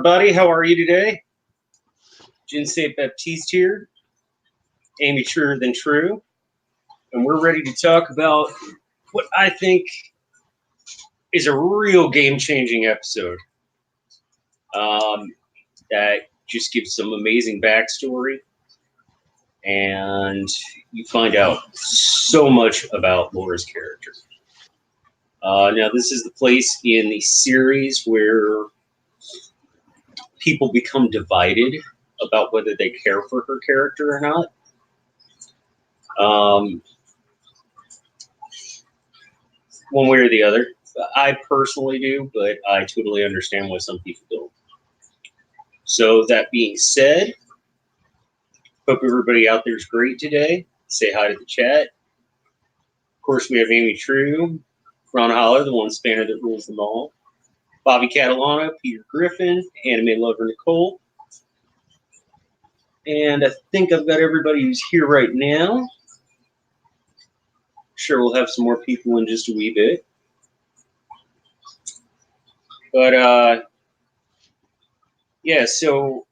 everybody. How are you today? Djinn St. Baptiste here. Amy Truer Than True. And we're ready to talk about what I think is a real game-changing episode. That just gives some amazing backstory. And you find out so much about Laura's character. Now, this is the place in the series where people become divided about whether they care for her character or not. One way or the other. I personally do, but I totally understand why some people don't. So that being said, hope everybody out there is great today. Say hi to the chat. Of course, we have Amy True, Ron Holler, the one spanner that rules them all, Bobby Catalano, Peter Griffin, anime lover Nicole. And I think I've got everybody who's here right now. Sure, we'll have some more people in just a wee bit. But, yeah, so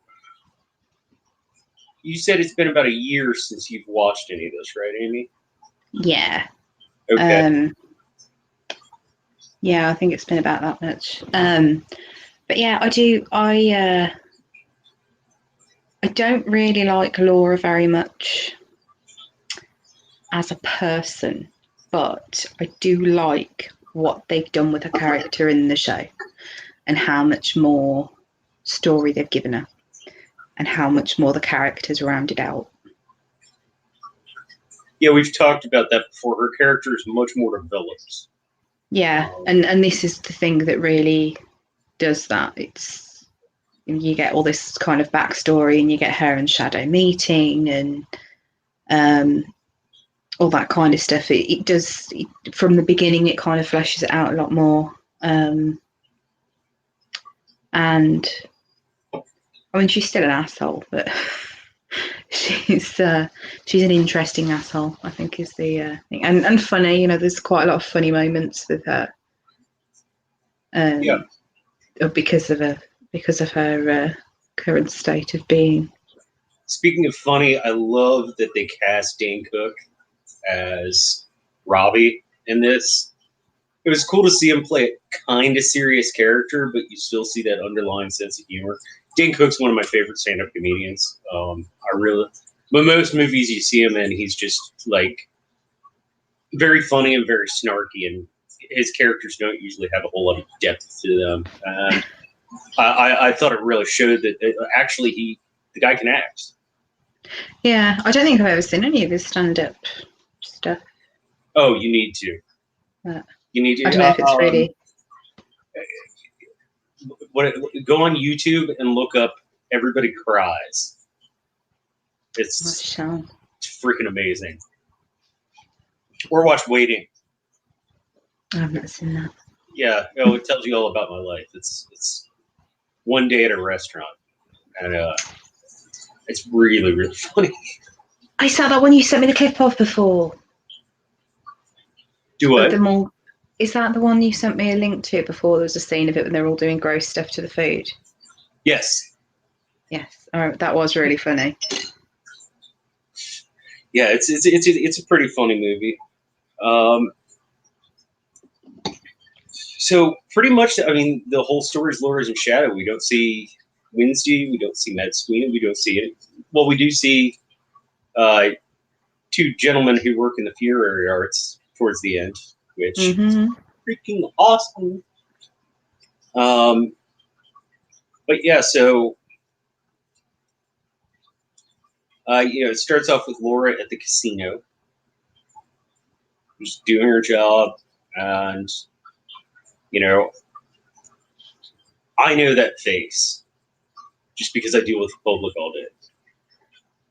you said it's been about a year since you've watched any of this, right, Amy? Yeah. Okay. Yeah, I think it's been about that much. But yeah, I don't really like Laura very much as a person, but I do like what they've done with her character in the show and how much more story they've given her and how much more the character's rounded out. Yeah, we've talked about that before. Her character is much more developed. Yeah, and this is the thing that really does that. It's you get all this kind of backstory, and you get her and Shadow meeting, and all that kind of stuff. It does from the beginning. It kind of fleshes it out a lot more. And I mean, she's still an asshole, but she's an interesting asshole, I think, is the thing, and funny. You know, there's quite a lot of funny moments with her. Yeah. Because of her current state of being. Speaking of funny, I love that they cast Dane Cook as Robbie in this. It was cool to see him play a kind of serious character, but you still see that underlying sense of humor. Dane Cook's one of my favorite stand-up comedians. But most movies you see him in, he's just like very funny and very snarky, and his characters don't usually have a whole lot of depth to them. And I thought it really showed that actually the guy can act. Yeah, I don't think I've ever seen any of his stand-up stuff. Oh, you need to. You need to. I don't know if it's really. Go on YouTube and look up "Everybody Cries." It's freaking amazing. Or watch "Waiting." I've not seen that. Yeah, it tells you all about my life. It's one day at a restaurant, and it's really, really funny. I saw that one you sent me the clip of before. Do what? Is that the one you sent me a link to before? There was a scene of it when they're all doing gross stuff to the food. Yes. Yes. Oh, that was really funny. Yeah, it's a pretty funny movie. So pretty much, I mean, the whole story is Laura's in shadow. We don't see Wednesday. We don't see Matt Sweeney. We don't see it. Well, we do see two gentlemen who work in the funerary arts towards the end, which is freaking awesome. But yeah, so it starts off with Laura at the casino, just doing her job, and I know that face just because I deal with the public all day.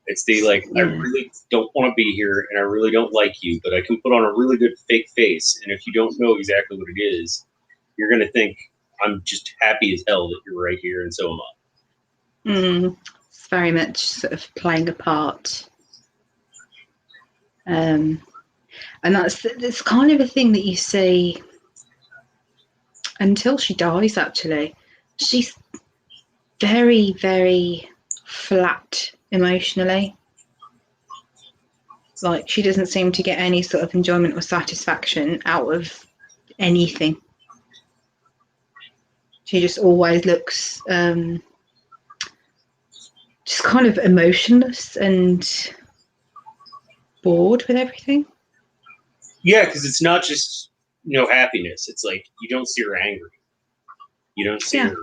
It's the I really don't want to be here, and I really don't like you, but I can put on a really good fake face, and if you don't know exactly what it is, you're going to think I'm just happy as hell that you're right here, and so am I. It's very much sort of playing a part. And that's kind of a thing that you see until she dies, actually. She's very, very flat emotionally. Like, she doesn't seem to get any sort of enjoyment or satisfaction out of anything. She just always looks just kind of emotionless and bored with everything. Yeah, because it's not just no happiness. It's like you don't see her angry. You don't see her.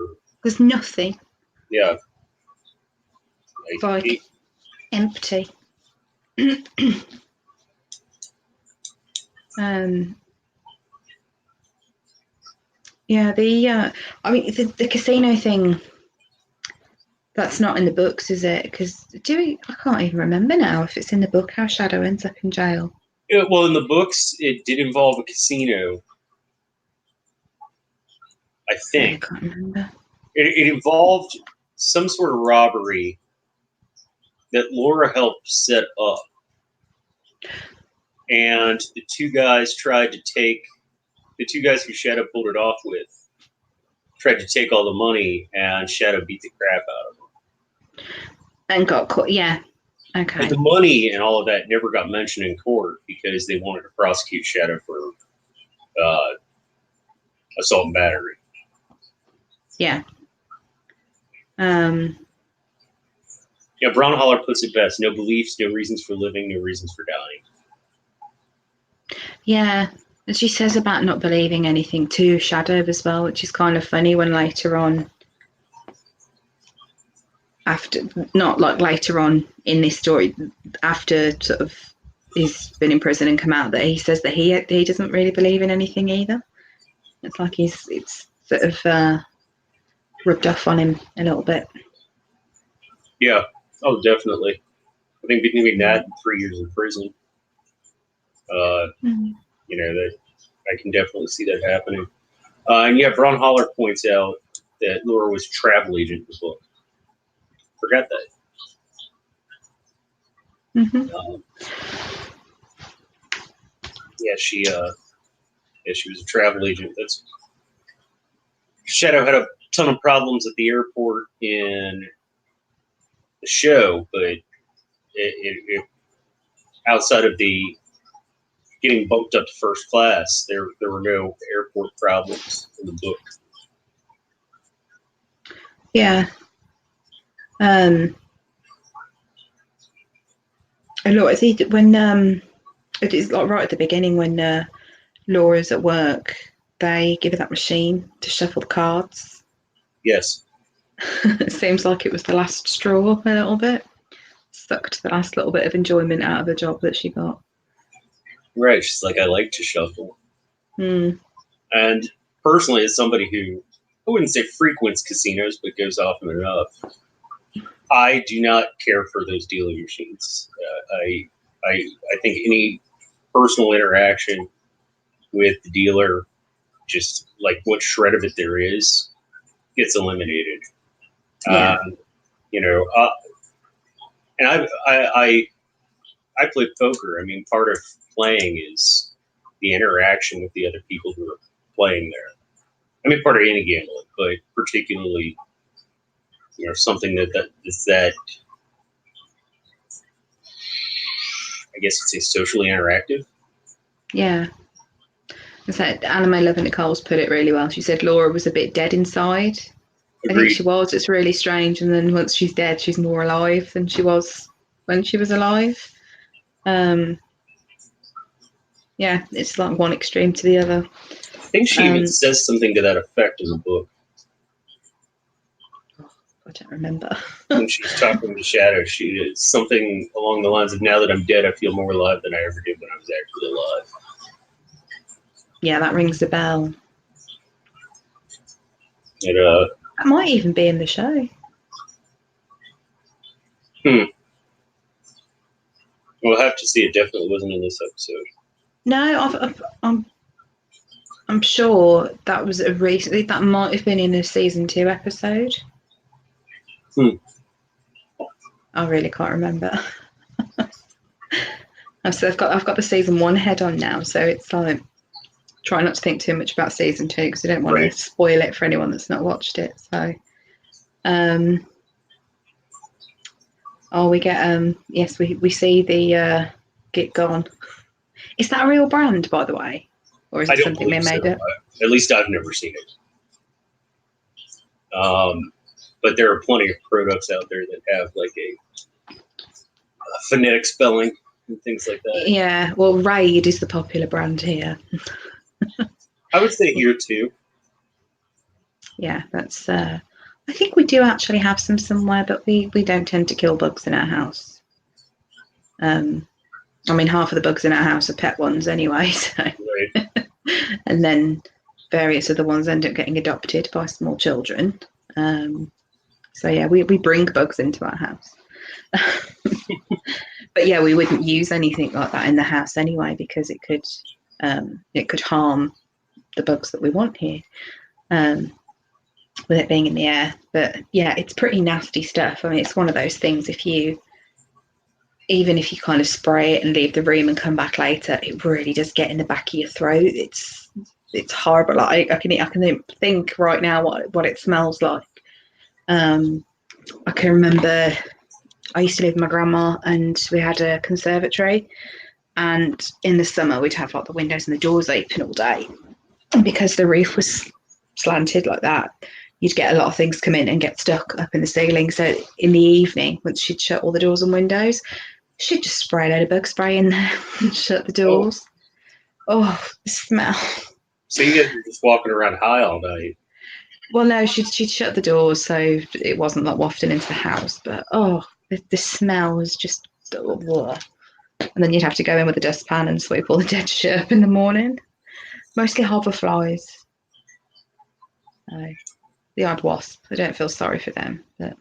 There's nothing. Yeah. Like empty. Yeah, I mean, the casino thing, that's not in the books, is it? Because I can't even remember now if it's in the book how Shadow ends up in jail. Yeah, well, in the books, it did involve a casino. I think. I can't remember. It involved some sort of robbery that Laura helped set up. And the two guys who Shadow pulled it off with tried to take all the money, and Shadow beat the crap out of them. And got caught, yeah. Okay. But the money and all of that never got mentioned in court because they wanted to prosecute Shadow for assault and battery. Yeah. Yeah, Braunhaler puts it best: no beliefs, no reasons for living, no reasons for dying. Yeah, and she says about not believing anything to Shadow as well, which is kind of funny when later on, later on in this story, after sort of he's been in prison and come out, that he says that he doesn't really believe in anything either. It's like it's sort of rubbed off on him a little bit. Yeah, oh, definitely. I think between that and 3 years in prison, that I can definitely see that happening. And yeah, Braunhaler points out that Laura was a travel agent in the book. Forgot that. Mm-hmm. She was a travel agent. That's Shadow had a ton of problems at the airport in the show, but it outside of the getting bumped up to first class, there were no airport problems in the book. Yeah. A lot. I think when it is like right at the beginning when Laura's at work, they give her that machine to shuffle the cards. Yes. It seems like it was the last straw a little bit. Sucked the last little bit of enjoyment out of the job that she got. Right. She's like, I like to shuffle. And personally, as somebody who, I wouldn't say frequents casinos, but goes often enough, I do not care for those dealing machines. I think any personal interaction with the dealer, just like what shred of it there is, gets eliminated. Yeah. And I play poker. I mean, part of playing is the interaction with the other people who are playing there. I mean, part of any gambling, but particularly, something that I guess you'd say socially interactive. Yeah. In fact, Anime Loving Nicole's put it really well. She said Laura was a bit dead inside. Agreed. I think she was. It's really strange. And then once she's dead, she's more alive than she was when she was alive. Yeah, it's like one extreme to the other. I think she even says something to that effect in the book. I don't remember. When she's talking to Shadow, it's something along the lines of, now that I'm dead, I feel more alive than I ever did when I was actually alive. Yeah, that rings a bell. That might even be in the show. We'll have to see. It definitely wasn't in this episode. No, I'm sure that was that might have been in a season 2 episode. I really can't remember. So I've got the season 1 head on now, so it's like try not to think too much about season 2 because I don't want to spoil it for anyone that's not watched it. So Oh, we get yes, we see the Get Gone. Is that a real brand, by the way, or is I it don't something they believe made so. up? At least I've never seen it. But there are plenty of products out there that have like a phonetic spelling and things like that. Yeah, well, Raid is the popular brand here. I would say here too. Yeah, that's. I think we do actually have some somewhere, but we don't tend to kill bugs in our house. I mean, half of the bugs in our house are pet ones anyway, so. Right. And then various other ones end up getting adopted by small children. So yeah, we bring bugs into our house. But yeah, we wouldn't use anything like that in the house anyway because it could harm the bugs that we want here. With it being in the air. But yeah, it's pretty nasty stuff. I mean, it's one of those things, even if you kind of spray it and leave the room and come back later, it really does get in the back of your throat. It's horrible. Like I can think right now what it smells like. I can remember I used to live with my grandma and we had a conservatory, and in the summer we'd have like the windows and the doors open all day. And because the roof was slanted like that, you'd get a lot of things come in and get stuck up in the ceiling. So in the evening, once she'd shut all the doors and windows, she'd just spray a load of bug spray in there and shut the doors. Oh, the smell. So you guys are just walking around high all night. Well, no, she'd shut the doors so it wasn't like wafting into the house. But the smell was just. Ugh. And then you'd have to go in with a dustpan and sweep all the dead shit up in the morning. Mostly hoverflies. The odd wasp. I don't feel sorry for them. But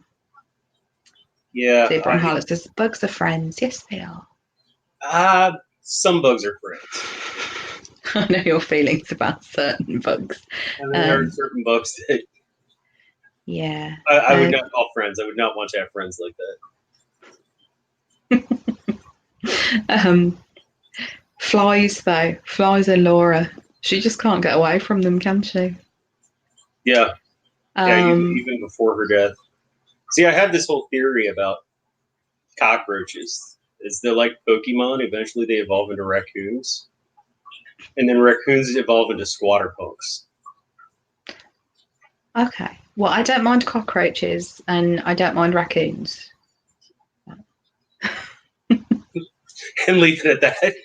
Yeah. Zebra and Hollis says bugs are friends. Yes, they are. Some bugs are friends. I know your feelings about certain bugs. And there are certain bugs that. Yeah. I would not call friends. I would not want to have friends like that. Flies, though. Flies are Laura. She just can't get away from them, can she? Yeah. Even before her death. See, I have this whole theory about cockroaches. Is they're like Pokemon. Eventually, they evolve into raccoons, and then raccoons evolve into squatter punks. Okay. Well, I don't mind cockroaches, and I don't mind raccoons. And leave it at that.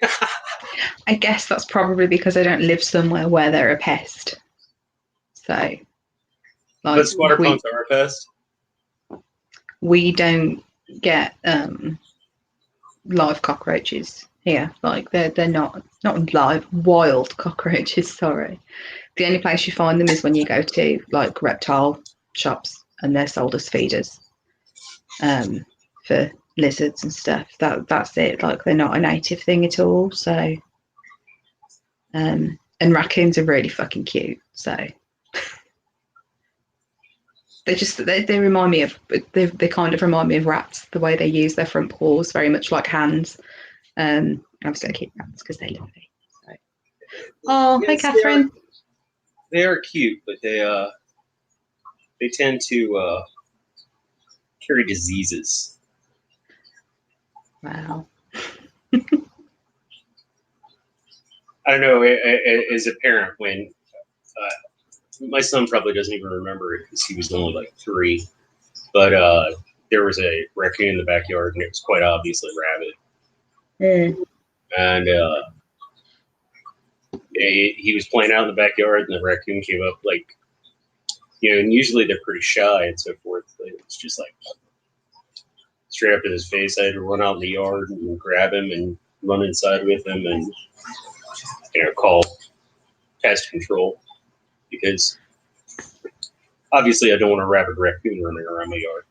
I guess that's probably because I don't live somewhere where they're a pest. So, like, but squatter punks are a pest. We don't get live cockroaches here. Like they're not live, wild cockroaches. Sorry. The only place you find them is when you go to like reptile shops and they're sold as feeders for lizards and stuff. That's it. Like they're not a native thing at all. So, and raccoons are really fucking cute. So they remind me of they kind of remind me of rats. The way they use their front paws, very much like hands. Obviously I keep rats because they're lovely. So. Oh, yes, hey Catherine. They are cute, but they tend to carry diseases. Wow. I don't know. As a parent, when my son probably doesn't even remember it because he was only like 3, but there was a raccoon in the backyard, and it was quite obviously rabid. And he was playing out in the backyard, and the raccoon came up, like, and usually they're pretty shy and so forth. But it was just like straight up in his face. I had to run out in the yard and grab him and run inside with him and call pest control, because obviously I don't want a rabid raccoon running around my yard.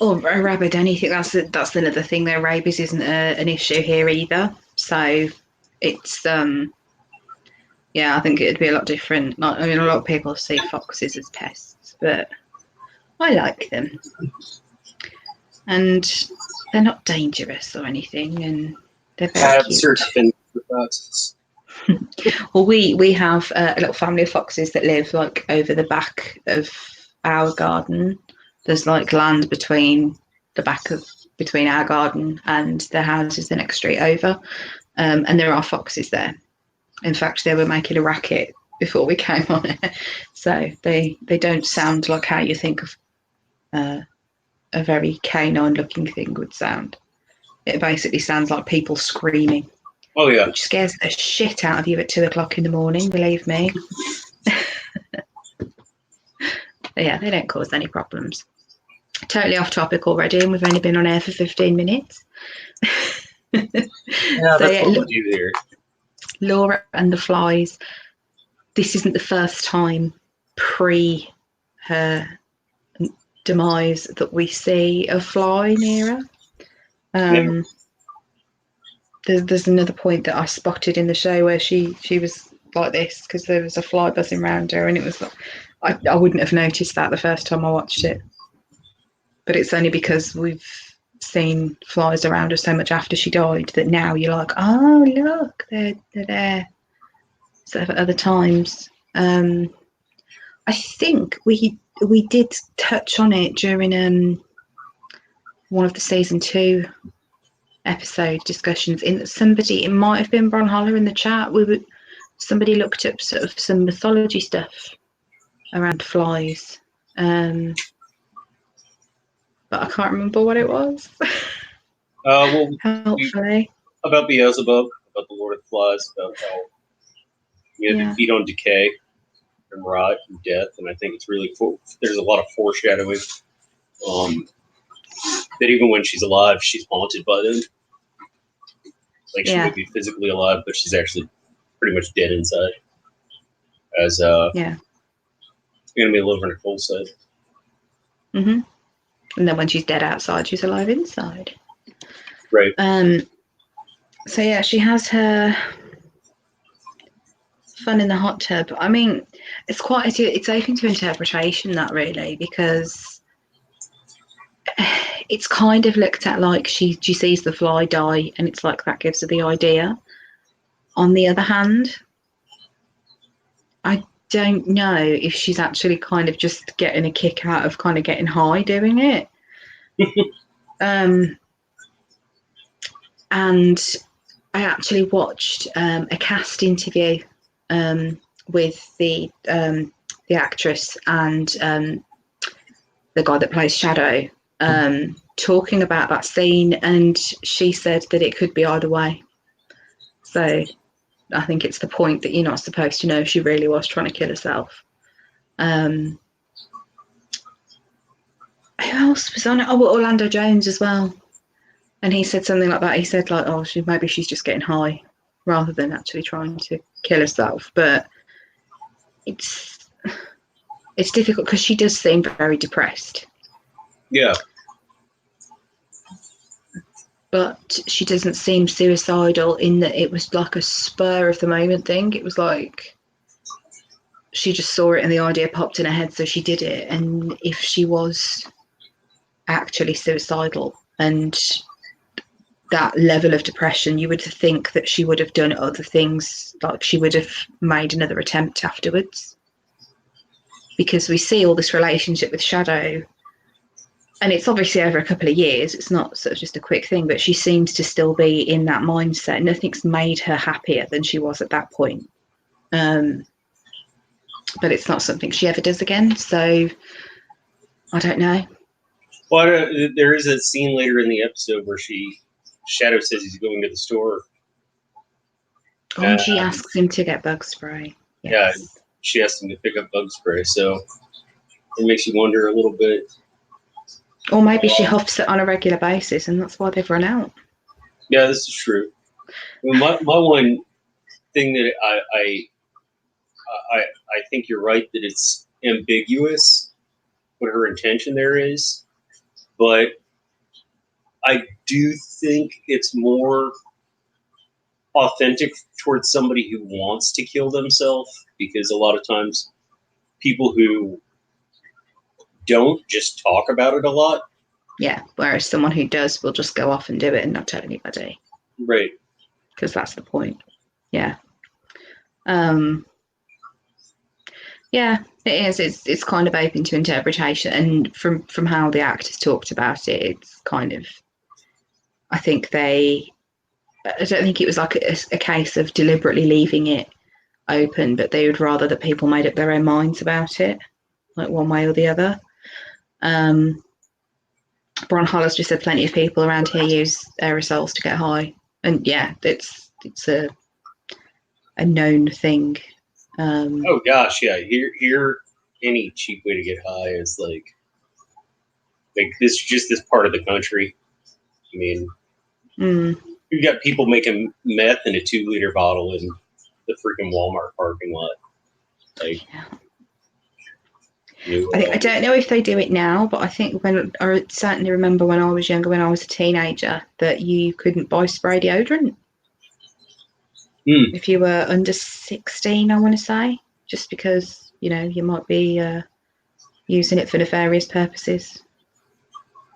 Or a rabid anything. That's another thing. Though rabies isn't an issue here either. So it's yeah, I think it'd be a lot different. Like, I mean, a lot of people see foxes as pests, but I like them, and they're not dangerous or anything, and they're very cute. Well, we have a little family of foxes that live like over the back of our garden. there's like land between our garden and the houses the next street over, and there are foxes there. In fact, they were making a racket before we came on it, so they don't sound like how you think of a very canine-looking thing would sound. It basically sounds like people screaming. Oh yeah, which scares the shit out of you at 2 o'clock in the morning. Believe me. Yeah, they don't cause any problems. Totally off topic already, and we've only been on air for 15 minutes. yeah, that's what we do there. Laura and the flies. This isn't the first time pre her demise that we see a fly near her. There's another point that I spotted in the show where she was like this because there was a fly buzzing around her, and it was like, I wouldn't have noticed that the first time I watched it. But it's only because we've seen flies around her so much after she died that now you're like, oh look, they're there. So at other times, I think we did touch on it during one of the season 2 episode discussions. It might have been Bronholler in the chat. Somebody looked up sort of some mythology stuff around flies, but I can't remember what it was. Well, Helpfully. About Beelzebub, about the Lord of the Flies, about how they feed on decay and rot and death, and I think it's really cool. There's a lot of foreshadowing. That even when she's alive, she's haunted by them. Like she may be physically alive, but she's actually pretty much dead inside. As enemy liver in a cold side. Mm-hmm. And then when she's dead outside, she's alive inside. Right. So yeah, she has her fun in the hot tub. I mean, it's open to interpretation, that really, because it's kind of looked at like she sees the fly die, and it's like that gives her the idea. On the other hand, I don't know if she's actually kind of just getting a kick out of kind of getting high doing it. And I actually watched a cast interview with the actress and the guy that plays Shadow talking about that scene, and she said that it could be either way. So I think it's the point that you're not supposed to know if she really was trying to kill herself. Who else was on it? Oh, Orlando Jones as well. And he said something like that. He said like, oh, maybe she's just getting high rather than actually trying to kill herself. But it's difficult because she does seem very depressed. Yeah. But she doesn't seem suicidal in that it was like a spur of the moment thing. It was like she just saw it and the idea popped in her head, so she did it. And if she was actually suicidal and that level of depression, you would think that she would have done other things, like she would have made another attempt afterwards. Because we see all this relationship with Shadow, and it's obviously over a couple of years, it's not sort of just a quick thing, but she seems to still be in that mindset. Nothing's made her happier than she was at that point. But it's not something she ever does again, so I don't know. Well, there is a scene later in the episode where Shadow says he's going to the store. Oh, and she asks him to get bug spray. Yes. Yeah, she asked him to pick up bug spray, so it makes you wonder a little bit. Or maybe she huffs it on a regular basis, and that's why they've run out. Yeah, this is true. Well, my one thing that I think you're right that it's ambiguous what her intention there is, but I do think it's more authentic towards somebody who wants to kill themselves, because a lot of times people who don't just talk about it a lot. Yeah, whereas someone who does will just go off and do it and not tell anybody. Right. Because that's the point. Yeah. Yeah, it is. It's kind of open to interpretation, and from how the actors talked about it, it's kind of. I think they. I don't think it was like a case of deliberately leaving it open, but they would rather that people made up their own minds about it, like one way or the other. Um, Brian Hollis just said plenty of people around here use aerosols to get high, and yeah, it's a known thing. Oh gosh, yeah. Here, any cheap way to get high is like this just this part of the country. I mean, mm, you got people making meth in a 2 liter bottle in the freaking Walmart parking lot. Like, yeah. you, I don't know if they do it now, but I think I certainly remember when I was younger, when I was a teenager, that you couldn't buy spray deodorant hmm. if you were under 16. I want to say, just because you might be using it for nefarious purposes.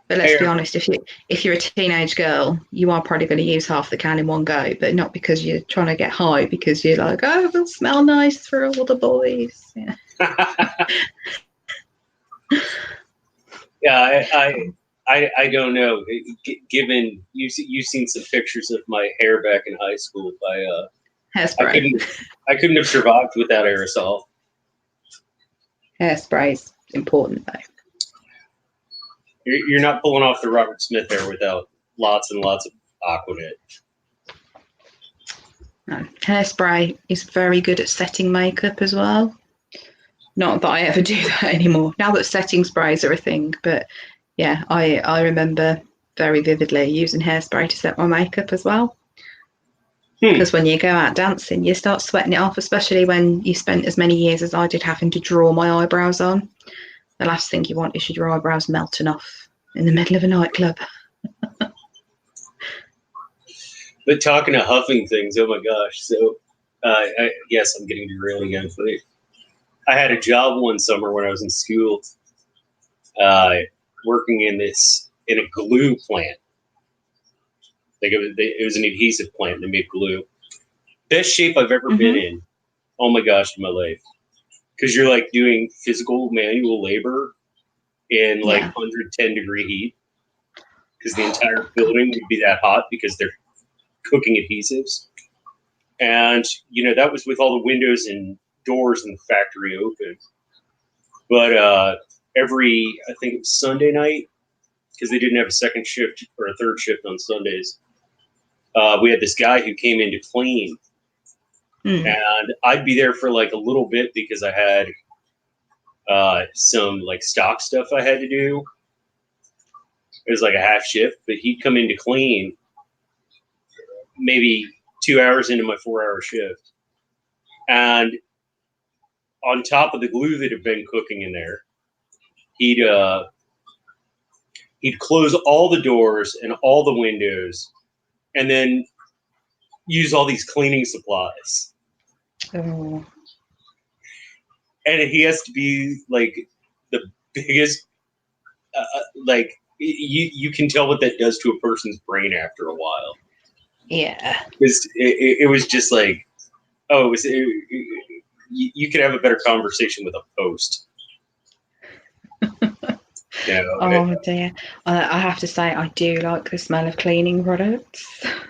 But let's Hey, be honest, if you're a teenage girl, you are probably going to use half the can in one go, but not because you're trying to get high, because you're like, oh, it'll smell nice for all the boys. Yeah. yeah, I don't know. Given you've seen some pictures of my hair back in high school, I Hairspray. couldn't have survived without aerosol. Hairspray is important though. You're not pulling off the Robert Smith there without lots and lots of Aquanet. No. Hairspray is very good at setting makeup as well. Not that I ever do that anymore. Now that setting sprays are a thing, but yeah, I remember very vividly using hairspray to set my makeup as well. Hmm. Because when you go out dancing, you start sweating it off, especially when you spent as many years as I did having to draw my eyebrows on. The last thing you want is your eyebrows melting off in the middle of a nightclub. But talking to huffing things, oh my gosh! So, yes, I'm getting derailed again. But I had a job one summer when I was in school, uh, working in a glue plant. Like it was an adhesive plant. They made glue. Best shape I've ever been Mm-hmm. in. Oh my gosh, in my life. Because you're like doing physical manual labor in like Yeah. 110-degree heat. Because the entire Oh God. building would be that hot because they're cooking adhesives. And that was with all the windows and doors in the factory open. But I think it was Sunday night, because they didn't have a second shift or a third shift on Sundays. We had this guy who came in to clean, Mm. and I'd be there for like a little bit because I had some like stock stuff I had to do. It was like a half shift, but he'd come in to clean maybe 2 hours into my 4 hour shift, and on top of the glue that had been cooking in there, he'd he'd close all the doors and all the windows, and then use all these cleaning supplies. Oh. And he has to be like the biggest, like you can tell what that does to a person's brain after a while. Yeah. It was just like, oh, you could have a better conversation with a post. You know, Oh dear. I have to say, I do like the smell of cleaning products.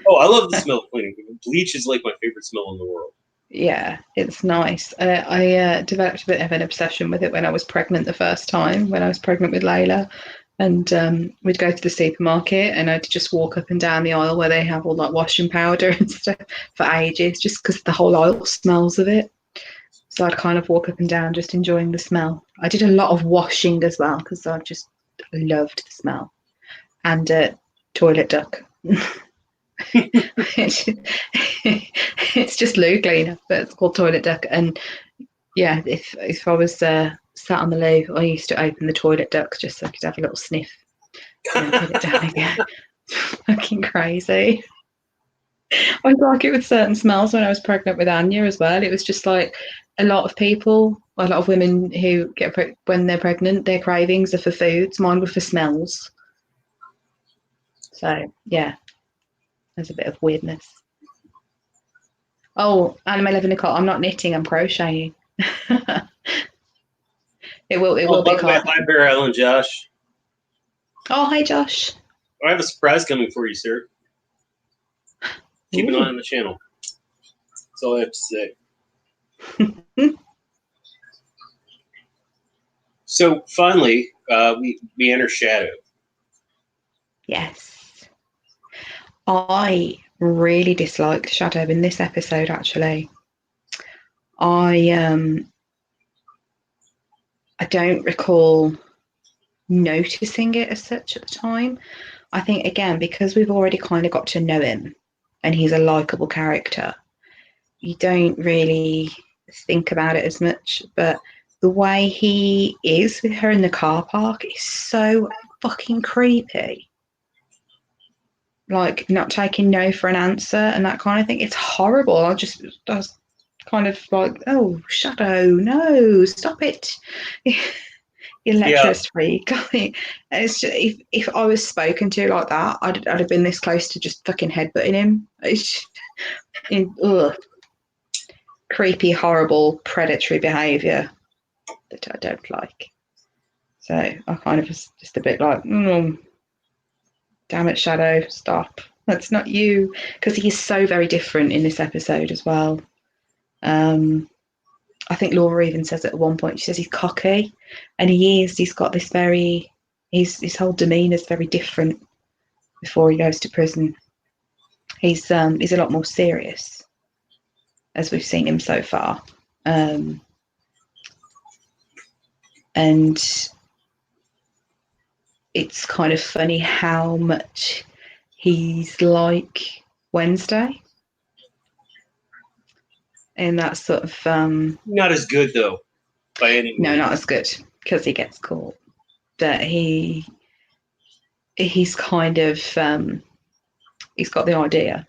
oh, I love the smell of cleaning. Bleach is like my favorite smell in the world. Yeah, it's nice. I developed a bit of an obsession with it when I was pregnant the first time, when I was pregnant with Layla. And we'd go to the supermarket and I'd just walk up and down the aisle where they have all like washing powder and stuff for ages, just because the whole aisle smells of it. So I'd kind of walk up and down just enjoying the smell. I did a lot of washing as well because I just loved the smell. And toilet duck. it's, it's just loo cleaner, but it's called toilet duck. And yeah, if I was sat on the loo, I used to open the toilet duct just so I could have a little sniff and then put it down again. Fucking crazy. I was like it with certain smells when I was pregnant with Anya as well. It was just like a lot of people, a lot of women who get when they're pregnant, their cravings are for foods. Mine were for smells. So yeah, there's a bit of weirdness. Oh, Anime 11 Nicole, I'm not knitting, I'm crocheting. It will By be the way, calm. hi, Bear Island, Josh. Oh, hi, Josh. I have a surprise coming for you, sir. Keep an eye on the channel. That's all I have to say. So finally, we enter Shadow. Yes. I really disliked Shadow in this episode, actually. I don't recall noticing it as such at the time. I think, again, because we've already kind of got to know him and he's a likable character, you don't really think about it as much. But the way he is with her in the car park is so fucking creepy. Like, not taking no for an answer and that kind of thing. It's horrible. I was kind of like, oh, Shadow, no, stop it. You lecherous freak. It's just, if I was spoken to like that, I'd have been this close to just fucking headbutting him. It's ugh. Creepy, horrible, predatory behaviour that I don't like. So I kind of was just a bit like, damn it, Shadow, stop. That's not you. Because he's so very different in this episode as well. I think Laura even says it at one point. She says he's cocky, and he is. He's got this his whole demeanour is very different before he goes to prison. He's a lot more serious, as we've seen him so far, and it's kind of funny how much he's like Wednesday. And that sort of Not as good though, by any means. No, not as good because he gets caught. But he's kind of he's got the idea.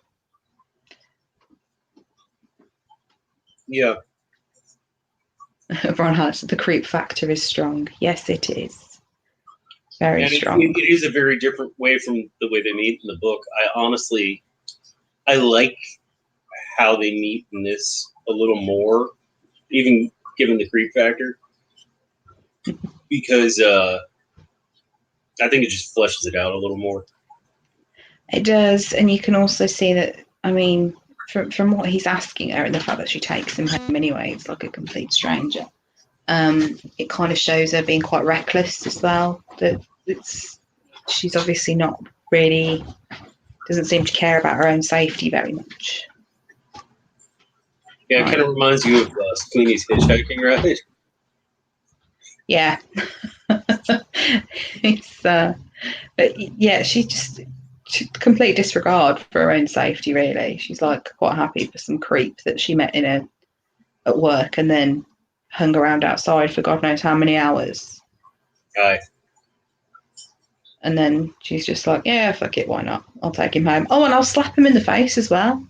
Yeah. Ron Hart, the creep factor is strong. Yes, it is. Very strong. It is a very different way from the way they meet in the book. I like how they meet in this a little more, even given the creep factor, because I think it just fleshes it out a little more. It does, and you can also see that. I mean, from what he's asking her and the fact that she takes him home anyway, it's like a complete stranger. It kind of shows her being quite reckless as well. That she's obviously not really doesn't seem to care about her own safety very much. Yeah, it kind of reminds you of Sweeney's hitchhiking ride. Yeah, it's but yeah, she complete disregard for her own safety. Really, she's like quite happy for some creep that she met at work and then hung around outside for God knows how many hours. Aye. And then she's just like, yeah, fuck it, why not? I'll take him home. Oh, and I'll slap him in the face as well.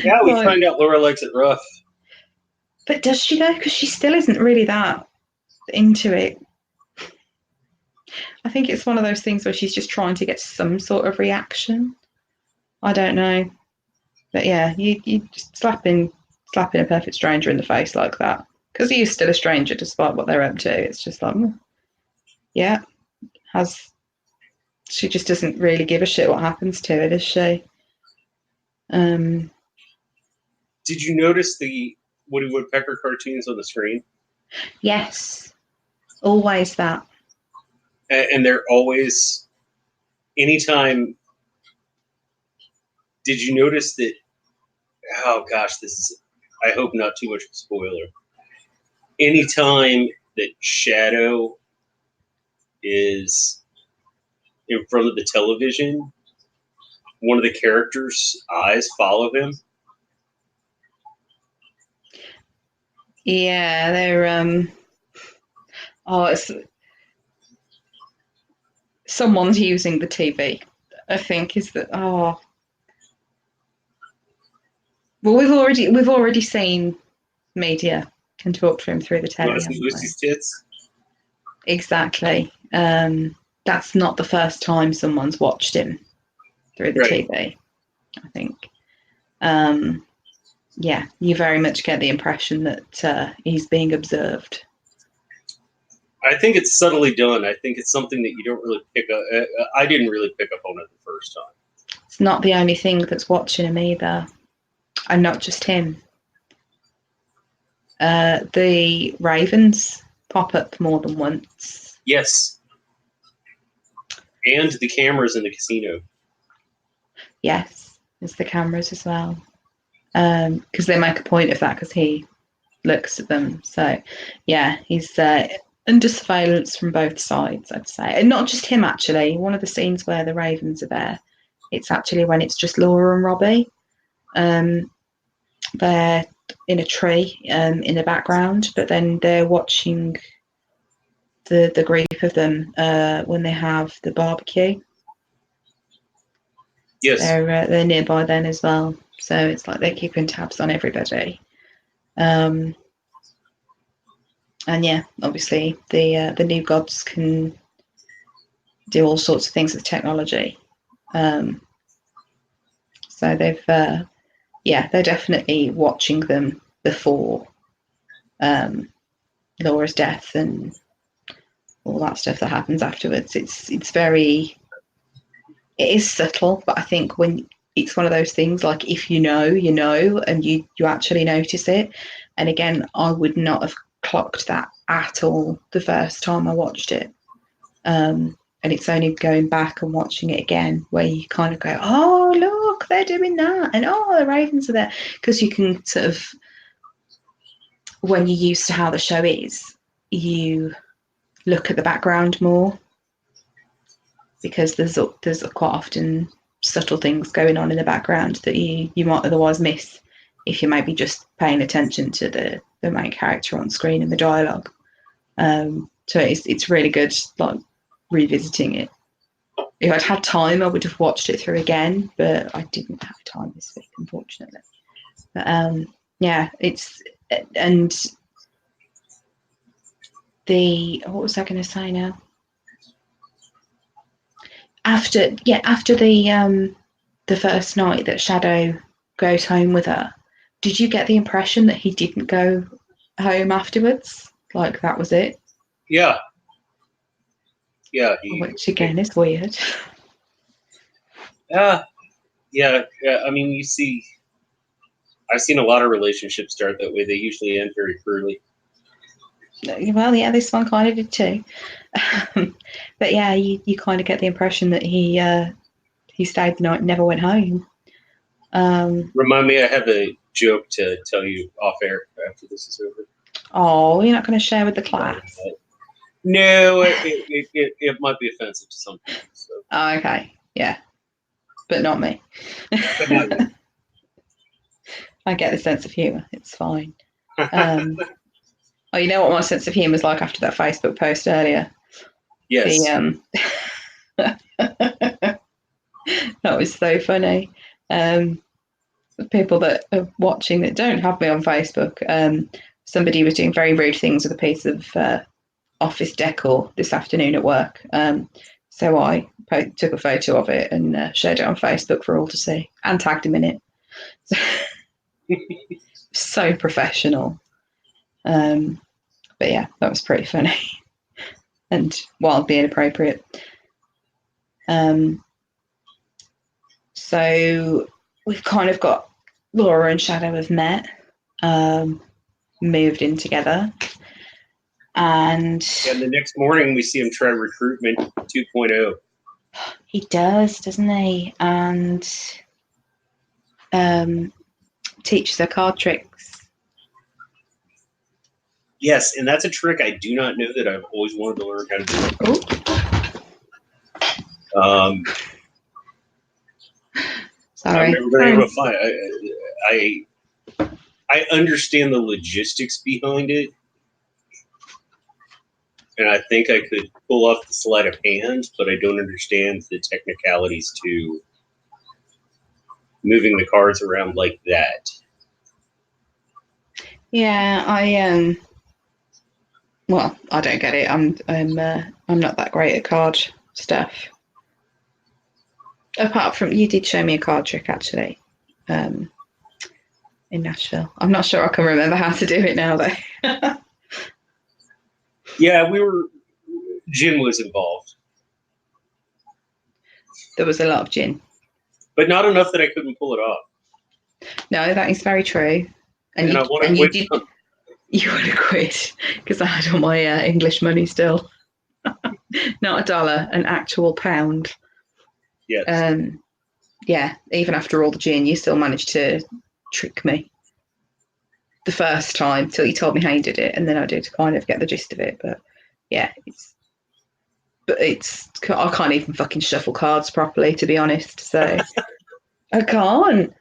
Yeah, we find out Laura likes it rough. But does she though? Because she still isn't really that into it. I think it's one of those things where she's just trying to get some sort of reaction. I don't know. But yeah, you just slapping a perfect stranger in the face like that. Because he is still a stranger despite what they're up to. It's just like, yeah, she just doesn't really give a shit what happens to her, does she? Did you notice the Woody Woodpecker cartoons on the screen? Yes, always that. And they're always, anytime. Did you notice that? Oh gosh, this is. I hope not too much of a spoiler. Anytime that Shadow is in front of the television, one of the characters' eyes follow him. Yeah, they're it's someone's using the TV. I think is that well, we've already seen media can talk to him through the telly. Lucy's tits. Exactly. That's not the first time someone's watched him through the TV. I think. Yeah, you very much get the impression that he's being observed. I think it's subtly done. I think it's something that you don't really pick up. I didn't really pick up on it the first time. It's not the only thing that's watching him either, and not just him. The ravens pop up more than once. Yes. And the cameras in the casino. Yes, there's the cameras as well. Because they make a point of that because he looks at them. So, yeah, he's under surveillance from both sides, I'd say. And not just him, actually. One of the scenes where the ravens are there, it's actually when it's just Laura and Robbie. They're in a tree in the background, but then they're watching the group of them when they have the barbecue. Yes. They're nearby then as well. So it's like they're keeping tabs on everybody. And yeah, obviously the new gods can do all sorts of things with technology. So they've they're definitely watching them before Laura's death and all that stuff that happens afterwards. It's very, it is subtle, but I think when it's one of those things, like if you know, you know, and you actually notice it. And again, I would not have clocked that at all the first time I watched it. And it's only going back and watching it again where you kind of go, oh, look, they're doing that. And oh, the ravens are there. Because you can sort of, when you're used to how the show is, you look at the background more because there's quite often subtle things going on in the background that you might otherwise miss if you might be just paying attention to the main character on screen and the dialogue. So it's really good, like revisiting it. If I'd had time, I would have watched it through again, but I didn't have time this week, unfortunately. But yeah, it's and what was I going to say now? After the first night that Shadow goes home with her, did you get the impression that he didn't go home afterwards? Like that was it? Yeah. Yeah. Which again is weird. Yeah. I mean, I've seen a lot of relationships start that way. They usually end very crudely. Well, yeah, this one kind of did too. But yeah, you kind of get the impression that he stayed the night and never went home. Remind me, I have a joke to tell you off air after this is over. Oh, you're not going to share with the class? No, it might be offensive to some people. So. Oh, okay. Yeah. But not me. But not me. I get the sense of humour. It's fine. Oh, you know what my sense of humour is like after that Facebook post earlier? Yes. That was so funny. People that are watching that don't have me on Facebook, somebody was doing very rude things with a piece of office decor this afternoon at work. So I took a photo of it and shared it on Facebook for all to see and tagged him in it. So professional. But yeah, that was pretty funny and wildly inappropriate. So we've kind of got Laura and Shadow have met, moved in together. And the next morning we see him try recruitment 2.0. He does, doesn't he? And teaches her card tricks. Yes, and that's a trick I do not know that I've always wanted to learn how to do. Sorry. I've never been able to find it. I understand the logistics behind it, and I think I could pull off the sleight of hand, but I don't understand the technicalities to moving the cards around like that. Yeah, well, I don't get it. I'm not that great at card stuff. Apart from you did show me a card trick actually, in Nashville. I'm not sure I can remember how to do it now though. Yeah, we were Djinn was involved, There was a lot of gin. but not enough that I couldn't pull it off. No, that is very true. And I wanted you did. You would have quit because I had all my English money still. Not $1, an actual pound. Yes. Yeah, even after all the gin, you still managed to trick me the first time till you told me how you did it, and then I did kind of get the gist of it. But yeah, I can't even fucking shuffle cards properly, to be honest. So I can't.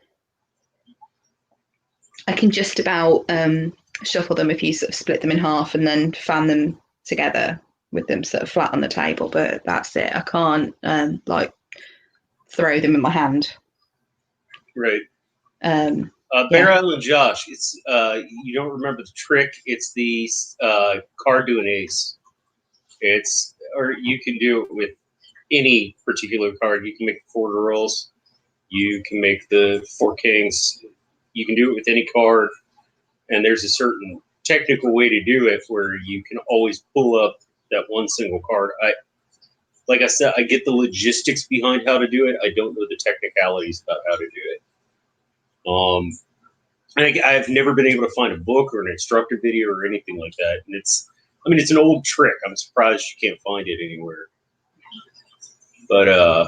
I can just about shuffle them if you sort of split them in half and then fan them together with them sort of flat on the table, but that's it. I can't like throw them in my hand. Right. Bear Island Josh, it's you don't remember the trick. It's the card to an ace. Or you can do it with any particular card. You can make the 4 girls. You can make the 4 kings. You can do it with any card. And there's a certain technical way to do it where you can always pull up that one single card. Like I said, I get the logistics behind how to do it. I don't know the technicalities about how to do it. And I've never been able to find a book or an instructor video or anything like that. And it's an old trick. I'm surprised you can't find it anywhere. But I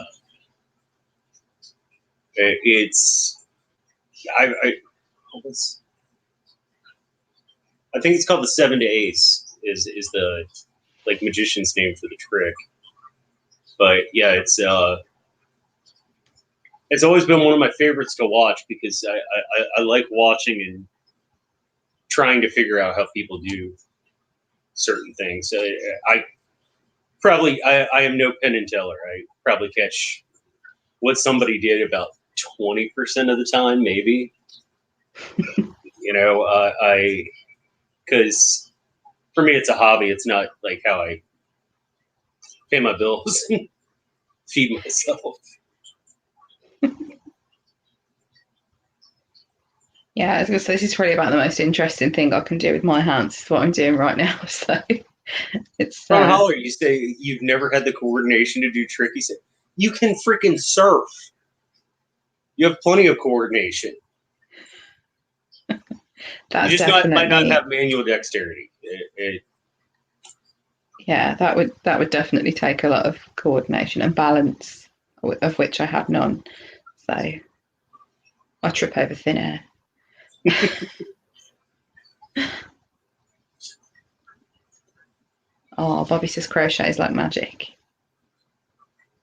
think it's called the 7 to Ace is the like magician's name for the trick. But yeah, it's always been one of my favorites to watch because I like watching and trying to figure out how people do certain things. I am no Penn and Teller. I probably catch what somebody did about 20% of the time, maybe. Because for me it's a hobby. It's not like how I pay my bills and feed myself. Yeah, I was going to say, this is probably about the most interesting thing I can do with my hands. Is what I'm doing right now. So it's. Ron Holler, you say you've never had the coordination to do tricky stuff. You can freaking surf. You have plenty of coordination. You just might not have manual dexterity. Yeah, that would definitely take a lot of coordination and balance, of which I have none. So I trip over thin air. Oh, Bobby says crochet is like magic.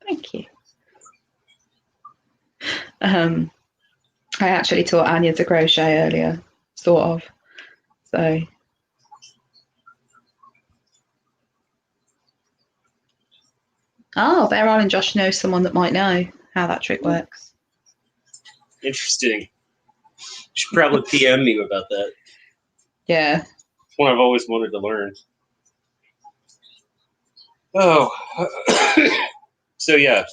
Thank you. I actually taught Anya to crochet earlier, sort of. So. Oh, Bear Island Josh knows someone that might know how that trick works. Interesting. You should probably PM me about that. Yeah. It's one I've always wanted to learn. Oh. So, yeah.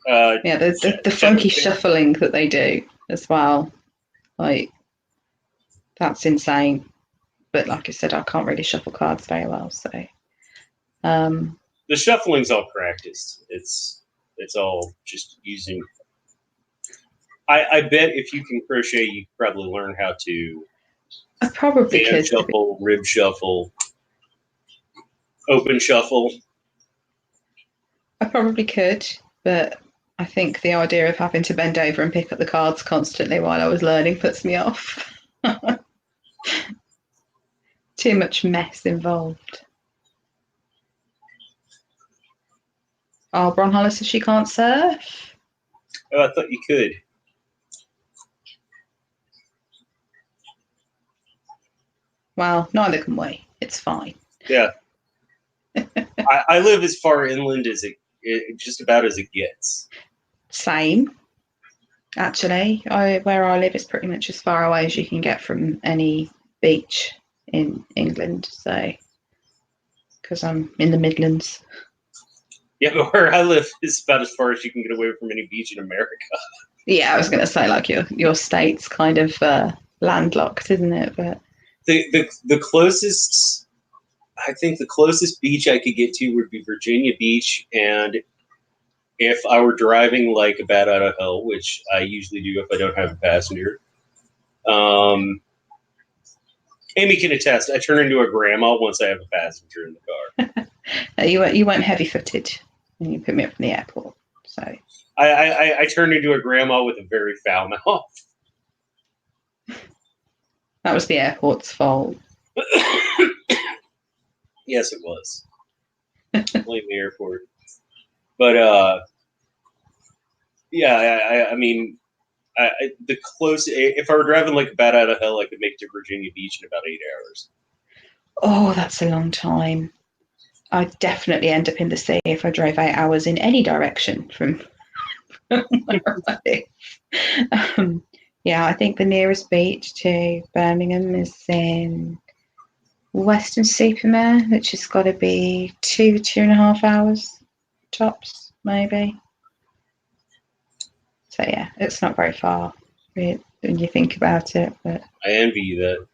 Yeah, the funky shuffling that they do as well. Like, that's insane. But like I said, I can't really shuffle cards very well. So. The shuffling's all practiced. It's all just using. I bet if you can crochet, you could probably learn how to. I probably could. Shuffle, rib shuffle, open shuffle. I probably could, but I think the idea of having to bend over and pick up the cards constantly while I was learning puts me off. Too much mess involved. Oh, Bronholler says she can't surf. Oh, I thought you could. Well, neither can we. It's fine. Yeah. I live as far inland as it just about as it gets. Same. Actually, where I live is pretty much as far away as you can get from any beach in England. So, because I'm in the Midlands. Yeah, but where I live is about as far as you can get away from any beach in America. Yeah, I was going to say, like, your state's kind of landlocked, isn't it? But the closest, I think the closest beach I could get to would be Virginia Beach, and if I were driving like a bat out of hell, which I usually do if I don't have a passenger, Amy can attest. I turn into a grandma once I have a passenger in the car. You weren't heavy-footed when you put me up from the airport, so I turned into a grandma with a very foul mouth. that was the airport's fault. Yes, it was. Blame the airport. But yeah, I mean, the close. If I were driving like a bat out of hell, I could make it to Virginia Beach in about 8 hours. Oh, that's a long time. I'd definitely end up in the sea if I drove 8 hours in any direction from where I live. Yeah, I think the nearest beach to Birmingham is in Weston-super-Mare, which has got to be 2.5 hours tops, maybe. So yeah, it's not very far when you think about it. But I envy you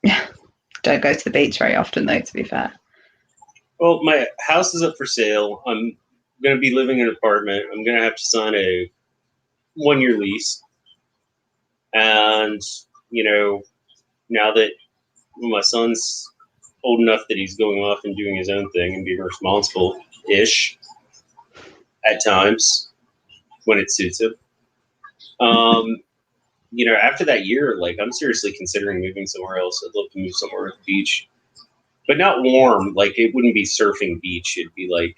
that. don't go to the beach very often, though, to be fair. Well, my house is up for sale. I'm going to be living in an apartment. I'm going to have to sign a 1-year lease. And, now that my son's old enough that he's going off and doing his own thing and being responsible-ish at times when it suits him. After that year, like, I'm seriously considering moving somewhere else. I'd love to move somewhere at the beach. But not warm. Like, it wouldn't be surfing beach. It'd be like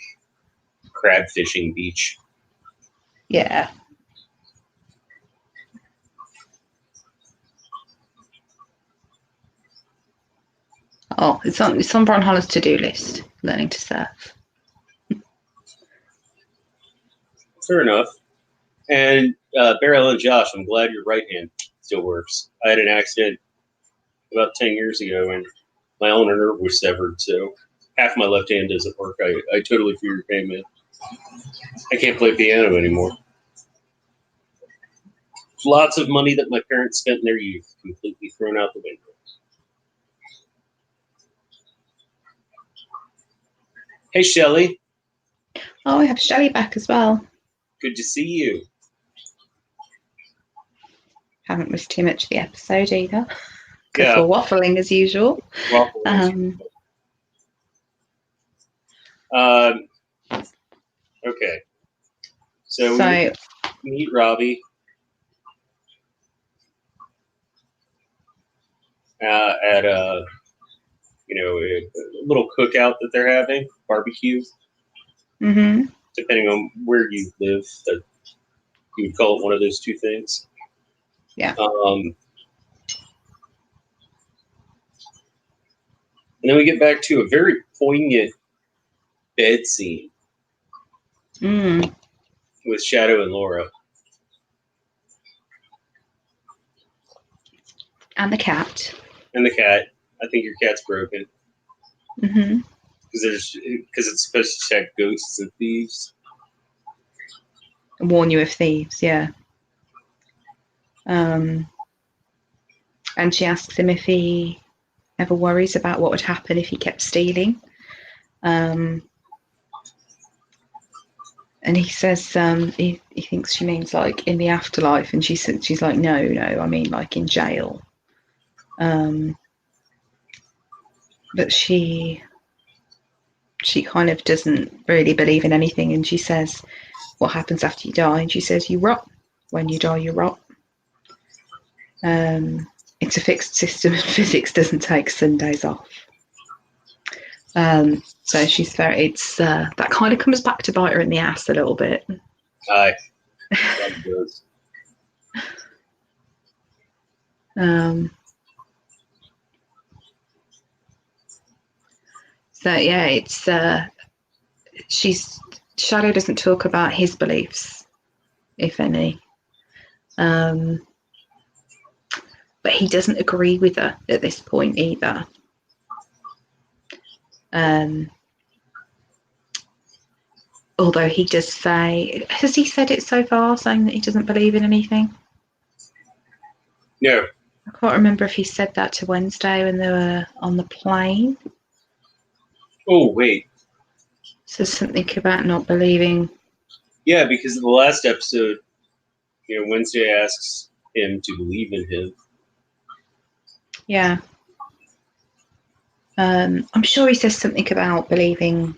crab fishing beach. Yeah. Oh, it's on Brian Holland's to-do list, learning to surf. Fair enough. And Beryl and Josh, I'm glad your right hand still works. I had an accident about 10 years ago, and my ulnar nerve was severed, so half my left hand doesn't work. I totally feel your pain, man. I can't play piano anymore. Lots of money that my parents spent in their youth completely thrown out the window. Hey, Shelly. Oh, we have Shelley back as well. Good to see you. Haven't missed too much of the episode either, because Yeah. we're waffling as usual. Okay. So we meet Robbie at a little cookout that they're having, barbecue. Mm-hmm. Depending on where you live, that you would call it one of those two things. Yeah. And then we get back to a very poignant bed scene with Shadow and Laura. And the cat. And the cat. I think your cat's broken. Mm-hmm. Because it's supposed to check ghosts and thieves. Warn you of thieves, yeah. And she asks him if he ever worries about what would happen if he kept stealing. And he says he thinks she means like in the afterlife, and she's like, no, I mean like in jail. But she kind of doesn't really believe in anything, and she says, what happens after you die? And she says, you rot. When you die, you rot. It's a fixed system, and physics doesn't take Sundays off. So she's that kind of comes back to bite her in the ass a little bit. Aye. That does. So yeah, it's Shadow doesn't talk about his beliefs, if any. But he doesn't agree with her at this point either. Although he does say, has he said it so far, saying that he doesn't believe in anything? No. I can't remember if he said that to Wednesday when they were on the plane. Oh, wait. So something about not believing. Yeah, because in the last episode, Wednesday asks him to believe in him. Yeah. I'm sure he says something about believing.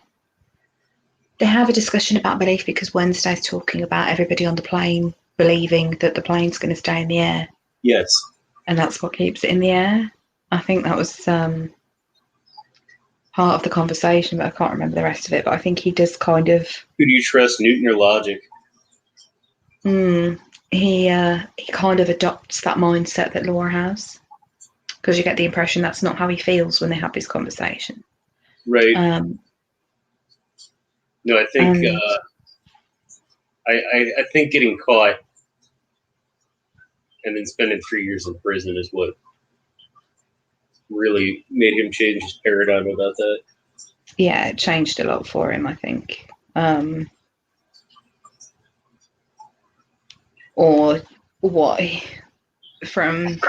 They have a discussion about belief because Wednesday's talking about everybody on the plane believing that the plane's going to stay in the air. Yes. And that's what keeps it in the air. I think that was part of the conversation, but I can't remember the rest of it. But I think he does kind of. Who do you trust, Newton or logic? He kind of adopts that mindset that Laura has, because you get the impression that's not how he feels when they have this conversation. Right. No, I think I think getting caught and then spending 3 years in prison is what really made him change his paradigm about that. Yeah, it changed a lot for him, I think. Or why? From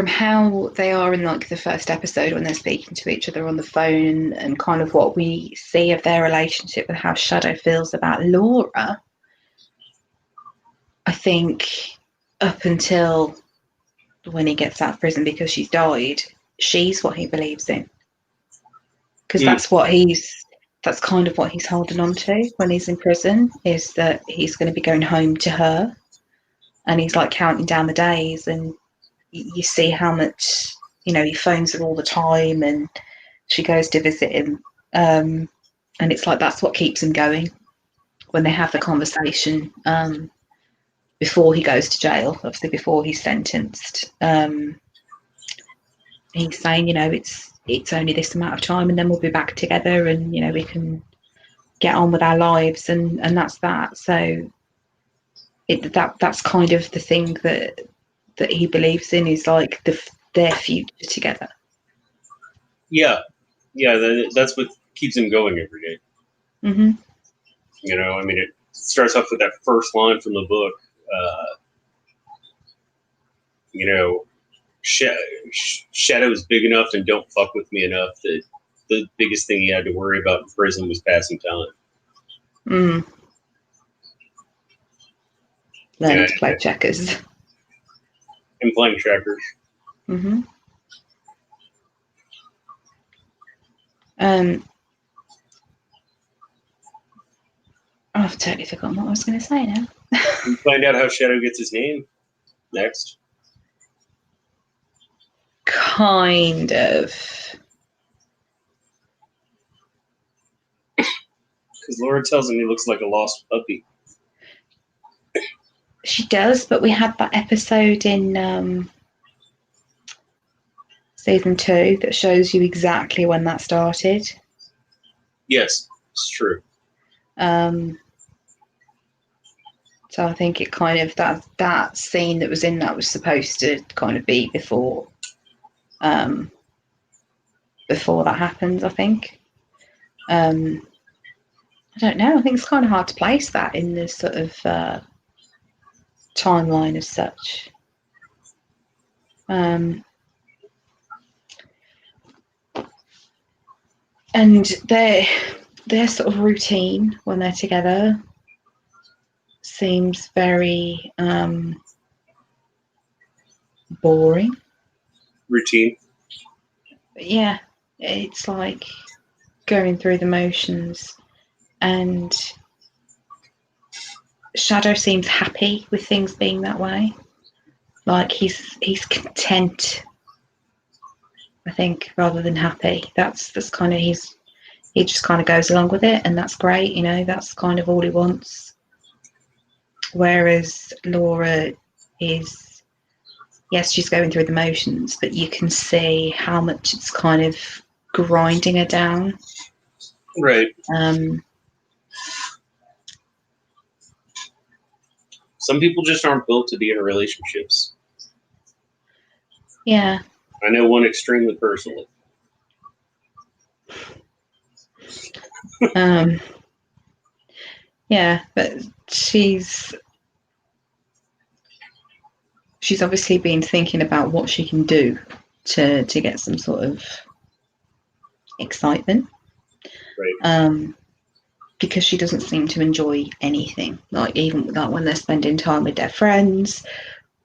how they are in like the first episode when they're speaking to each other on the phone, and kind of what we see of their relationship and how Shadow feels about Laura. I think up until when he gets out of prison because she's died, she's what he believes in. Because that's kind of what he's holding on to when he's in prison, is that he's going to be going home to her, and he's like counting down the days, and you see how much, he phones her all the time and she goes to visit him, and it's like that's what keeps him going when they have the conversation before he goes to jail, obviously before he's sentenced. He's saying, it's only this amount of time and then we'll be back together, and we can get on with our lives, and that's that. So that's kind of the thing that he believes in, is like their future together. Yeah, that's what keeps him going every day. Mm-hmm. It starts off with that first line from the book. Shadow's big enough and don't fuck with me enough that the biggest thing he had to worry about in prison was passing time. Learning to play checkers. And playing checkers. Mm-hmm. I've totally forgotten what I was going to say now. You find out how Shadow gets his name next. Kind of. Because Laura tells him he looks like a lost puppy. She does, but we had that episode in season 2 that shows you exactly when that started. Yes, it's true. So I think it kind of that scene that was in that was supposed to kind of be before that happens, I think. I don't know. I think it's kind of hard to place that in this sort of timeline as such. And their sort of routine when they're together seems very boring. Routine. But yeah, it's like going through the motions, and Shadow seems happy with things being that way. Like he's content, I think, rather than happy. That's kind of he just kind of goes along with it, and that's great. That's kind of all he wants. Whereas Laura is, yes, she's going through the motions, but you can see how much it's kind of grinding her down. Right. Some people just aren't built to be in relationships. Yeah. I know one extremely personally. Yeah, but she's obviously been thinking about what she can do to get some sort of excitement. Right. Because she doesn't seem to enjoy anything. Like even like when they're spending time with their friends,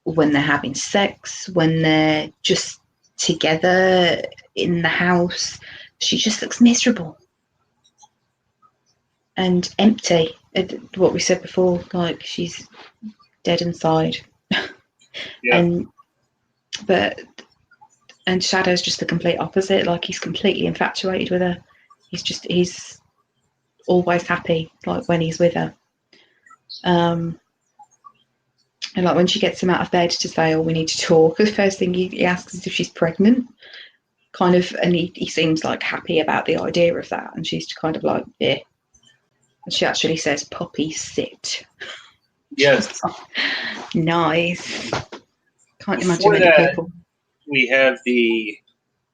when they're having sex, when they're just together in the house, she just looks miserable and empty. What we said before, like she's dead inside. Yeah. And Shadow's just the complete opposite. Like he's completely infatuated with her. He's always happy, like when he's with her. And like when she gets him out of bed to say, "Oh, we need to talk," the first thing he asks is if she's pregnant. Kind of, and he seems like happy about the idea of that, and she's kind of like, "Yeah." And she actually says, "Poppy, sit." Yes. Nice. Can't imagine Before many that, people. we have the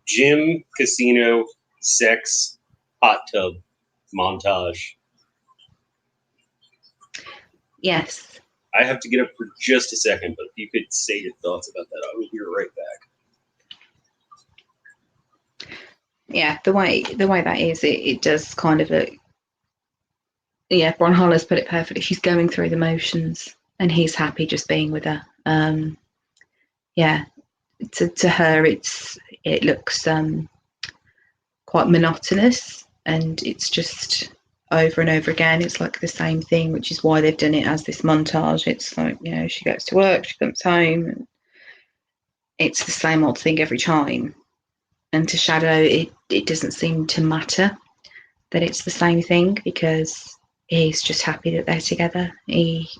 gym, casino, sex, hot tub montage. Yes. I have to get up for just a second, but if you could say your thoughts about that, I will be right back. Yeah, the way that is, it does kind of look. Yeah, Bron Hollis put it perfectly. She's going through the motions, and he's happy just being with her. Yeah, to her, it looks quite monotonous, and it's just over and over again. It's like the same thing, which is why they've done it as this montage. It's like, you know, she goes to work, she comes home, and it's the same old thing every time. And to Shadow, it doesn't seem to matter that it's the same thing because he's just happy that they're together. He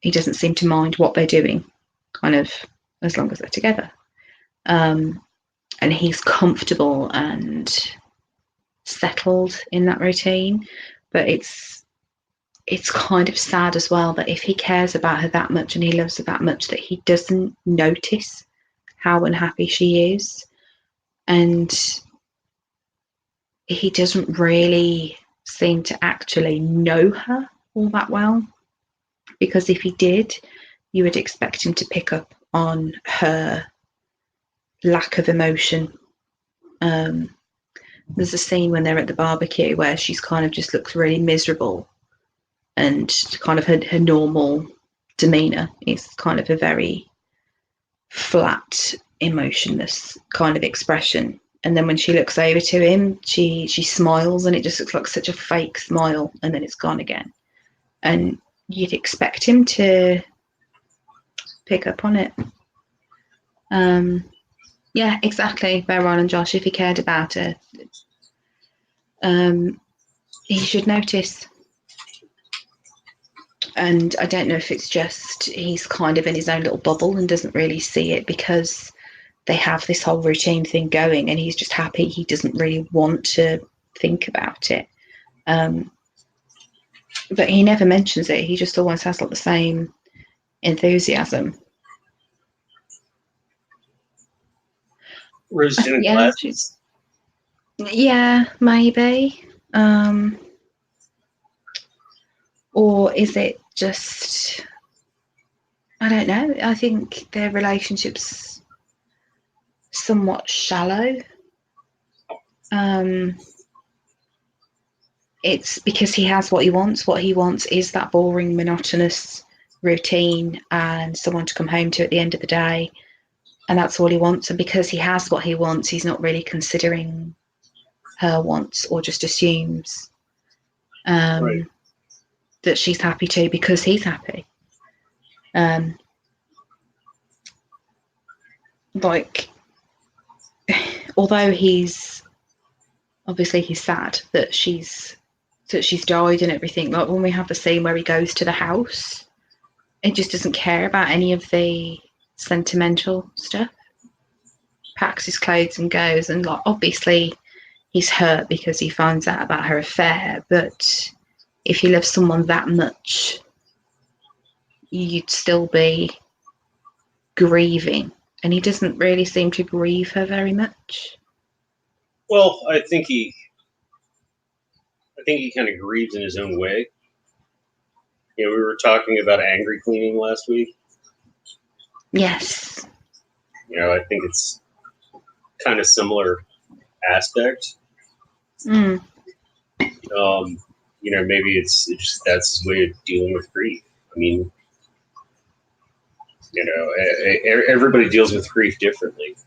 doesn't seem to mind what they're doing, kind of, as long as they're together. And he's comfortable and settled in that routine. But it's kind of sad as well that if he cares about her that much and he loves her that much, that he doesn't notice how unhappy she is. And he doesn't really seem to actually know her all that well. Because if he did, you would expect him to pick up on her lack of emotion. There's a scene when they're at the barbecue where she's kind of just looks really miserable, and kind of her normal demeanor is kind of a very flat, emotionless kind of expression. And then when she looks over to him, she smiles, and it just looks like such a fake smile, and then it's gone again. And you'd expect him to pick up on it. Yeah, exactly, Beron and Josh. If he cared about her, he should notice. And I don't know if it's just he's kind of in his own little bubble and doesn't really see it because they have this whole routine thing going, and he's just happy. He doesn't really want to think about it. But he never mentions it. He just always has like the same enthusiasm. Rose-tinted glasses. Yeah, maybe. Or is it just, I don't know. I think their relationship's somewhat shallow. It's because he has what he wants. What he wants is that boring, monotonous routine and someone to come home to at the end of the day. And that's all he wants. And because he has what he wants, he's not really considering her wants, or just assumes Right. that she's happy too because he's happy. Like, although he's sad that she's died and everything. Like when we have the scene where he goes to the house, he just doesn't care about any of the sentimental stuff. Packs his clothes and goes, and like obviously he's hurt because he finds out about her affair. But if you love someone that much, you'd still be grieving, and he doesn't really seem to grieve her very much. Well, I think he kind of grieves in his own way. You know, we were talking about angry cleaning last week. Yes. You know, I think it's kind of similar aspect. Mm. Maybe it's just that's his way of dealing with grief. I mean, everybody deals with grief differently.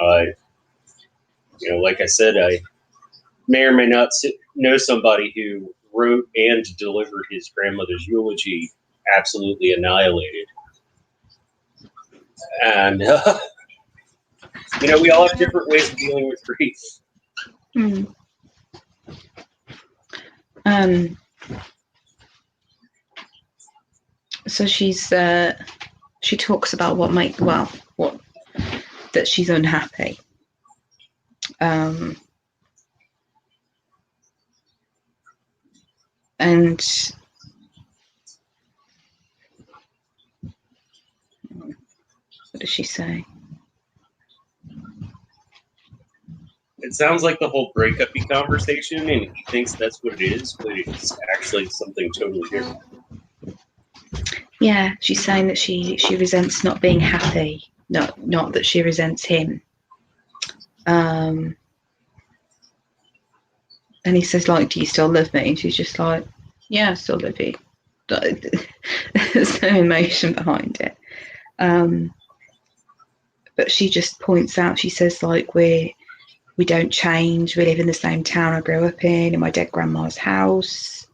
Uh, like I said, I may or may not know somebody who wrote and delivered his grandmother's eulogy absolutely annihilated. And, we all have different ways of dealing with grief. Mm. So she talks about that she's unhappy. And what does she say? It sounds like the whole breakup-y conversation, and he thinks that's what it is, but it's actually something totally different. Yeah, she's saying that she resents not being happy, not that she resents him. And he says, like, do you still love me? And she's just like, yeah, I still love you. There's no emotion behind it. But she just points out, she says, like, we don't change. We live in the same town I grew up in my dead grandma's house.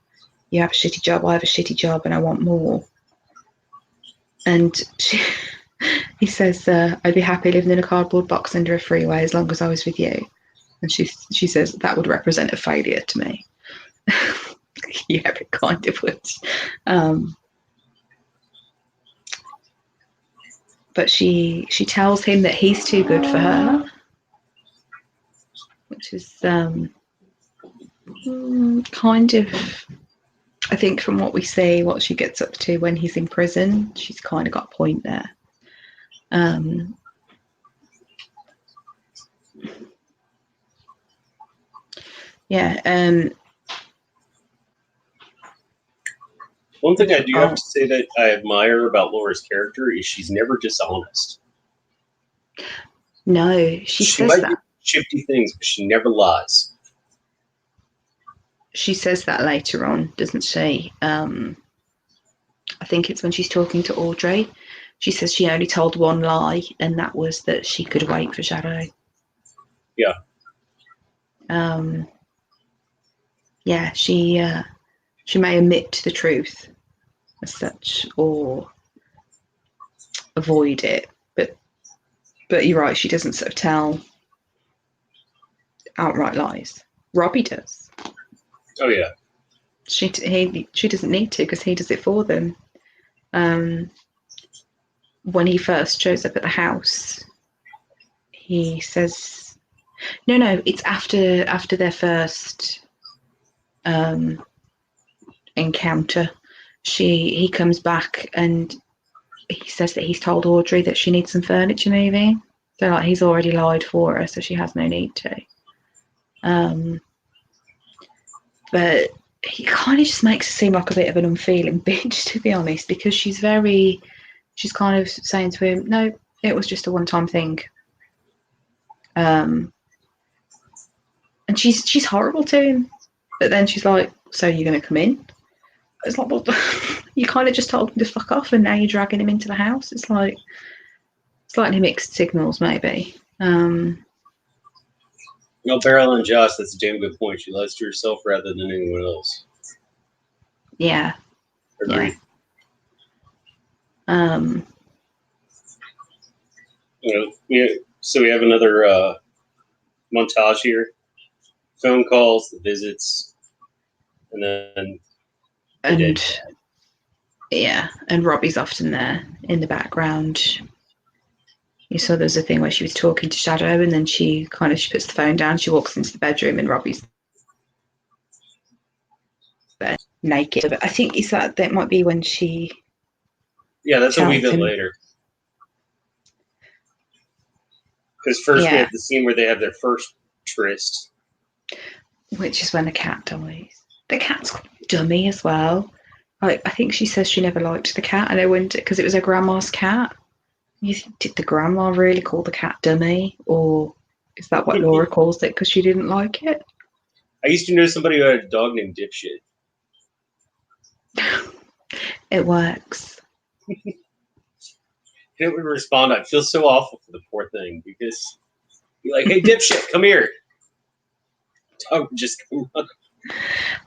You have a shitty job, I have a shitty job, and I want more. And he says, I'd be happy living in a cardboard box under a freeway as long as I was with you. And she says, that would represent a failure to me. Yeah, it kind of would. But she tells him that he's too good for her, which is kind of, I think from what we see, what she gets up to when he's in prison, she's kind of got a point there. One thing I do have to say that I admire about Laura's character is she's never dishonest. No, she says might that. Do shifty things, but she never lies. She says that later on, doesn't she? I think it's when she's talking to Audrey. She says she only told one lie, and that was that she could wait for Shadow. Yeah. Yeah, she may omit the truth as such or avoid it, but you're right, she doesn't sort of tell outright lies. Robbie does. Oh yeah. She doesn't need to because he does it for them. When he first shows up at the house, he says, "No, it's after their first encounter. He comes back and he says that he's told Audrey that she needs some furniture moving. So like he's already lied for her, so she has no need to. But he kind of just makes her seem like a bit of an unfeeling bitch, to be honest, because she's kind of saying to him, no, it was just a one-time thing. And she's horrible to him. But then she's like, so you're going to come in? It's like, well, you kind of just told him to fuck off and now you're dragging him into the house. It's like slightly mixed signals, maybe. Beryl and Josh, that's a damn good point. She lies to herself rather than anyone else. Yeah. Agreed. Yeah. So we have another montage here. Phone calls, the visits, and then and Robbie's often there in the background. You saw there's a thing where she was talking to Shadow and then she puts the phone down, she walks into the bedroom and Robbie's there naked. But I think that might be when she... Yeah, that's a wee bit later. Because first we have the scene where they have their first tryst. Which is when the cat dies. The cat's dummy as well. I think she says she never liked the cat and I went because it was her grandma's cat. Did the grandma really call the cat dummy? Or Is that what Laura calls it because she didn't like it? I used to know somebody who had a dog named Dipshit. It works. And it would respond, I'd feel so awful for the poor thing because be like, hey, Dipshit, come here. Dog would just come up.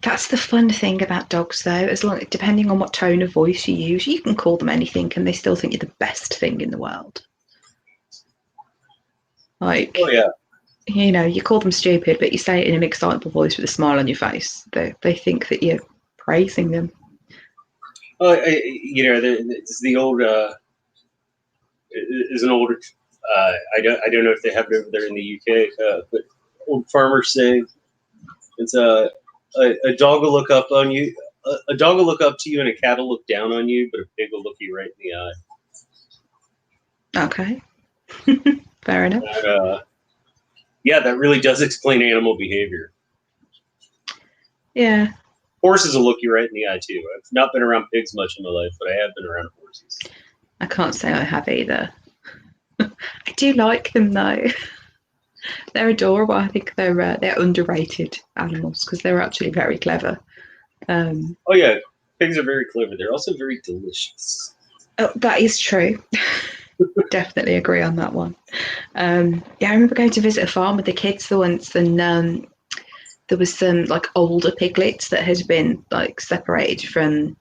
That's the fun thing about dogs, though. As long, depending on what tone of voice you use, you can call them anything, and they still think you're the best thing in the world. Like, Oh, yeah. you know, you call them stupid, but you say it in an excitable voice with a smile on your face. They think that you're praising them. It's the old. Is an old. I don't know if they have it over there in the UK, but old farmers say it's a dog will look up on you. A dog will look up to you, and a cat will look down on you, but a pig will look you right in the eye. Okay. Fair enough. And, yeah, that really does explain animal behavior. Yeah. Horses will look you right in the eye too. I've not been around pigs much in my life, but I have been around horses. I can't say I have either. I do like them though. They're adorable. I think they're underrated animals because they're actually very clever. Oh yeah, pigs are very clever. They're also very delicious. Oh, that is true. Definitely agree on that one. Yeah, I remember going to visit a farm with the kids once, and there was some like older piglets that had been like separated from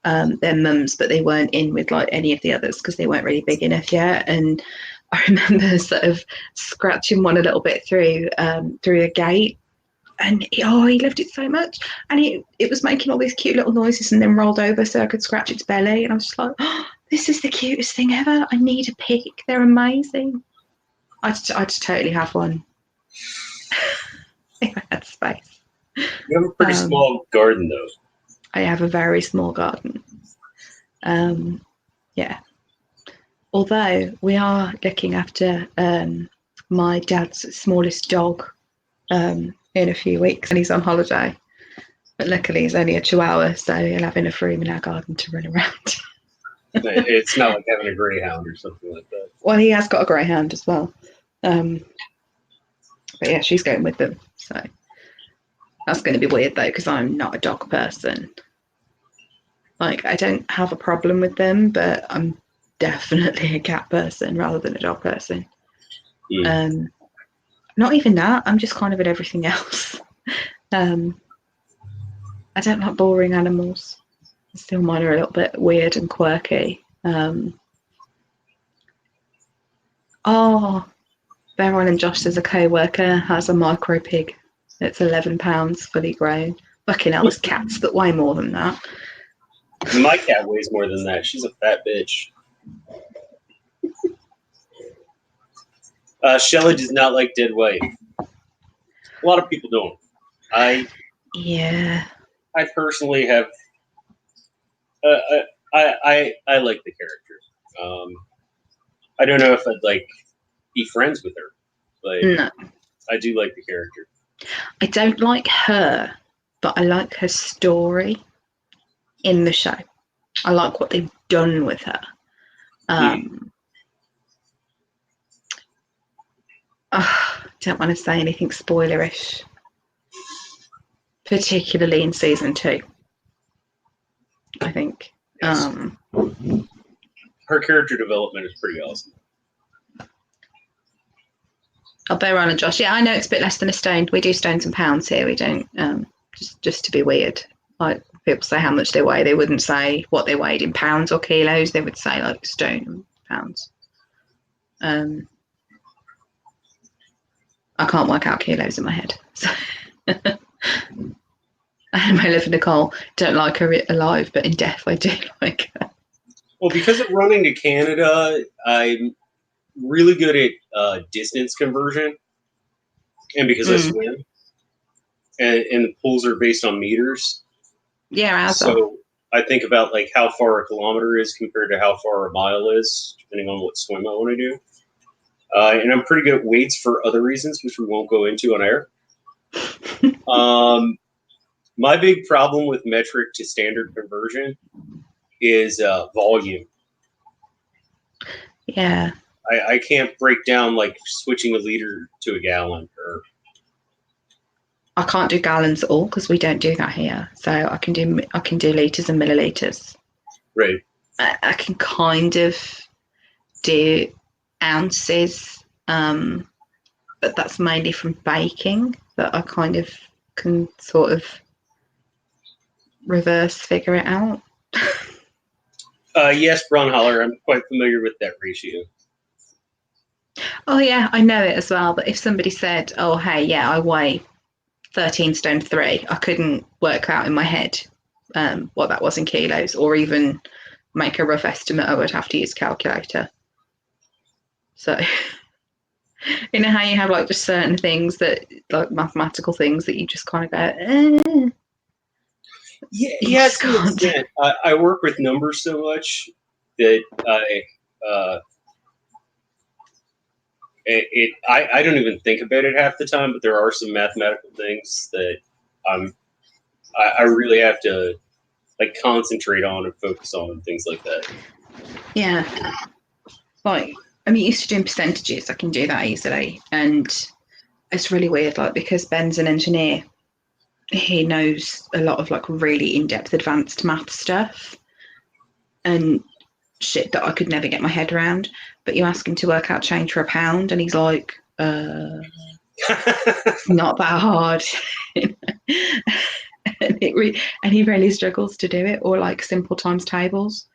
their mums, but they weren't in with like any of the others because they weren't really big enough yet. And I remember sort of scratching one a little bit through a gate, and he loved it so much, and it was making all these cute little noises, and then rolled over so I could scratch its belly, and I was just like, oh, this is the cutest thing ever. I need a pig. They're amazing. I'd totally have one. If I had space. You have a pretty small garden, though. I have a very small garden. Yeah. Although we are looking after my dad's smallest dog in a few weeks, and he's on holiday. But luckily, he's only a Chihuahua, so he'll have enough room in our garden to run around. It's not like having a greyhound or something like that. Well, he has got a greyhound as well. But yeah, she's going with them. So that's going to be weird, though, because I'm not a dog person. Like, I don't have a problem with them, but I'm definitely a cat person rather than a dog person. Not even that. I'm just kind of at everything else. I don't like boring animals. Still, mine are a little bit weird and quirky. Beryl and Josh, as a co-worker, has a micro pig. It's £11, fully grown. Fucking hell, there's cats that weigh more than that. My cat weighs more than that. She's a fat bitch. Shelley does not like dead weight. A lot of people don't. I personally have. I like the character. I don't know if I'd like be friends with her, but No, I do like the character. I don't like her, but I like her story in the show. I like what they've done with her. Don't want to say anything spoilerish, particularly in season 2. I think. Yes. Her character development is pretty awesome. I'll bear on and Josh. Yeah, I know it's a bit less than a stone. We do stones and pounds here. We don't just to be weird. Like people say how much they weigh, they wouldn't say what they weighed in pounds or kilos. They would say like stone and pounds. I can't work out kilos in my head. So. And my liver Nicole don't like her alive, but in death I do like her. Well, because of running to Canada, I'm really good at distance conversion, and because I swim, and the pools are based on meters. Yeah, so I think about like how far a kilometer is compared to how far a mile is, depending on what swim I want to do. And I'm pretty good at weights for other reasons, which we won't go into on air. My big problem with metric to standard conversion is volume. Yeah. I can't break down like switching a liter to a gallon. Or I can't do gallons at all because we don't do that here. So I can do liters and milliliters. right. I can kind of do ounces, but that's mainly from baking that I kind of can sort of reverse figure it out. Yes, Bronholler, I'm quite familiar with that ratio. Oh yeah, I know it as well. But if somebody said, "Oh hey, yeah, I weigh 13 stone 3," I couldn't work out in my head what that was in kilos, or even make a rough estimate. I would have to use a calculator. So, you know how you have like just certain things that, like mathematical things, that you just kind of go, Yeah, you yeah, just to an can't. extent. I work with numbers so much that I don't even think about it half the time. But there are some mathematical things that I really have to like concentrate on and focus on and things like that. Yeah, like I'm used to doing percentages. I can do that easily, and it's really weird. Like because Ben's an engineer, he knows a lot of like really in-depth advanced math stuff and shit that I could never get my head around. But you ask him to work out change for a pound, and he's like, it's not that hard. And he really struggles to do it, or like simple times tables.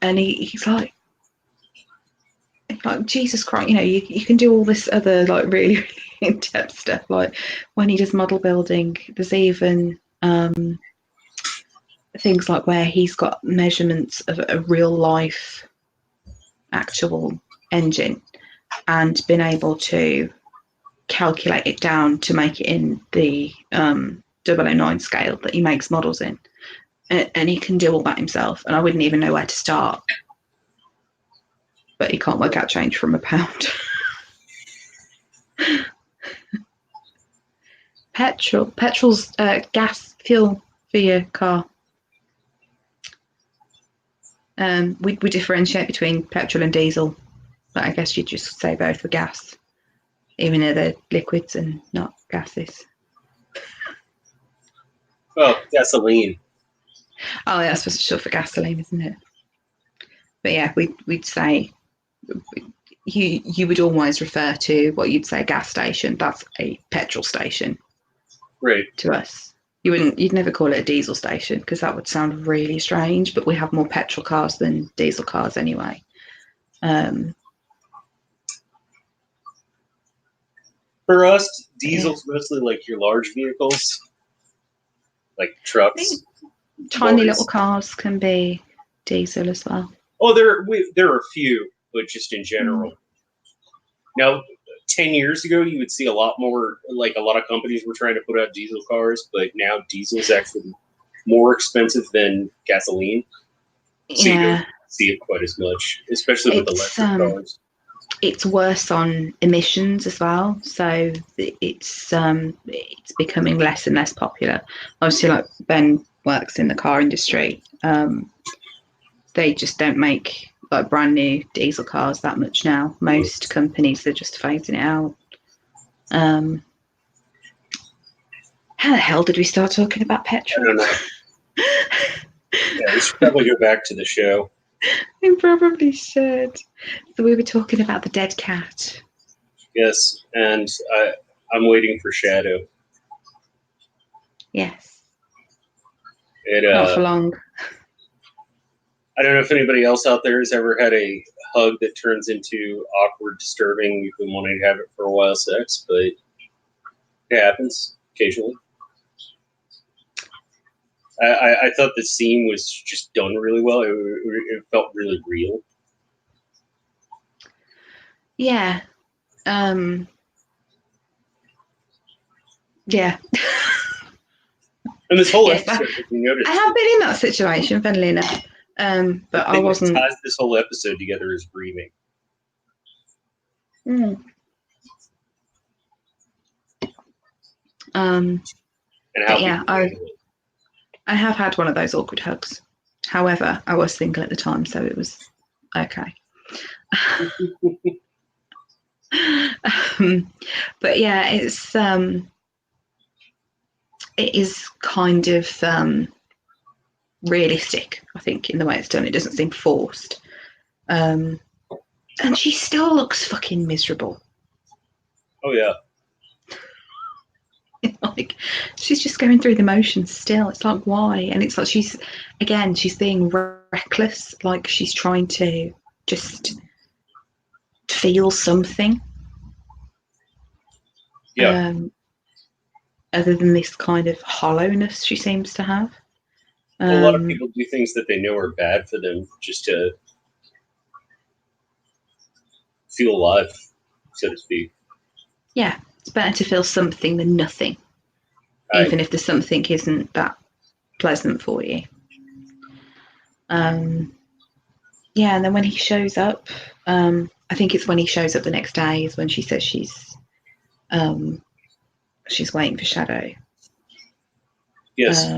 And he's like Jesus Christ, you can do all this other like really, really in-depth stuff. Like when he does model building, there's even things like where he's got measurements of a real life actual engine and been able to calculate it down to make it in the 009 scale that he makes models in. And he can do all that himself. And I wouldn't even know where to start. But he can't work out change from a pound. Petrol's gas fuel for your car. We differentiate between petrol and diesel, but I guess you'd just say both were gas, even though they're liquids and not gases. Oh, gasoline. Oh, yeah, that's short for gasoline, isn't it? But yeah, we'd say you would always refer to what you'd say a gas station. That's a petrol station, Right. to us. You'd never call it a diesel station because that would sound really strange. But we have more petrol cars than diesel cars anyway. For us, diesel's mostly like your large vehicles, like trucks. Tiny little cars can be diesel as well. Oh, there are a few, but just in general. Now, 10 years ago, you would see a lot more, like a lot of companies were trying to put out diesel cars, but now diesel's actually more expensive than gasoline. So you don't see it quite as much, especially with electric cars. It's worse on emissions as well, so it's becoming less and less popular. Obviously, like Ben works in the car industry, they just don't make like brand new diesel cars that much now. Most companies are just phasing it out. How the hell did we start talking about petrol? I don't know. Yeah, we should probably go back to the show. We probably should. So we were talking about the dead cat. Yes, and I'm waiting for Shadow. Yes. Not for long. I don't know if anybody else out there has ever had a hug that turns into awkward, disturbing, you've been wanting to have it for a while sex, but it happens occasionally. I thought the scene was just done really well. It felt really real. Yeah. Yeah. And this whole episode, if you notice, I have been in that situation, funnily enough. But I wasn't. What ties this whole episode together is breathing. And how yeah, I have had one of those awkward hugs. However, I was single at the time, so it was okay. But yeah, it is kind of realistic, I think, in the way it's done. It doesn't seem forced. And she still looks fucking miserable. Oh yeah. Like, she's just going through the motions still. It's like, why? And it's like she's being reckless, like she's trying to just feel something. Yeah. Other than this kind of hollowness she seems to have. Well, a lot of people do things that they know are bad for them just to feel alive, so to speak. Yeah, it's better to feel something than nothing, even if the something isn't that pleasant for you. Yeah, and then when he shows up, I think it's when he shows up the next day is when she says she's waiting for Shadow. Yes.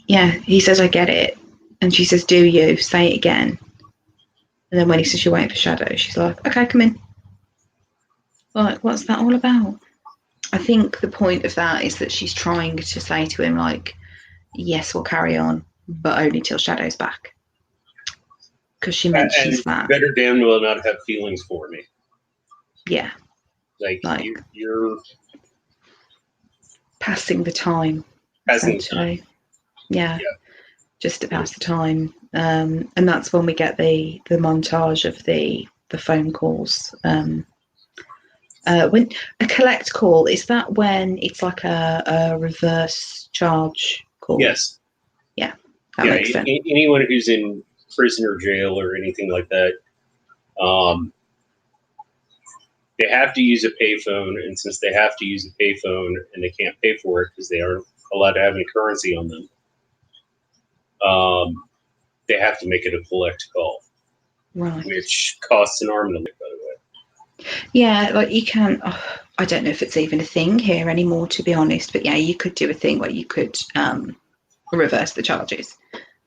Yeah, he says, I get it. And she says, do you? Say it again. And then when he says you're waiting for Shadow, she's like, okay, come in. Like, what's that all about? I think the point of that is that she's trying to say to him, like, yes, we'll carry on, but only till Shadow's back. Because she mentions And that. better damn well not have feelings for me. Yeah. Like you're passing the time, essentially. Yeah. Just to pass the time. And that's when we get the montage of the phone calls. When a collect call, is that when it's like a reverse charge call? Yes. Yeah, that makes sense. Anyone who's in prison or jail or anything like that, they have to use a payphone, and since they have to use a payphone and they can't pay for it because they aren't allowed to have any currency on them, they have to make it a collect call, right? Which costs an arm and a leg, by the way. Yeah, like you can. I don't know if it's even a thing here anymore, to be honest. But yeah, you could do a thing where you could reverse the charges.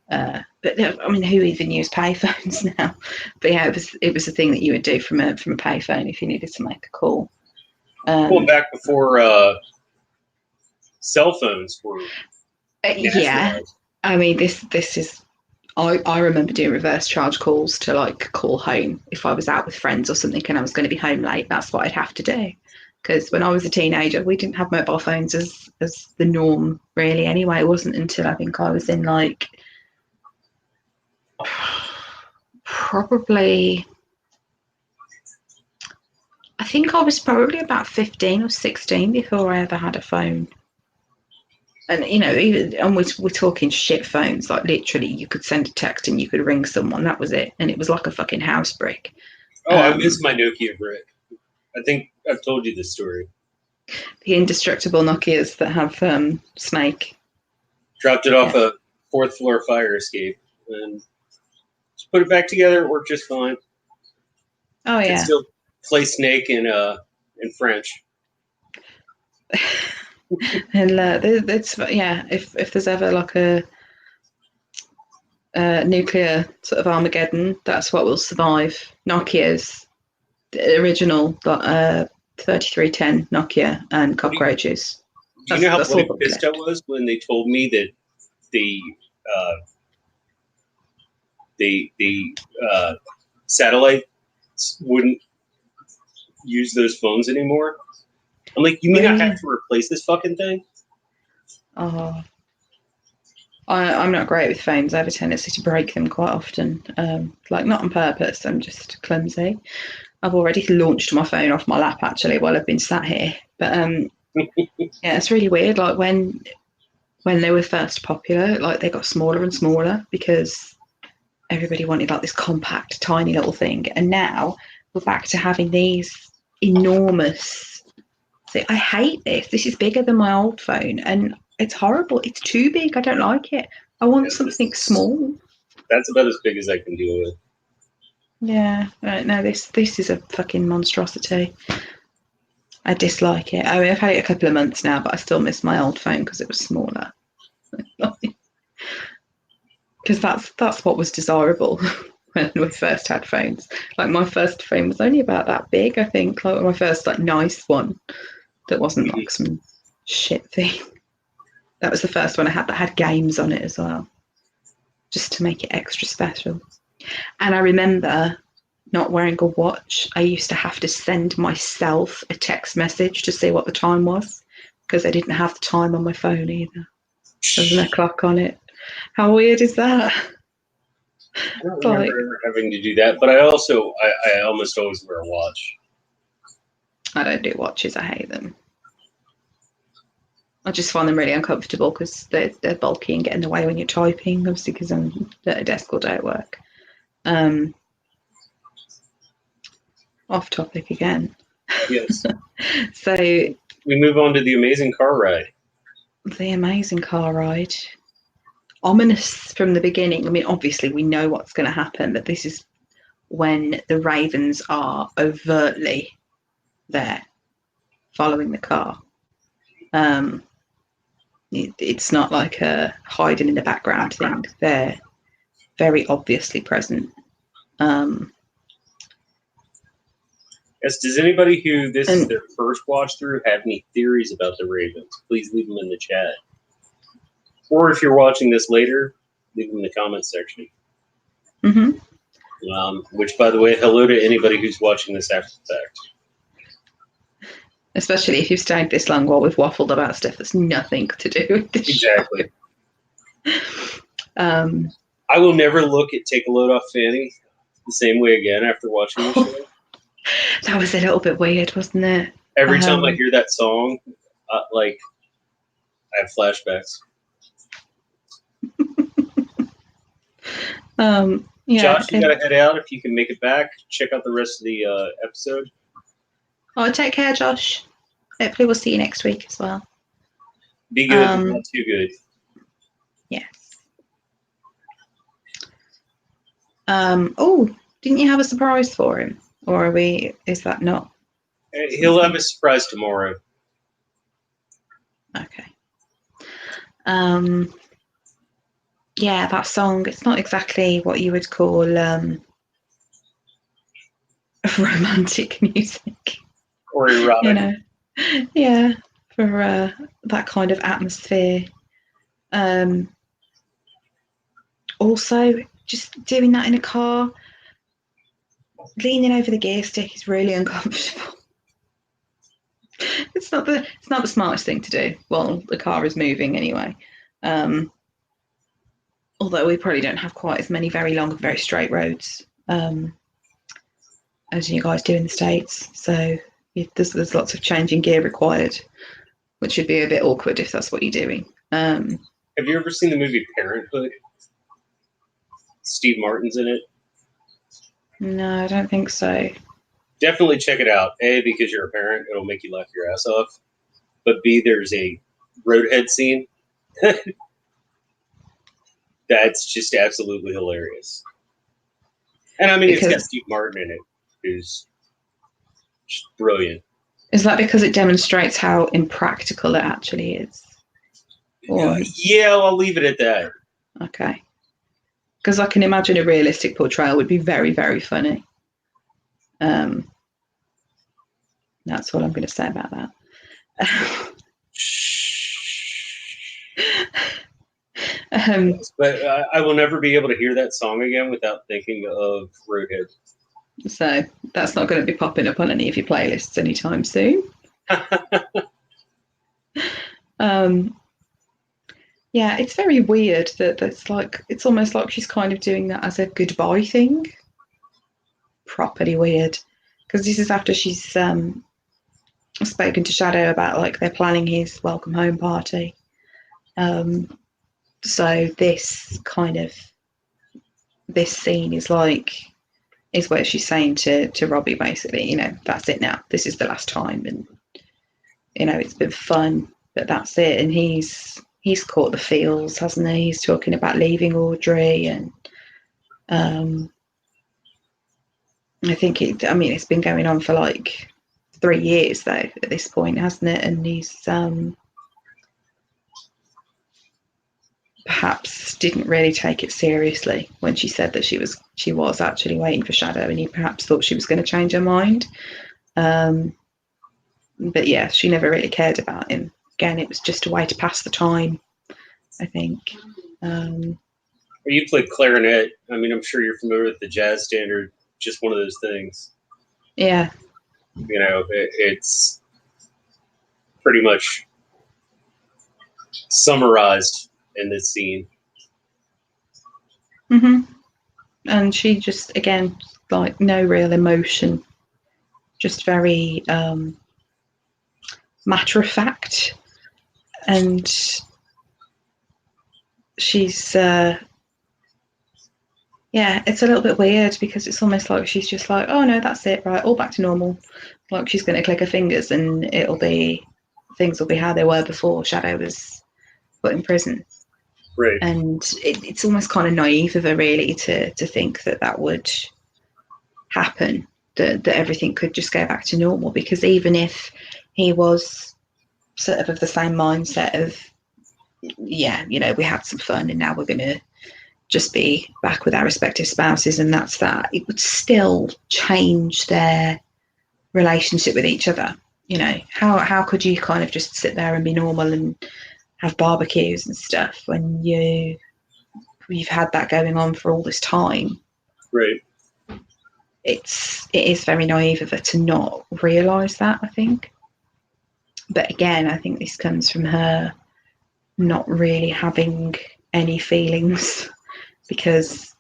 But I mean, who even use payphones now? But yeah, it was a thing that you would do from a payphone if you needed to make a call. Well, back before cell phones were yeah, I mean this is. I remember doing reverse charge calls to like call home if I was out with friends or something and I was going to be home late. That's what I'd have to do. Because when I was a teenager, we didn't have mobile phones as the norm, really. Anyway, it wasn't until I think I was in like probably, I think I was probably about 15 or 16 before I ever had a phone. And you know, and we're talking shit phones. Like literally, you could send a text and you could ring someone. That was it, and it was like a fucking house brick. Oh, I miss my Nokia brick. I think I've told you this story. The indestructible Nokias that have Snake. Dropped it off a fourth floor fire escape and just put it back together. It worked just fine. Oh yeah. Could still play Snake in French. And it's if there's ever like a nuclear sort of Armageddon, that's what will survive. Nokia's the original 3310 Nokia and cockroaches. Do you know how pissed I was when they told me that the satellites wouldn't use those phones anymore? I'm like, you mean I have to replace this fucking thing? Oh, I'm not great with phones. I have a tendency to break them quite often. Like not on purpose. I'm just clumsy. I've already launched my phone off my lap actually while I've been sat here. But yeah, it's really weird. Like when they were first popular, like they got smaller and smaller because everybody wanted like this compact, tiny little thing. And now we're back to having these enormous. See, I hate this. This is bigger than my old phone, and it's horrible. It's too big. I don't like it. I want something small. That's about as big as I can deal with. Yeah, no, this is a fucking monstrosity. I dislike it. I mean, I've had it a couple of months now, but I still miss my old phone because it was smaller. because that's what was desirable when we first had phones. Like my first phone was only about that big, I think. Like my first like nice one that wasn't like some shit thing. That was the first one I had that had games on it as well, just to make it extra special. And I remember not wearing a watch. I used to have to send myself a text message to see what the time was because I didn't have the time on my phone either. There was no clock on it. How weird is that? I don't remember ever having to do that, but I almost always wear a watch. I don't do watches. I hate them. I just find them really uncomfortable because they're bulky and get in the way when you're typing, obviously because I'm at a desk all day at work. Off topic again. Yes. So we move on to the amazing car ride. The amazing car ride. Ominous from the beginning. I mean, obviously we know what's going to happen, but this is when the Ravens are overtly there following the car. It's not like a hiding in the background thing. They're very obviously present. Yes, does anybody who this is their first watch through have any theories about the Ravens? Please leave them in the chat. Or if you're watching this later, leave them in the comments section. Mm-hmm. Which, by the way, hello to anybody who's watching this after the fact. Especially if you've stayed this long while we've waffled about stuff that's nothing to do with this Exactly. show. I will never look at Take a Load Off Fanny the same way again after watching the show. That was a little bit weird, wasn't it? Every time I hear that song, I have flashbacks. Yeah, Josh, you gotta head out. If you can make it back, check out the rest of the episode. Oh, take care, Josh. Hopefully we'll see you next week as well. Be good, but not too good. Yes. Oh, didn't you have a surprise for him? Or is that not? He'll have a surprise tomorrow. Okay. Yeah, that song, it's not exactly what you would call romantic music. Or erotic. You know, yeah, for that kind of atmosphere. Also, just doing that in a car, leaning over the gear stick is really uncomfortable. It's not the smartest thing to do while the car is moving anyway. Although we probably don't have quite as many very long, very straight roads as you guys do in the States. So there's lots of changing gear required, which would be a bit awkward if that's what you're doing. Have you ever seen the movie Parenthood? Steve Martin's in it. No, I don't think so. Definitely check it out. A, because you're a parent, it'll make you laugh your ass off. But B, there's a roadhead scene that's just absolutely hilarious. And I mean, it's got Steve Martin in it, who's just brilliant. Is that because it demonstrates how impractical it actually is? Or... Yeah, I'll leave it at that. Okay. Because I can imagine a realistic portrayal would be very, very funny. That's all I'm going to say about that. But I will never be able to hear that song again without thinking of Roadhead. So that's not going to be popping up on any of your playlists anytime soon. Yeah, it's very weird that it's almost like she's kind of doing that as a goodbye thing. Properly weird, because this is after she's spoken to Shadow about like they're planning his welcome home party. So this scene is where she's saying to Robbie basically, you know, that's it now. This is the last time, and you know it's been fun, but that's it. And he's caught the feels, hasn't he? He's talking about leaving Audrey, and I think it's been going on for like 3 years though at this point, hasn't it? And he's perhaps didn't really take it seriously when she said that she was actually waiting for Shadow, and he perhaps thought she was going to change her mind. But yeah, she never really cared about him. Again, it was just a way to pass the time, I think. You played clarinet. I mean, I'm sure you're familiar with the jazz standard. Just one of those things. Yeah. It's pretty much summarized in this scene. And she just, again, like no real emotion, just very matter of fact. And she's it's a little bit weird because it's almost like she's just like, oh no, that's it, right, all back to normal. Like she's going to click her fingers and things will be how they were before Shadow was put in prison. Right. And it's almost kind of naive of her, really, to think that would happen, that everything could just go back to normal. Because even if he was sort of the same mindset of, yeah, we had some fun and now we're going to just be back with our respective spouses and that's that, it would still change their relationship with each other. How could you kind of just sit there and be normal and have barbecues and stuff when you've had that going on for all this time? Right. It is very naive of her to not realise that, I think. But again, I think this comes from her not really having any feelings, because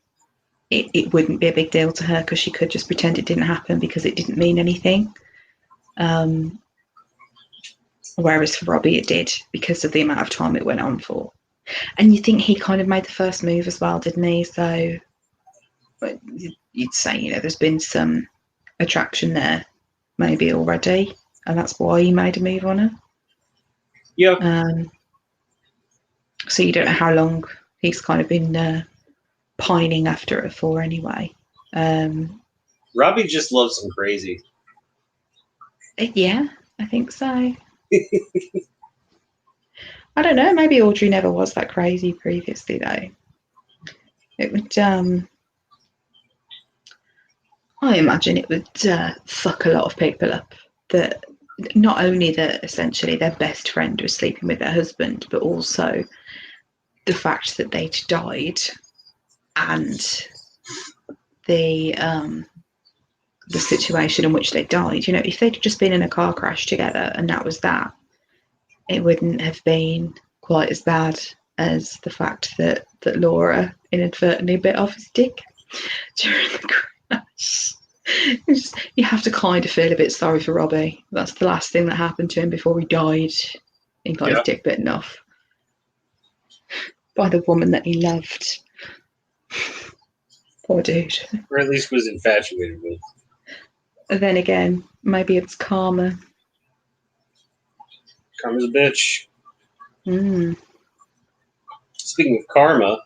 it wouldn't be a big deal to her because she could just pretend it didn't happen because it didn't mean anything. Whereas for Robbie it did, because of the amount of time it went on for. And you think he kind of made the first move as well, didn't he? So you'd say, there's been some attraction there maybe already, and that's why he made a move on her. Yeah. So you don't know how long he's kind of been pining after her for anyway. Robbie just loves some crazy. Yeah, I think so. I don't know, maybe Audrey never was that crazy previously though. It would I imagine it would fuck a lot of people up, that not only that essentially their best friend was sleeping with their husband, but also the fact that they'd died, and the situation in which they died. If they'd just been in a car crash together and that was that, it wouldn't have been quite as bad as the fact that Laura inadvertently bit off his dick during the crash. You have to kind of feel a bit sorry for Robbie. That's the last thing that happened to him before he died. He got his dick bitten off by the woman that he loved. Poor dude. Or at least was infatuated with. And then again, maybe it's karma. Karma's a bitch. Mm. Speaking of karma,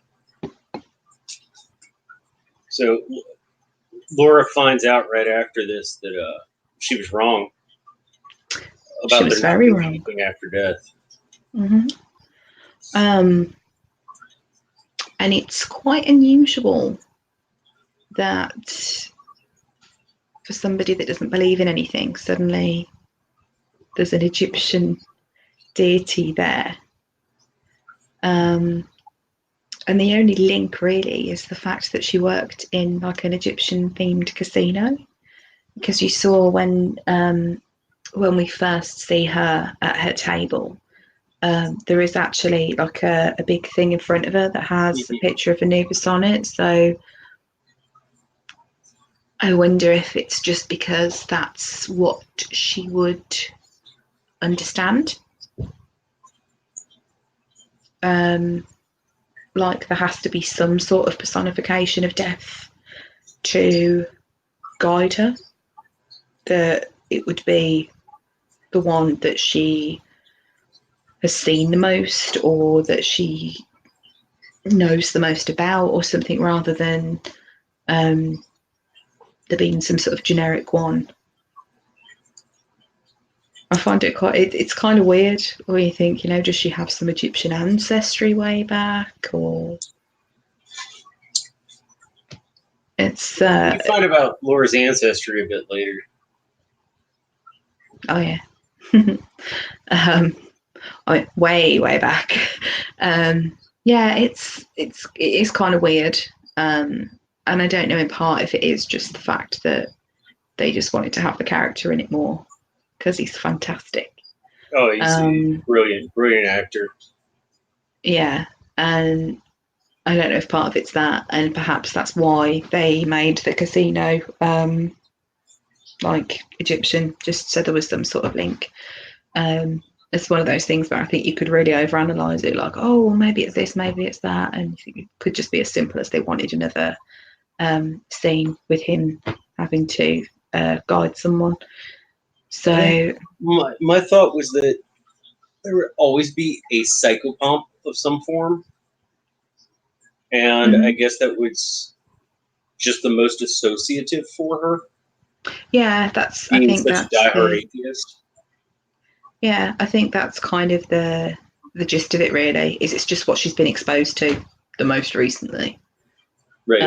so Laura finds out right after this that she was wrong about She was there not very being wrong. anything after death. Mm-hmm. And it's quite unusual that for somebody that doesn't believe in anything, suddenly there's an Egyptian deity there. And the only link really is the fact that she worked in like an Egyptian themed casino, because you saw when we first see her at her table, there is actually like a big thing in front of her that has a picture of Anubis on it. So I wonder if it's just because that's what she would understand. Like there has to be some sort of personification of death to guide her, that it would be the one that she has seen the most, or that she knows the most about, or something, rather than there being some sort of generic one. I find it quite. It's kind of weird. Where you think, does she have some Egyptian ancestry way back, or it's? You find about Laura's ancestry a bit later. Oh yeah. Way back. Yeah, it is kind of weird, and I don't know in part if it is just the fact that they just wanted to have the character in it more because he's fantastic. Oh, he's a brilliant actor. Yeah, and I don't know if part of it's that, and perhaps that's why they made the casino like Egyptian, just so there was some sort of link. It's one of those things where I think you could really overanalyze it, like, oh, maybe it's this, maybe it's that, and it could just be as simple as they wanted another scene with him having to guide someone. So my thought was that there would always be a psychopomp of some form, and I guess that was just the most associative for her. Yeah, I think such a diehard atheist. Yeah, I think that's kind of the gist of it. Really, is it's just what she's been exposed to the most recently. Right.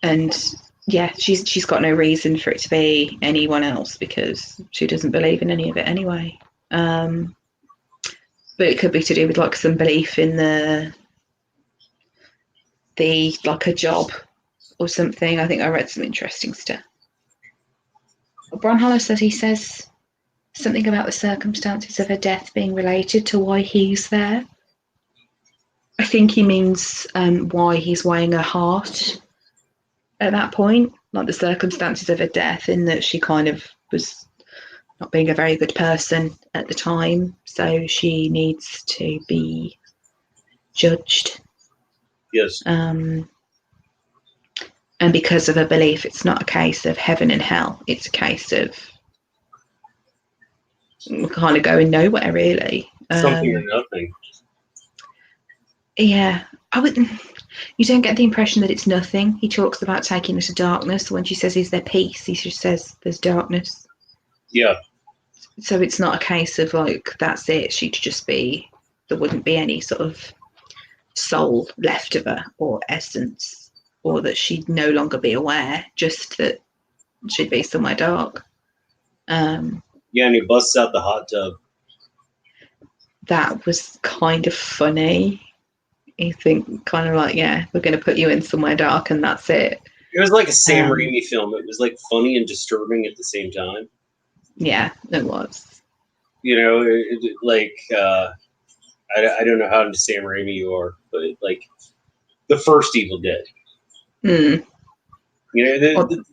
And yeah, she's got no reason for it to be anyone else because she doesn't believe in any of it anyway. But it could be to do with like some belief in the like a job or something. I think I read some interesting stuff. Brian Hollow says he says something about the circumstances of her death being related to why he's there. I think he means why he's weighing her heart at that point, like the circumstances of her death, in that she kind of was not being a very good person at the time, so she needs to be judged. Yes. And because of her belief, it's not a case of heaven and hell. It's a case of kind of going nowhere, really. Something or nothing. Yeah, I would. You don't get the impression that it's nothing. He talks about taking her to darkness. When she says, "Is there peace?" he just says, "There's darkness." Yeah. So it's not a case of like that's it. She'd just be. There wouldn't be any sort of soul left of her or essence, or that she'd no longer be aware. Just that she'd be somewhere dark. Yeah, and he busts out the hot tub. That was kind of funny. You think kind of like, yeah, we're going to put you in somewhere dark and that's it. It was like a Sam Raimi film. It was like funny and disturbing at the same time. Yeah, it was. I don't know how into Sam Raimi you are, but like the first Evil Dead. The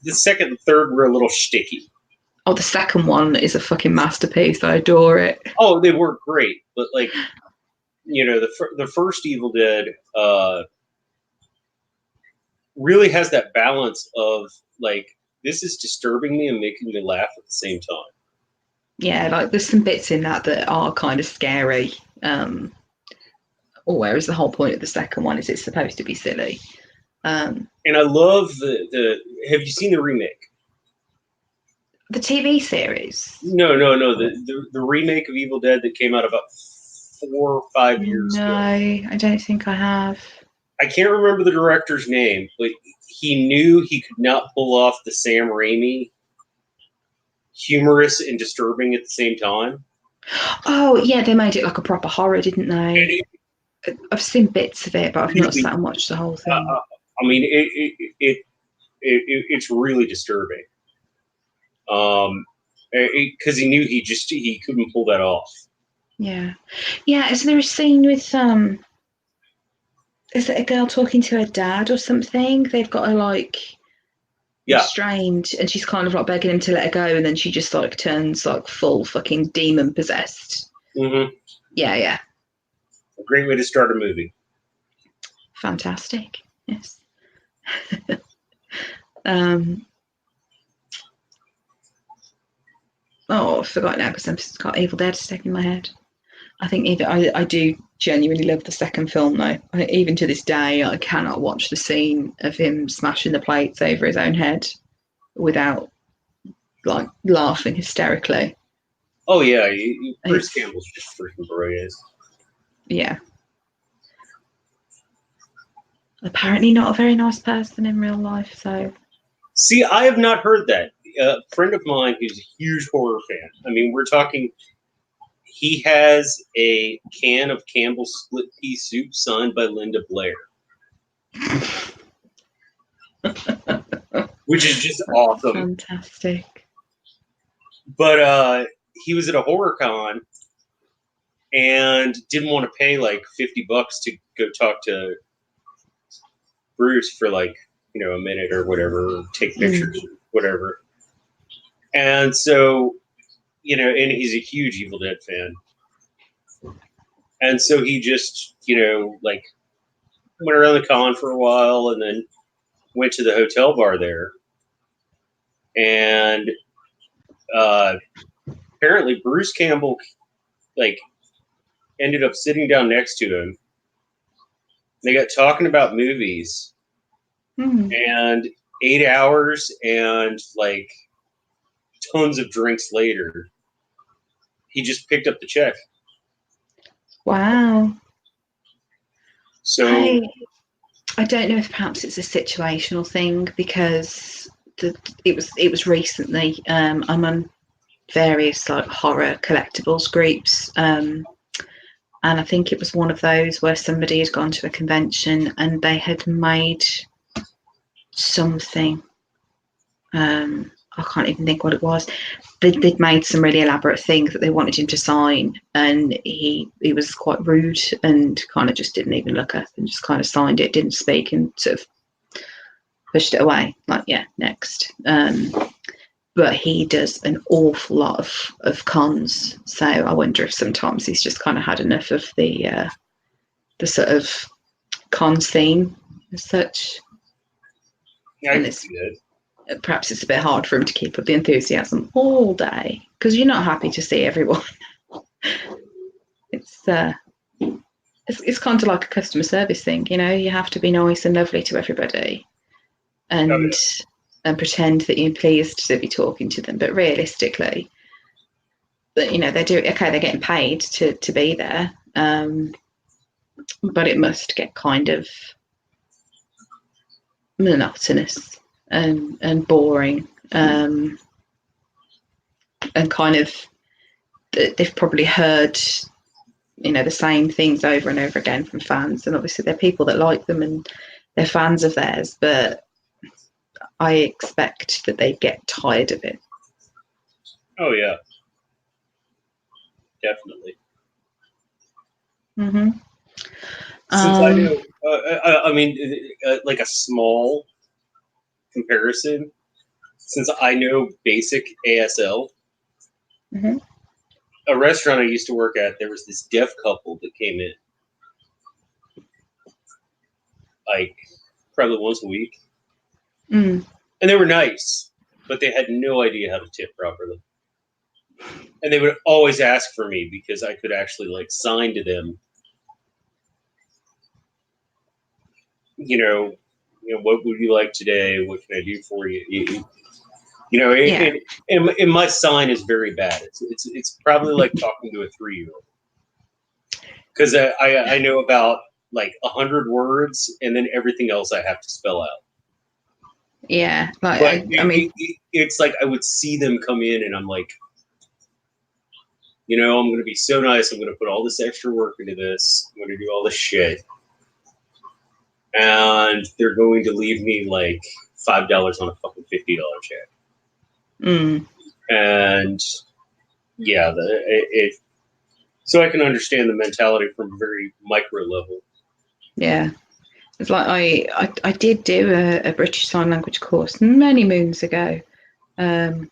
second and third were a little shticky. Oh, the second one is a fucking masterpiece. I adore it. Oh, they were great, but like, the first Evil Dead really has that balance of like, this is disturbing me and making me laugh at the same time. Yeah, like there's some bits in that are kind of scary. Whereas the whole point of the second one is it's supposed to be silly. And I love the. Have you seen the remake? The TV series? No. The remake of Evil Dead that came out about 4 or 5 years ago. No, I don't think I have. I can't remember the director's name, but he knew he could not pull off the Sam Raimi humorous and disturbing at the same time. Oh, yeah, they made it like a proper horror, didn't they? I've seen bits of it, but I've not sat and watched the whole thing. I mean, it's really disturbing. Because he knew he couldn't pull that off. Yeah. Is there a scene with is it a girl talking to her dad or something? They've got her like restrained and she's kind of like begging him to let her go, and then she just like turns like full fucking demon possessed. Mm-hmm. Yeah. A great way to start a movie. Fantastic. Yes. Oh, I forgot now because I've got Evil Dead stuck in my head. I think I do genuinely love the second film though. Even to this day, I cannot watch the scene of him smashing the plates over his own head without like laughing hysterically. Oh yeah, Bruce It's, Campbell's just freaking brilliant. yeah. Apparently not a very nice person in real life, so. See, I have not heard that. A friend of mine who's a huge horror fan. I mean, we're talking. He has a can of Campbell's split pea soup signed by Linda Blair, which is just awesome. Fantastic. But he was at a horror con and didn't want to pay like $50 to go talk to Bruce for like a minute or whatever, or take pictures, or whatever. And so and he's a huge Evil Dead fan. And so he just, like went around the con for a while and then went to the hotel bar there. And apparently Bruce Campbell, like, ended up sitting down next to him. They got talking about movies. And 8 hours and, like, tons of drinks later, he just picked up the check. Wow. So I don't know if perhaps it's a situational thing because it was recently. I'm on various like horror collectibles groups, and I think it was one of those where somebody had gone to a convention and they had made something. I can't even think what it was. They'd made some really elaborate things that they wanted him to sign, and he was quite rude and kind of just didn't even look up and just kind of signed it, didn't speak, and sort of pushed it away. Like, yeah, next. But he does an awful lot of cons, so I wonder if sometimes he's just kind of had enough of the sort of con scene as such. I can see that. Perhaps it's a bit hard for him to keep up the enthusiasm all day because you're not happy to see everyone. It's kind of like a customer service thing, you have to be nice and lovely to everybody and pretend that you're pleased to be talking to them, but realistically, they're getting paid to be there, but it must get kind of monotonous and boring, and kind of they've probably heard the same things over and over again from fans, and obviously they're people that like them and they're fans of theirs, but I expect that they get tired of it. Oh yeah, definitely. Since I know, I mean, like a small comparison, since I know basic ASL, a restaurant I used to work at, there was this deaf couple that came in, like, probably once a week. And they were nice, but they had no idea how to tip properly. And they would always ask for me because I could actually, like, sign to them, what would you like today? What can I do for you? And my sign is very bad. It's probably like talking to a 3-year-old. Because I know about like 100 words, and then everything else I have to spell out. Yeah, but it's like I would see them come in, and I'm like, I'm going to be so nice. I'm going to put all this extra work into this. I'm going to do all this shit, and they're going to leave me like $5 on a fucking $50 check. And yeah, so I can understand the mentality from a very micro level. Yeah. It's like I did do a British Sign Language course many moons ago. But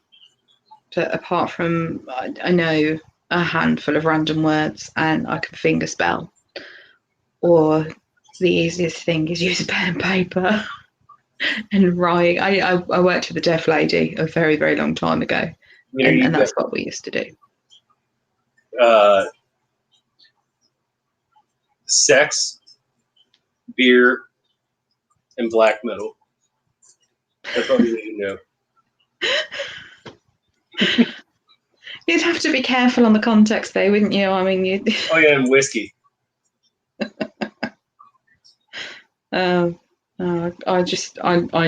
apart from, I know a handful of random words and I can finger spell. Or the easiest thing is use a pen and paper and write. I worked with a deaf lady a very, very long time ago. And that's what we used to do. Sex, beer, and black metal. That's all you need to know. You'd have to be careful on the context, though, wouldn't you? I mean, you. Oh yeah, and whiskey. I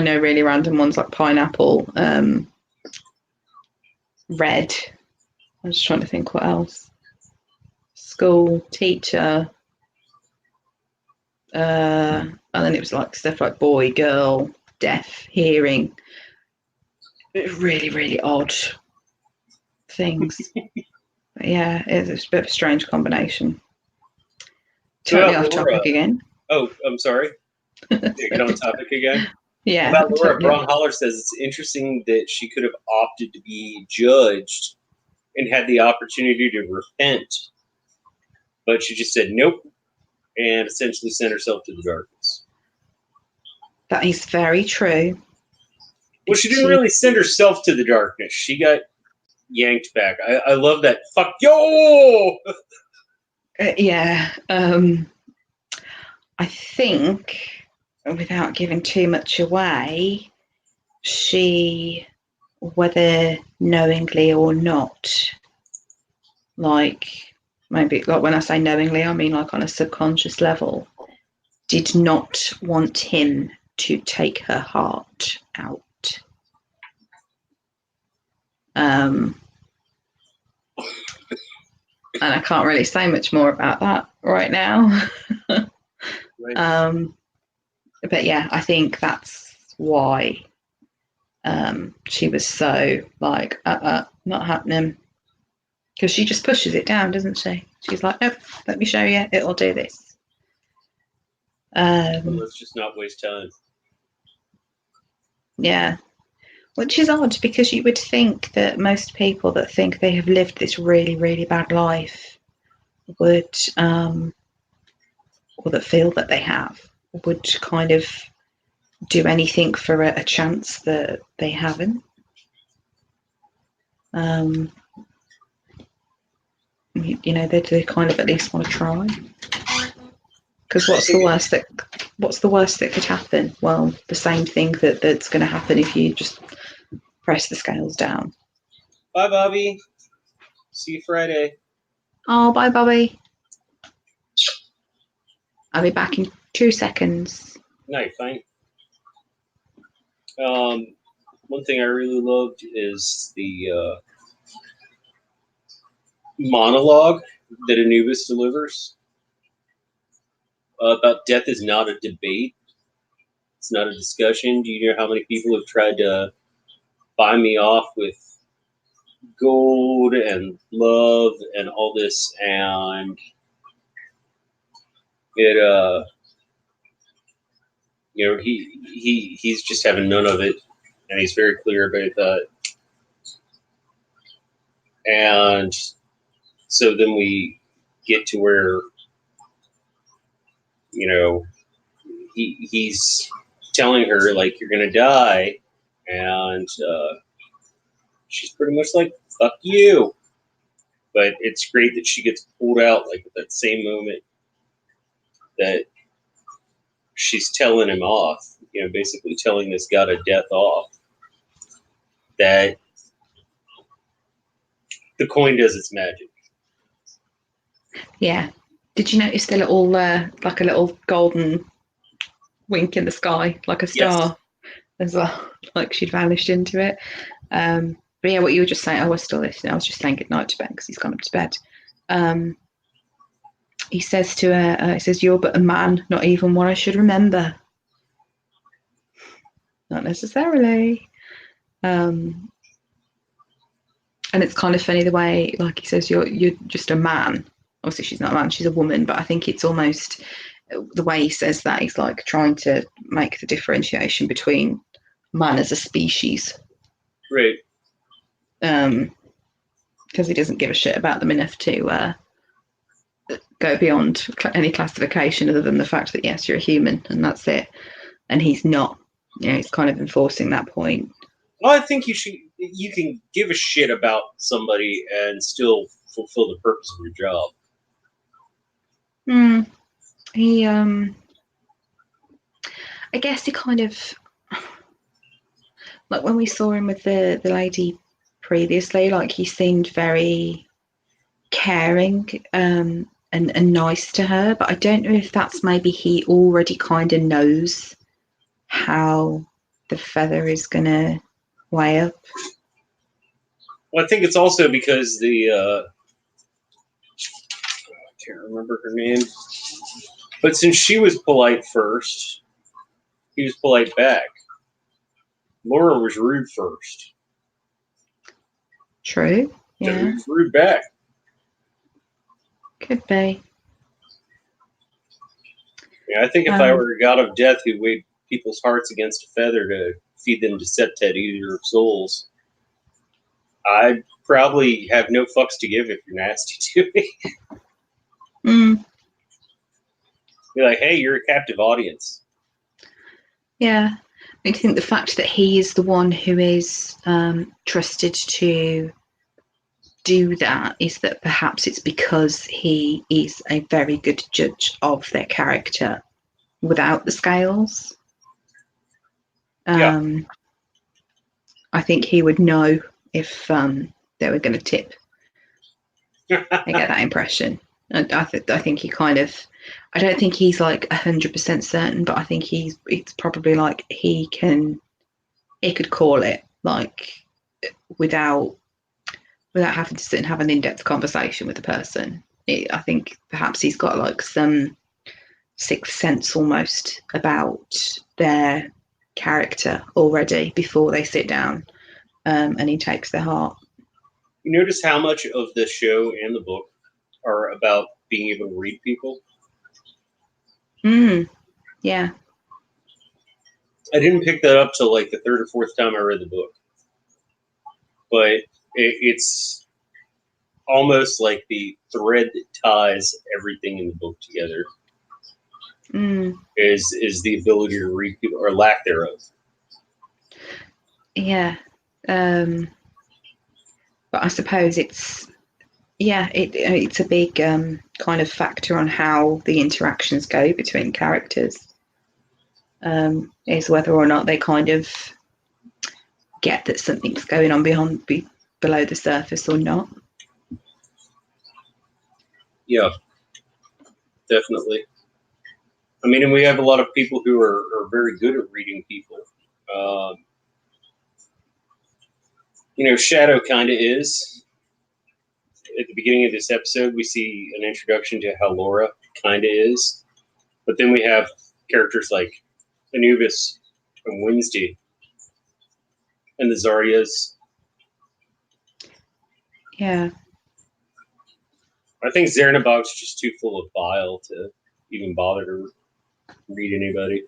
know really random ones like pineapple, red. I'm just trying to think what else. School, teacher, and then it was like stuff like boy, girl, deaf, hearing. Really, really odd things. But yeah, it's a bit of a strange combination. Totally off Laura, topic again. oh, I'm sorry. Get on topic again. Yeah. About Laura, Totally. Braun Holler says it's interesting that she could have opted to be judged and had the opportunity to repent, but she just said nope and essentially sent herself to the darkness. That is very true. Well, she didn't really send herself to the darkness. She got yanked back. I love that. Fuck yo! Yeah. I think, without giving too much away, she, whether knowingly or not, like maybe like when I say knowingly, I mean like on a subconscious level, did not want him to take her heart out. And I can't really say much more about that right now. Right. But yeah, I think that's why she was so like, not happening. Because she just pushes it down, doesn't she? She's like, nope, let me show you, it'll do this. Well, let's just not waste time. Yeah. Which is odd because you would think that most people that think they have lived this really, really bad life would, or that feel that they have, would kind of do anything for a chance that they haven't. You know, they kind of at least want to try. Because what's the worst that could happen? Well, the same thing that's going to happen if you just press the scales down. Bye, Bobby. See you Friday. Oh, bye, Bobby. I'll be back in 2 seconds. Night, fine. One thing I really loved is the monologue that Anubis delivers about death is not a debate. It's not a discussion. Do you know how many people have tried to buy me off with gold and love and all this, and it he's just having none of it, and he's very clear about that. And so then we get to where he's telling her like you're gonna die, and she's pretty much like fuck you. But it's great that she gets pulled out like at that same moment that she's telling him off, basically telling this guy to death off, that the coin does its magic. Yeah. Did you notice the little, like a little golden wink in the sky, like a star as well, like she'd vanished into it? But yeah, what you were just saying, I was still listening. I was just saying goodnight to Ben because he's gone up to bed. He says to her, he says, "You're but a man, not even one I should remember." Not necessarily. And it's kind of funny the way, like he says, you're just a man. Obviously, she's not a man; she's a woman. But I think it's almost the way he says that he's like trying to make the differentiation between man as a species, Right? Because he doesn't give a shit about them enough to go beyond any classification other than the fact that yes, you're a human and that's it. And he's not. He's kind of enforcing that point. Well, I think you can give a shit about somebody and still fulfill the purpose of your job. He I guess he kind of, like when we saw him with the lady previously. Like, he seemed very caring and nice to her, but I don't know if that's maybe he already kind of knows how the feather is going to weigh up. Well, I think it's also because I can't remember her name, but since she was polite first, he was polite back. Laura was rude first. True. So he Yeah. was rude back. Could be. Yeah, I think if I were a god of death who weighed people's hearts against a feather to feed them to Septet, eater of souls, I'd probably have no fucks to give if you're nasty to me. Be like, hey, you're a captive audience. Yeah. I think the fact that he is the one who is trusted to do that is that perhaps it's because he is a very good judge of their character without the scales. Yeah. I think he would know if they were going to tip. I get that impression. I think he kind of. I don't think he's like 100% certain, but I think it's probably like he could call it, like, without having to sit and have an in-depth conversation with the person. I think perhaps he's got like some sixth sense almost about their character already before they sit down, and he takes their heart. You notice how much of the show and the book are about being able to read people? Yeah. I didn't pick that up till like the third or fourth time I read the book. But it's almost like the thread that ties everything in the book together is the ability to read people, or lack thereof. Yeah. But I suppose it's a big kind of factor on how the interactions go between characters, is whether or not they kind of get that something's going on below the surface or not. Yeah, definitely. I mean, and we have a lot of people who are very good at reading people. Shadow kind of is. At the beginning of this episode, we see an introduction to how Laura kind of is. But then we have characters like Anubis and Wednesday and the Zaryas. Yeah. I think Zernabog's just too full of bile to even bother to read anybody.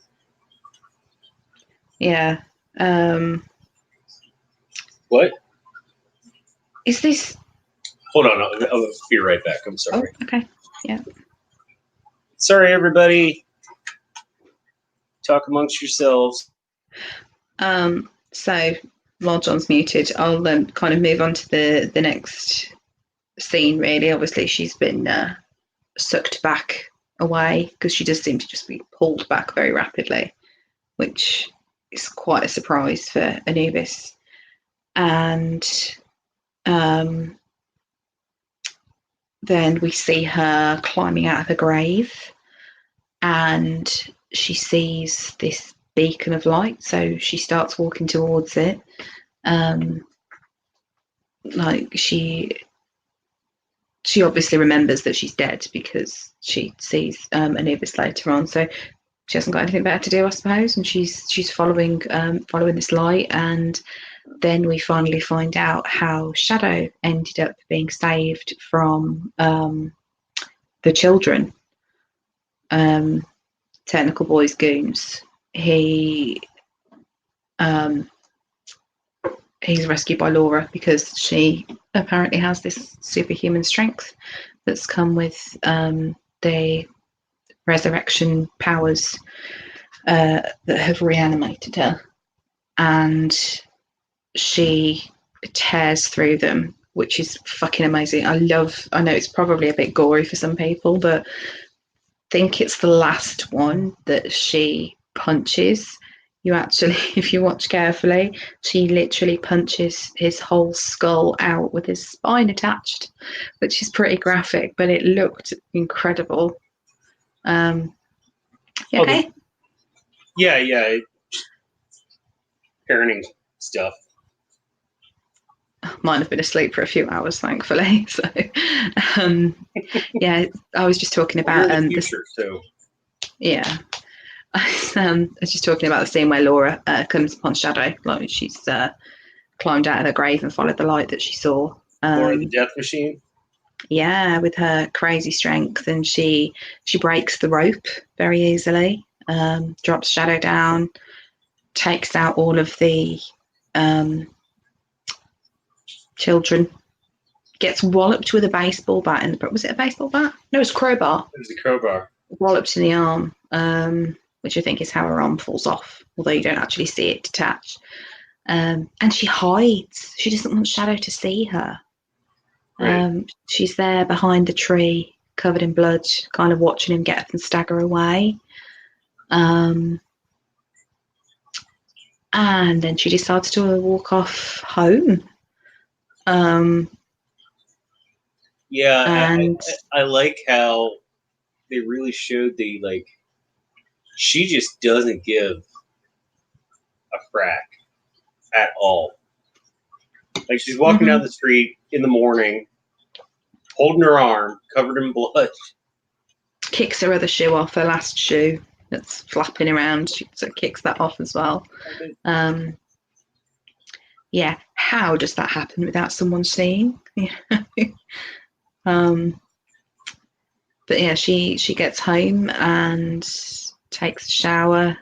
Yeah. What? Is this... Hold on, I'll be right back. I'm sorry. Oh, okay. Yeah. Sorry, everybody. Talk amongst yourselves. So while John's muted, I'll kind of move on to the next scene. Really, obviously, she's been sucked back away because she does seem to just be pulled back very rapidly, which is quite a surprise for Anubis. And then we see her climbing out of her grave, and she sees this beacon of light, so she starts walking towards it. Like, she obviously remembers that she's dead because she sees Anubis later on, so she hasn't got anything better to do, I suppose, and she's following this light. And then we finally find out how Shadow ended up being saved from the children, Technical Boy's goons. He's rescued by Laura because she apparently has this superhuman strength that's come with the resurrection powers that have reanimated her, and she tears through them, which is fucking amazing. I know it's probably a bit gory for some people, but I think it's the last one that she punches. You actually, if you watch carefully, she literally punches his whole skull out with his spine attached, which is pretty graphic, but it looked incredible. You okay? Yeah. Parenting stuff. Mine have been asleep for a few hours, thankfully. So, yeah, I was just talking Well, you're about in the future, so yeah. I was just talking about the scene where Laura comes upon Shadow, like she's climbed out of her grave and followed the light that she saw. Laura the Death Machine. Yeah, with her crazy strength, and she breaks the rope very easily. Drops Shadow down, takes out all of the children. Gets walloped with a baseball bat in the. Was it a baseball bat? No, it was a crowbar. It was a crowbar. Walloped in the arm, which I think is how her arm falls off, although you don't actually see it detach. And she hides. She doesn't want Shadow to see her. Right. She's there behind the tree, covered in blood, kind of watching him get up and stagger away. And then she decides to walk off home. Yeah, And I like how they really showed the like. She just doesn't give a frack at all. Like she's walking down the street in the morning, holding her arm, covered in blood. Kicks her other shoe off, her last shoe that's flapping around. She so kicks that off as well. Yeah, how does that happen without someone seeing? But yeah, she gets home and takes a shower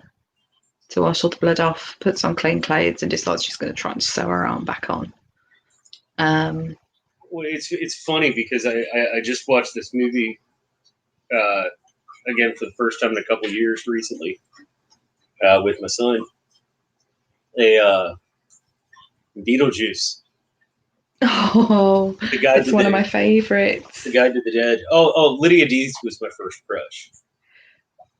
to wash all the blood off, puts on clean clothes, and decides she's going to try and sew her arm back on. Well, it's funny because I just watched this movie again for the first time in a couple of years recently with my son. Beetlejuice. Oh, it's one of my favorites. The Guide to the Dead. Oh, Lydia Deetz was my first crush.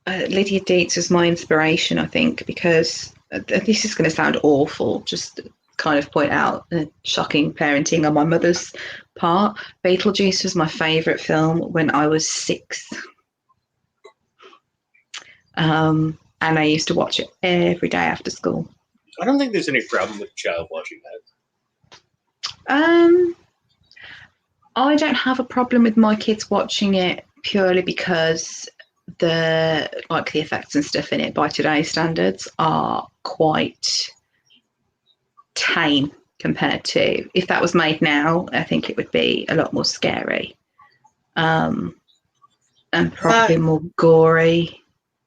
Lydia Deetz was my inspiration, I think, because this is going to sound awful, just to kind of point out shocking parenting on my mother's part. Beetlejuice was my favourite film when I was 6. And I used to watch it every day after school. I don't think there's any problem with a child watching that. I don't have a problem with my kids watching it purely because the effects and stuff in it by today's standards are quite tame compared to if that was made now. I think it would be a lot more scary, and probably more gory.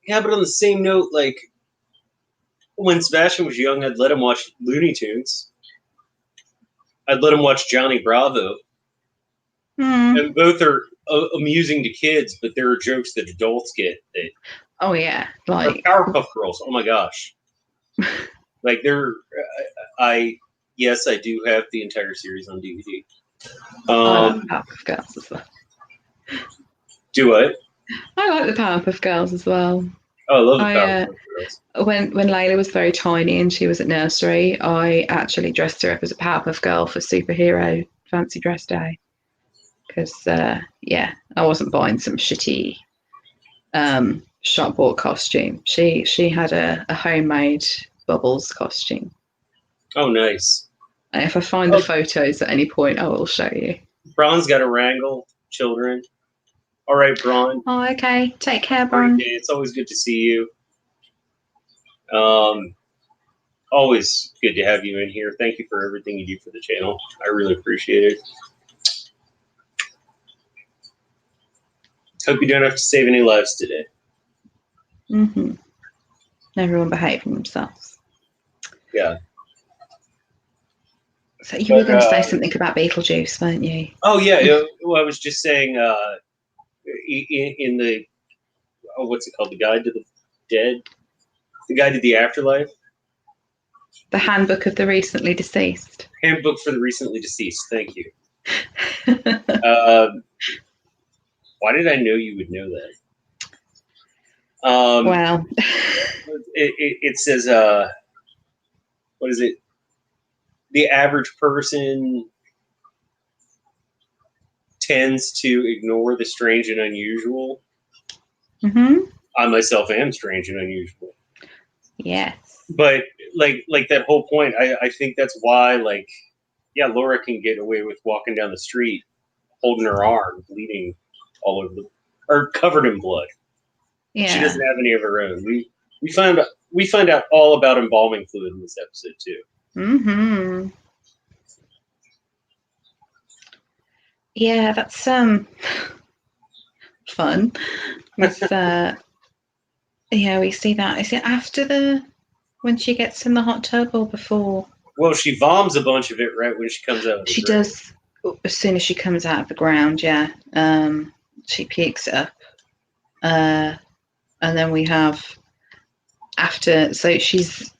Yeah, but on the same note, like when Sebastian was young, I'd let him watch Looney Tunes. I'd let him watch Johnny Bravo. And both are amusing to kids, but there are jokes that adults get. That oh yeah, like Powerpuff Girls. Oh my gosh, like they're. Yes, I do have the entire series on DVD. I like the Powerpuff Girls as well. Do what? I like the Powerpuff Girls as well. Oh, I love the Powerpuff Girls. When Layla was very tiny and she was at nursery, I actually dressed her up as a Powerpuff Girl for superhero fancy dress day. Because I wasn't buying some shitty shop bought costume. She had a homemade Bubbles costume. Oh, nice. And if I find the photos at any point, I will show you. Braun's got to wrangle children. All right, Braun. Oh, okay. Take care, Braun. It's always good to see you. Always good to have you in here. Thank you for everything you do for the channel. I really appreciate it. Hope you don't have to save any lives today. Everyone behaving themselves. Yeah. So you were going to say something about Beetlejuice, weren't you? Oh yeah. Well, I was just saying in the what's it called? The Guide to the Dead, the Guide to the Afterlife, the Handbook of the Recently Deceased. Handbook for the Recently Deceased. Thank you. Why did I know you would know that? Well, It says, what is it? The average person tends to ignore the strange and unusual. hmm I myself am strange and unusual. yes. But like that whole point, I think that's why, like, yeah, Laura can get away with walking down the street holding her arm, bleeding all over or covered in blood. She Yeah. doesn't have any of her own. We find out all about embalming fluid in this episode too. hmm Yeah, that's fun. With yeah, we see that. Is it after when she gets in the hot tub or before? Well, she voms a bunch of it right when she comes out of the She grave. does as soon as she comes out of the ground. Yeah, she pukes it up, and then we have after. So she's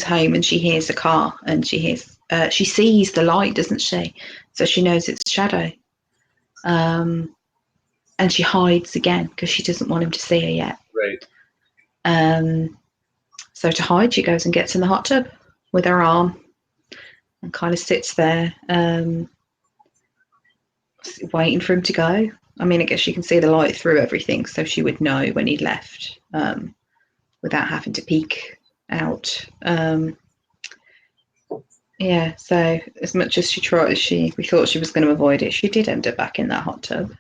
home and she hears a car and she sees the light, doesn't she? So she knows it's Shadow. And she hides again because she doesn't want him to see her yet. Right. So to hide, she goes and gets in the hot tub with her arm and kind of sits there, waiting for him to go. I mean, I guess she can see the light through everything, so she would know when he'd left without having to peek out. Yeah, so as much as she tried, we thought she was going to avoid it, she did end up back in that hot tub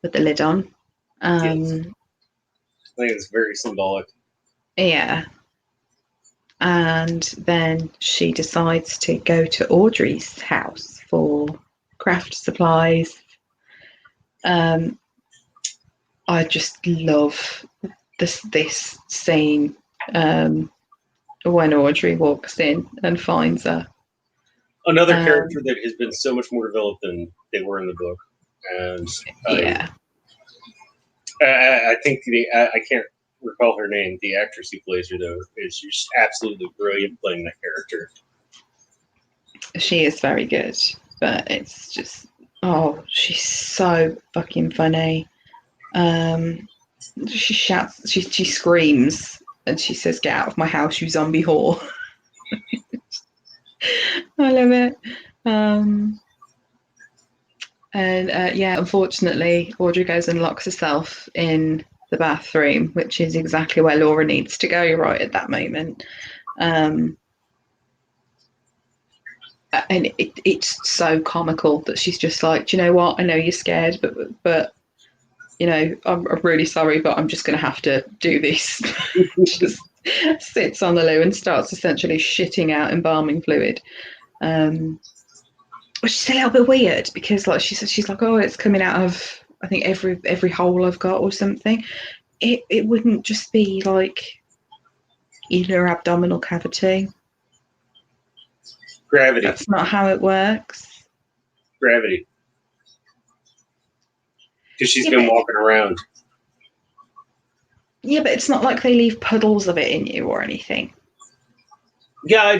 with the lid on. Yes. I think it's very symbolic. Yeah. And then she decides to go to Audrey's house for craft supplies. I just love this scene when Audrey walks in and finds her. Another character that has been so much more developed than they were in the book, and Yeah. I think I can't recall her name. The actress who plays her though is just absolutely brilliant playing that character. She is very good, but it's just she's so fucking funny. She shouts, she screams, and she says, "Get out of my house, you zombie whore!" I love it. And yeah, unfortunately, Audrey goes and locks herself in the bathroom, which is exactly where Laura needs to go right at that moment. And it's so comical that she's just like, do you know what? I know you're scared, but you know, I'm really sorry, but I'm just going to have to do this. Just sits on the loo and starts essentially shitting out embalming fluid. Which is a little bit weird because, like she said, she's like, oh, it's coming out of I think every hole I've got or something. It wouldn't just be like in her abdominal cavity. Gravity. That's not how it works. Gravity. Because she's been walking around. Yeah, but it's not like they leave puddles of it in you or anything. Yeah, I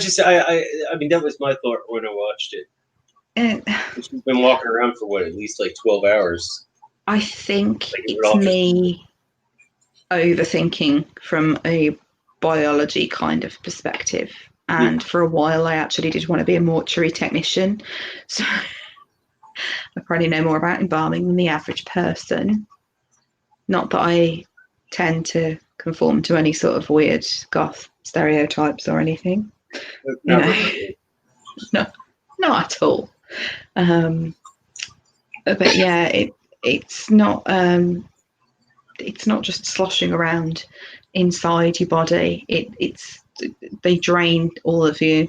mean, that was my thought when I watched it. And she's been walking around for what, at least like 12 hours. I think it's me overthinking from a biology kind of perspective. And for a while, I actually did want to be a mortuary technician. So I probably know more about embalming than the average person. Not that I tend to conform to any sort of weird goth stereotypes or anything. Not really. No, not at all. But yeah, it's not just sloshing around inside your body. They drain all of your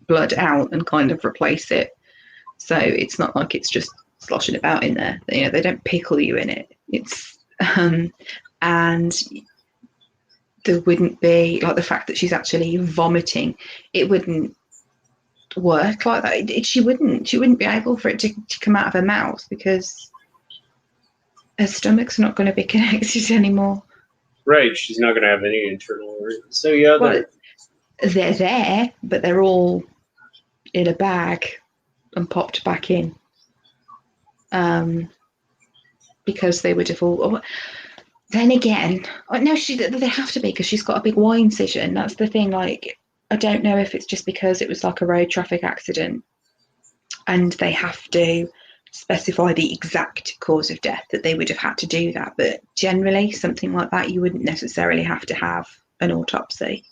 blood out and kind of replace it. So it's not like it's just sloshing about in there. You know, they don't pickle you in it. It's and there wouldn't be like the fact that she's actually vomiting. It wouldn't work like that. She wouldn't be able for it to come out of her mouth because her stomach's not going to be connected anymore. Right, she's not going to have any internal organs. So yeah, well, they're there, but they're all in a bag and popped back in. Because they would have all. then again, no, they have to be because she's got a big Y incision. That's the thing. Like, I don't know if it's just because it was like a road traffic accident and they have to specify the exact cause of death that they would have had to do that. But generally, something like that, you wouldn't necessarily have to have an autopsy.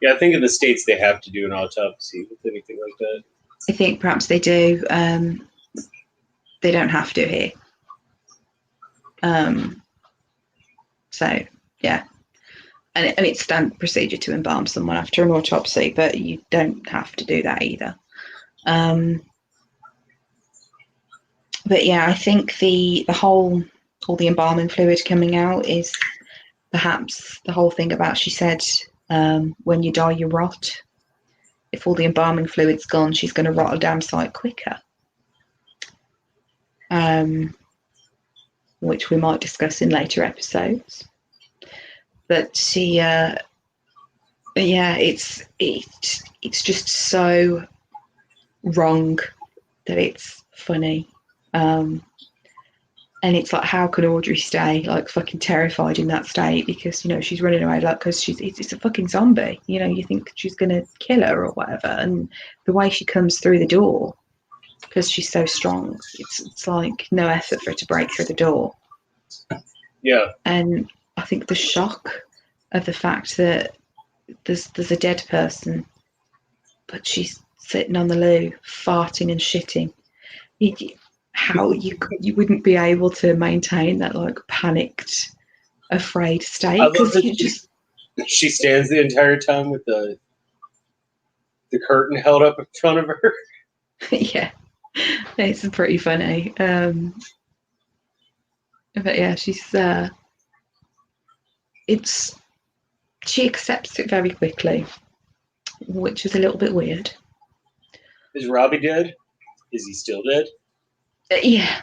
Yeah, I think in the States they have to do an autopsy with anything like that. I think perhaps they do. They don't have to here. So, yeah. And it's standard procedure to embalm someone after an autopsy, but you don't have to do that either. But yeah, I think all the embalming fluid coming out is perhaps the whole thing about, she said, when you die, you rot. If all the embalming fluid's gone, she's going to rot a damn sight quicker. Which we might discuss in later episodes. But she, yeah, it's just so wrong that it's funny. And it's like, how can Audrey stay like fucking terrified in that state? Because, you know, she's running away like, because it's a fucking zombie. You know, you think she's going to kill her or whatever. And the way she comes through the door, because she's so strong, it's like no effort for her to break through the door. Yeah. And I think the shock of the fact that there's a dead person, but she's sitting on the loo, farting and shitting. How you wouldn't be able to maintain that like panicked, afraid state, because you just she stands the entire time with the curtain held up in front of her. yeah, it's pretty funny. But yeah, she accepts it very quickly, which is a little bit weird. Is Robbie dead? Is he still dead? Yeah.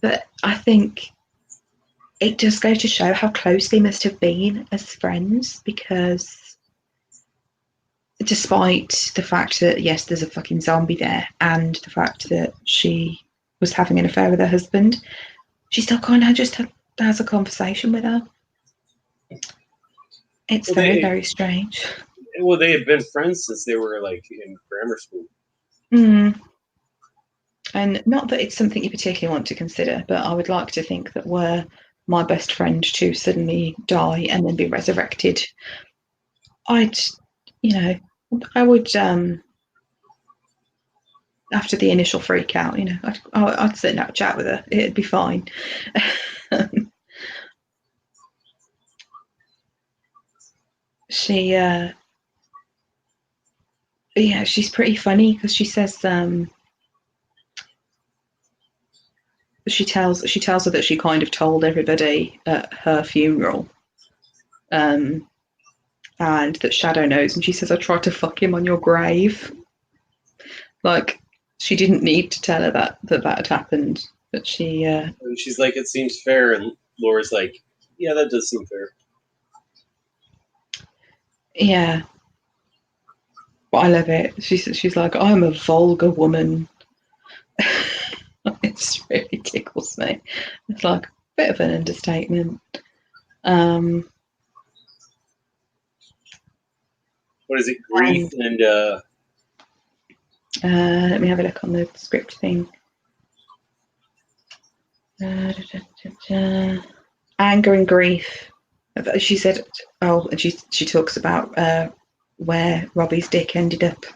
But I think it does go to show how close they must have been as friends, because despite the fact that, yes, there's a fucking zombie there, and the fact that she was having an affair with her husband, she still kind of just has a conversation with her. It's very strange. Well, they had been friends since they were like in grammar school. And not that it's something you particularly want to consider, but I would like to think that were my best friend to suddenly die and then be resurrected, I would, after the initial freak out, I'd sit and have a chat with her. It'd be fine. She's pretty funny because she says, she tells her that she kind of told everybody at her funeral, and that Shadow knows, and she says, I tried to fuck him on your grave. Like, she didn't need to tell her that had happened, but she and she's like, it seems fair, and Laura's like, yeah, that does seem fair. Yeah, but I love it. She's like, I'm a vulgar woman. It really tickles me. It's like a bit of an understatement. What is it? Grief and let me have a look on the script thing. Anger and grief. She said, and she talks about where Robbie's dick ended up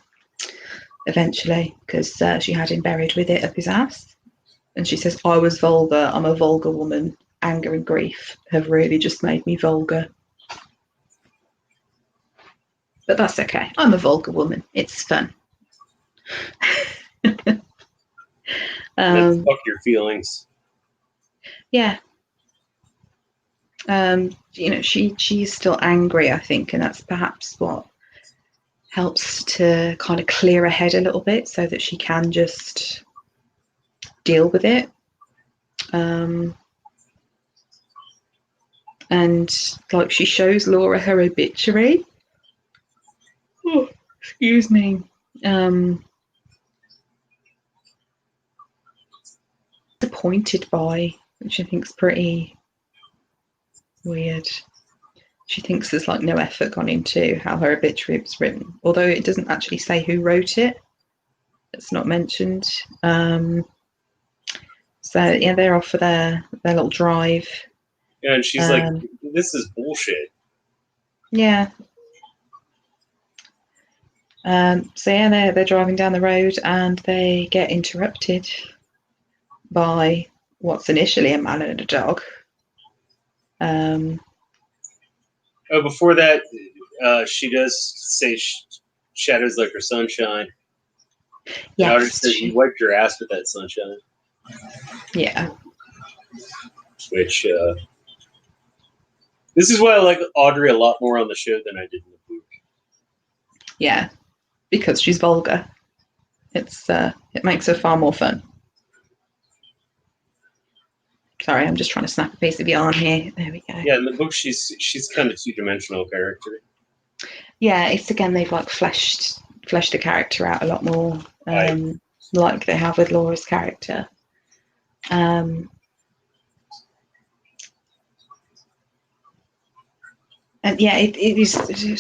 eventually, because she had him buried with it up his ass. And she says, I was vulgar. I'm a vulgar woman. Anger and grief have really just made me vulgar. But that's okay. I'm a vulgar woman. It's fun. Let's fuck your feelings. Yeah. She's still angry, I think, and that's perhaps what helps to kind of clear her head a little bit so that she can just deal with it. And like, she shows Laura her obituary. Oh, excuse me. The appointed by, which I think is pretty weird. She thinks there's like no effort gone into how her obituary was written, although it doesn't actually say who wrote it. It's not mentioned. So yeah, they're off for their little drive. Yeah, and she's like, "This is bullshit." Yeah. So yeah, they're driving down the road and they get interrupted by what's initially a man and a dog. Before that, she does say shadows like her sunshine. Yes, Audrey says you wiped your ass with that sunshine. Yeah. Which this is why I like Audrey a lot more on the show than I did in the book. Yeah, because she's vulgar. It makes her far more fun. Sorry, I'm just trying to snap a piece of yarn here. There we go. Yeah, in the book she's kind of two-dimensional character. Yeah, it's again they've like fleshed the character out a lot more, like they have with Laura's character. And yeah, it is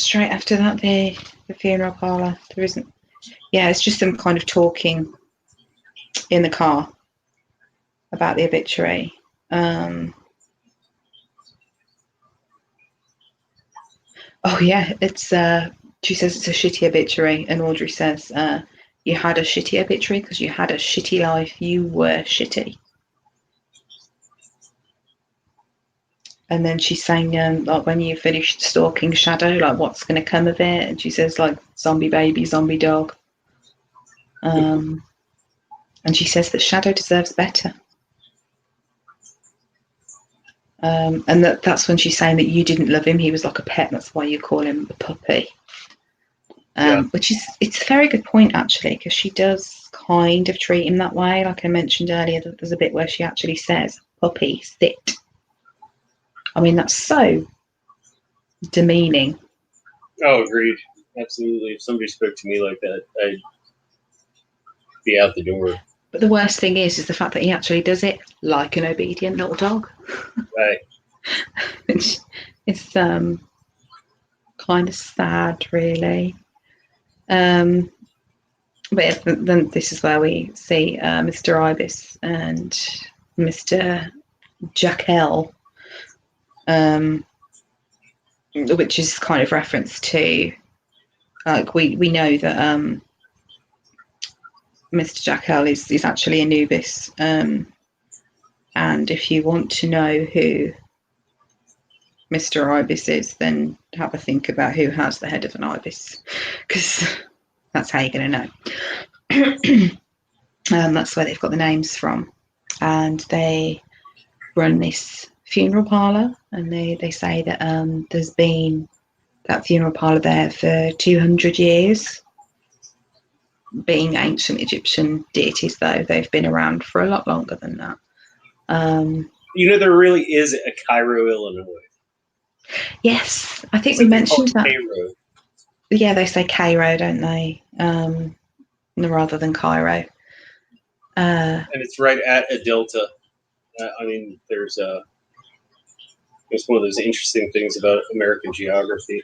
straight after that the funeral parlour. There isn't. Yeah, it's just them kind of talking in the car about the obituary. Oh yeah, it's she says it's a shitty obituary, and Audrey says you had a shitty obituary because you had a shitty life. You were shitty. And then she's saying like when you finished stalking Shadow, like what's going to come of it? And she says like zombie baby, zombie dog. And she says that Shadow deserves better. And that's when she's saying that you didn't love him. He was like a pet. That's why you call him a puppy. Which is, it's a very good point actually, because she does kind of treat him that way. Like I mentioned earlier, that there's a bit where she actually says, puppy, sit. I mean, that's so demeaning. Oh, agreed. Absolutely. If somebody spoke to me like that, I'd be out the door. But the worst thing is the fact that he actually does it like an obedient little dog. Right. It's kind of sad, really. But then this is where we see Mr. Ibis and Mr. Jackell, which is kind of reference to, like, we know that Mr. Jackell is actually Anubis. And if you want to know who Mr. Ibis is, then have a think about who has the head of an ibis, because that's how you're going to know. That's where they've got the names from. And they run this funeral parlour, and they say that there's been that funeral parlour there for 200 years. Being ancient Egyptian deities, though, they've been around for a lot longer than that. There really is a Cairo, Illinois. Yes, I think we mentioned that. Cairo. Yeah, they say Cairo, don't they? Rather than Cairo. And it's right at a delta. There's one of those interesting things about American geography.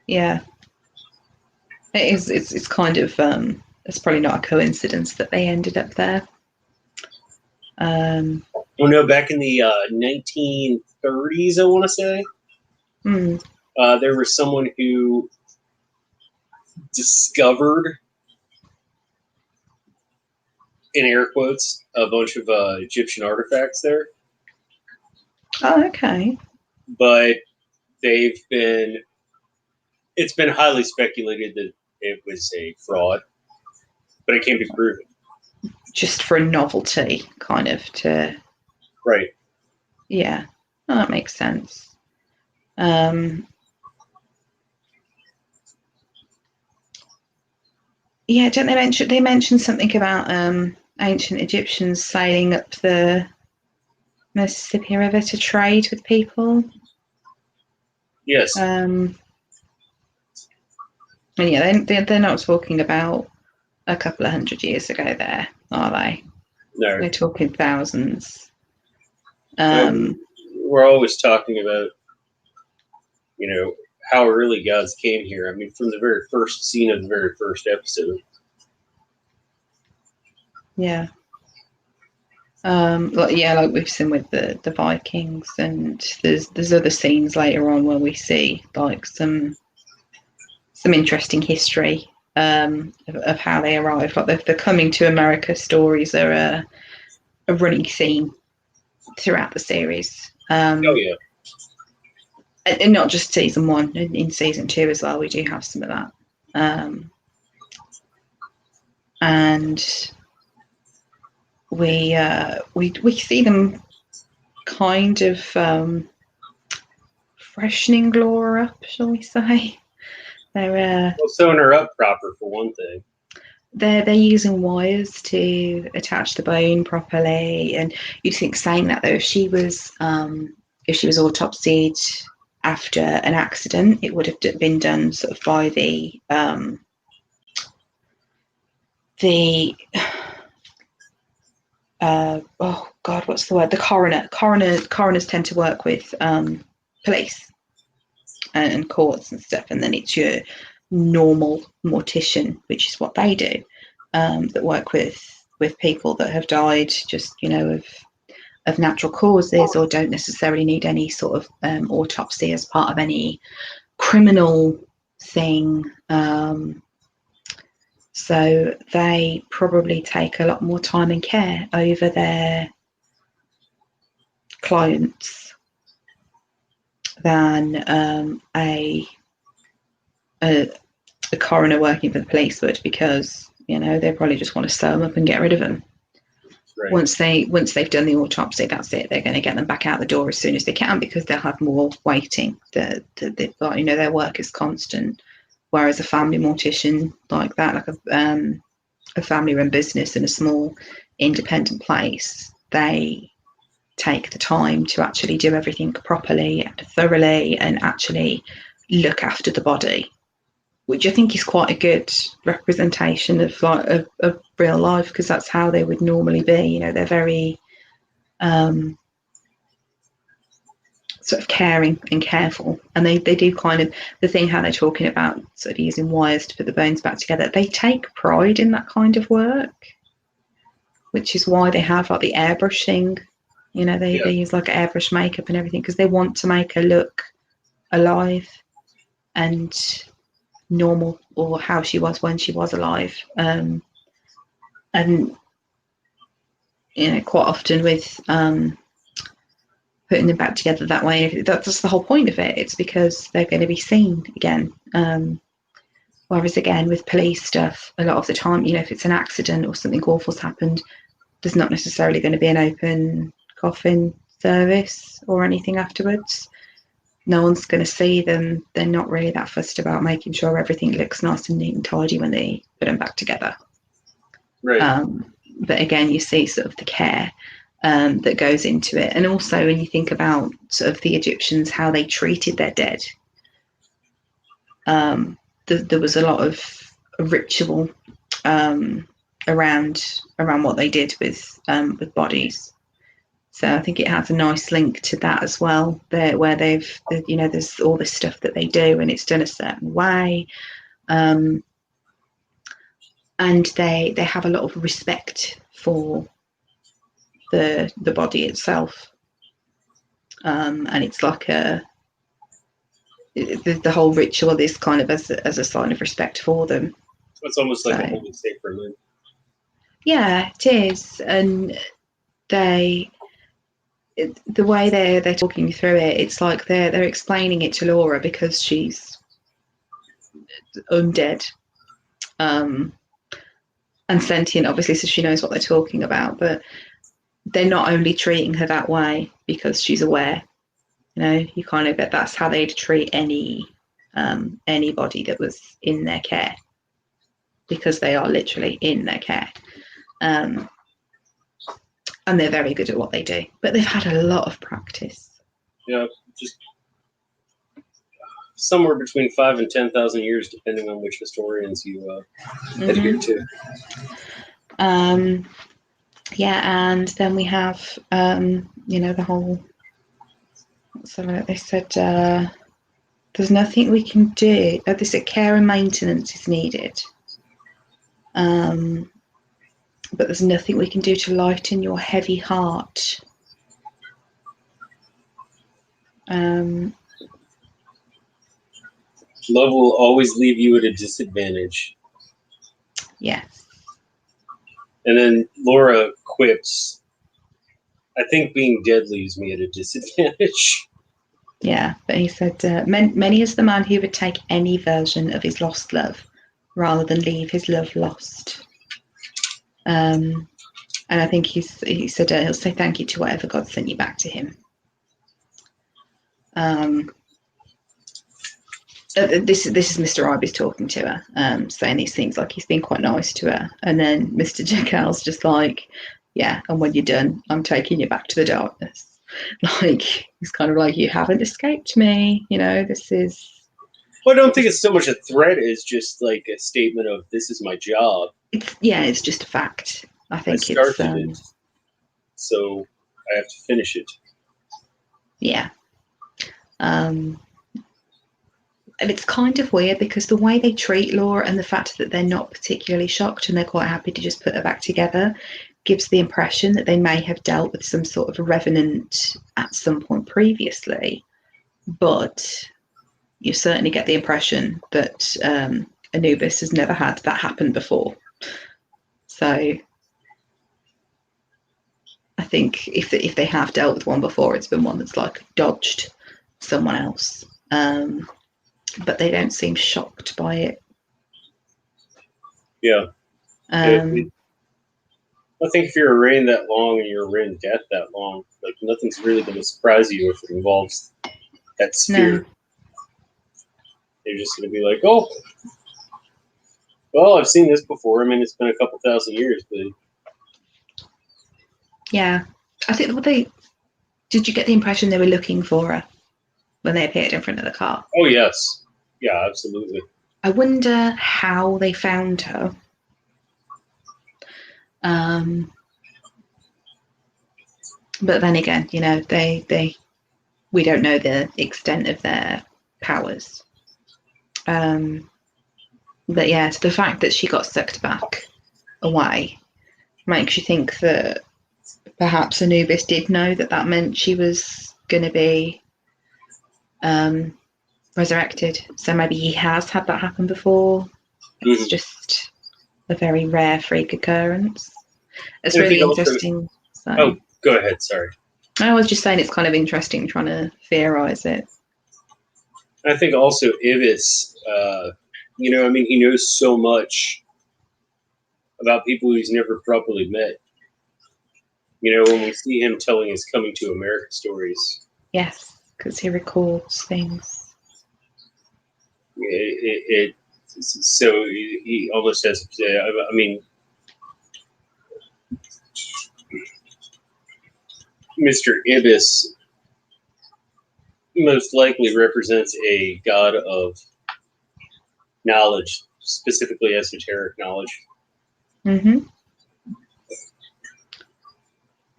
Yeah, it is. It's kind of. It's probably not a coincidence that they ended up there. Back in the 1930s, I want to say, there was someone who discovered, in air quotes, a bunch of Egyptian artifacts there. Oh, okay. But it's been highly speculated that it was a fraud, but it can't be proven. Just for a novelty, kind of, to... Right. Yeah, that makes sense. Yeah, don't they mention something about ancient Egyptians sailing up the Mississippi River to trade with people? Yes. And yeah, they're not talking about a couple of 100 years ago there, are they? No, We're talking thousands. we're always talking about, how early gods came here. I mean, from the very first scene of the very first episode. Yeah. Like we've seen with the Vikings, and there's other scenes later on where we see like some interesting history of how they arrived. Like the coming to America stories are a running theme throughout the series. Oh yeah, And not just season one, in season two as well, we do have some of that. And we see them kind of freshening Laura up, shall we say? They're well, sewing her up proper for one thing. they're using wires to attach the bone properly, and you'd think, saying that though, if she was autopsied after an accident, it would have been done sort of by the oh god, what's the word? The coroner. Coroners tend to work with police and courts and stuff, and then it's your normal mortician, which is what they do, that work with people that have died just of natural causes, or don't necessarily need any sort of autopsy as part of any criminal thing. So they probably take a lot more time and care over their clients than a coroner working for the police would, because they probably just want to sew them up and get rid of them. Right. Once they've done the autopsy, that's it. They're going to get them back out the door as soon as they can, because they'll have more waiting. They've got, their work is constant. Whereas a family mortician like that, like a family-run business in a small independent place, they take the time to actually do everything properly and thoroughly, and actually look after the body, which I think is quite a good representation of real life, because that's how they would normally be. They're very sort of caring and careful, and they do kind of the thing how they're talking about sort of using wires to put the bones back together. They take pride in that kind of work, which is why they have like the airbrushing. They use like airbrush makeup and everything, because they want to make her look alive and normal, or how she was when she was alive. And quite often with putting them back together that way, that's the whole point of it. It's because they're going to be seen again. Whereas again with police stuff, a lot of the time, if it's an accident or something awful's happened, there's not necessarily going to be an open coffin service or anything afterwards. No one's going to see them. They're not really that fussed about making sure everything looks nice and neat and tidy when they put them back together. Right. But again, you see sort of the care that goes into it. And also when you think about sort of the Egyptians, how they treated their dead, there was a lot of ritual around what they did with bodies. So I think it has a nice link to that as well, where there's all this stuff that they do, and it's done a certain way, and they have a lot of respect for the body itself, and it's like the whole ritual is kind of as a sign of respect for them. It's almost like a holy sacrament. Yeah, it is, and the way they're talking through it, it's like they're explaining it to Laura because she's undead and sentient, obviously, so she knows what they're talking about. But they're not only treating her that way because she's aware. You kind of get that's how they'd treat anybody that was in their care, because they are literally in their care. And they're very good at what they do, but they've had a lot of practice. Yeah, just somewhere between 5,000 and 10,000 years, depending on which historians you adhere to. Yeah, and then we have, the whole. So they said there's nothing we can do. They said care and maintenance is needed, but there's nothing we can do to lighten your heavy heart. Love will always leave you at a disadvantage. Yes. And then Laura quips, I think being dead leaves me at a disadvantage. Yeah, but he said, many is the man who would take any version of his lost love rather than leave his love lost. And I think he said he'll say thank you to whatever God sent you back to him. This is Mr. Ivy's talking to her, saying these things like he's been quite nice to her, and then Mr. Jekyll's just like, yeah, and when you're done, I'm taking you back to the darkness. Like he's kind of like, you haven't escaped me, this is. Well, I don't think it's so much a threat as just like a statement of this is my job. It's just a fact. I think I started it, so I have to finish it. Yeah. And it's kind of weird because the way they treat Laura and the fact that they're not particularly shocked and they're quite happy to just put her back together gives the impression that they may have dealt with some sort of a revenant at some point previously. But you certainly get the impression that Anubis has never had that happen before. So I think if they have dealt with one before, it's been one that's like dodged someone else. But they don't seem shocked by it. Yeah. I think if you're arraigned that long and you're arraigned death that long, like nothing's really going to surprise you if it involves that sphere. No. They're just going to be like, oh, well, I've seen this before. I mean, it's been a couple thousand years, but yeah, I think did you get the impression they were looking for her when they appeared in front of the car? Oh yes, yeah, absolutely. I wonder how they found her. But then again, we don't know the extent of their powers. But yeah, so the fact that she got sucked back away makes you think that perhaps Anubis did know that meant she was going to be resurrected. So maybe he has had that happen before. It's just a very rare freak occurrence. It's really interesting. Oh, go ahead. Sorry. I was just saying it's kind of interesting trying to theorize it. I think also Ibis, he knows so much about people he's never properly met. When we see him telling his coming to America stories. Yes, because he records things. So he almost has. I mean, Mr. Ibis most likely represents a god of knowledge, specifically esoteric knowledge. Mm-hmm.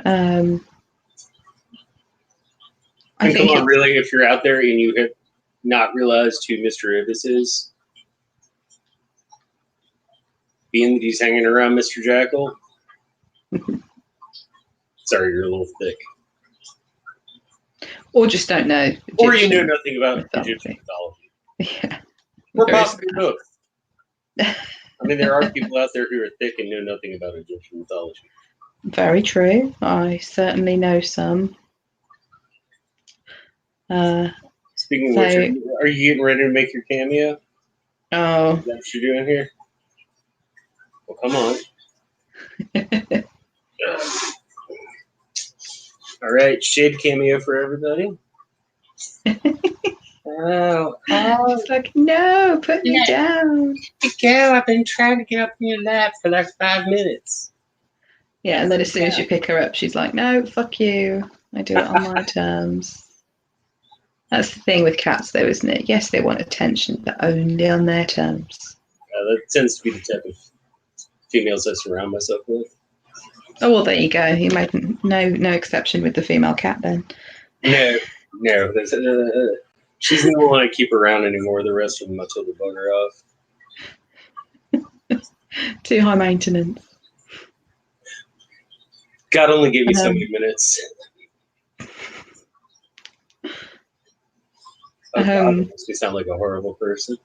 I think come on, really, if you're out there and you have not realized who Mr. Ibis is, being that he's hanging around Mr. Jackal. Sorry, you're a little thick. Or just don't know. Or you know nothing about Egyptian mythology. Yeah. Or possibly both. I mean, there are people out there who are thick and know nothing about Egyptian mythology. Very true. I certainly know some. Speaking of which, are you getting ready to make your cameo? Oh. Is that what you're doing here? Well, come on. All right, shade cameo for everybody. It's like, no, put me down. Go, I've been trying to get up in your lap for like 5 minutes. Yeah, and then as soon as you pick her up, she's like, no, fuck you. I do it on my terms. That's the thing with cats, though, isn't it? Yes, they want attention, but only on their terms. That tends to be the type of females I surround myself with. Oh well, there you go. You made no exception with the female cat then. No. She's the only one I keep around anymore. The rest of them I told the bugger off. Too high maintenance. God only gave me so many minutes. Oh God, that makes me sound like a horrible person.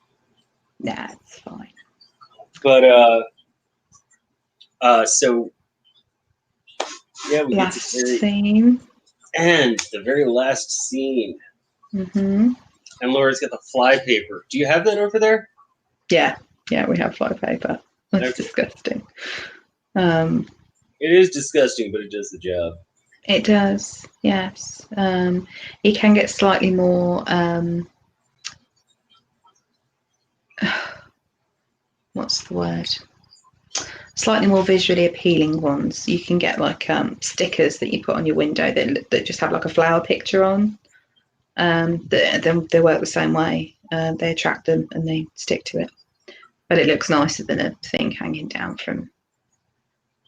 Nah, it's fine. But so yeah, we Last get to the very scene. end, the very last scene. Mm-hmm. And Laura's got the flypaper. Do you have that over there? Yeah, we have flypaper. That's disgusting. It is disgusting, but it does the job. It does, yes. It can get slightly more. What's the word? Slightly more visually appealing ones. You can get like stickers that you put on your window that just have like a flower picture on. They work the same way. They attract them and they stick to it. But it looks nicer than a thing hanging down from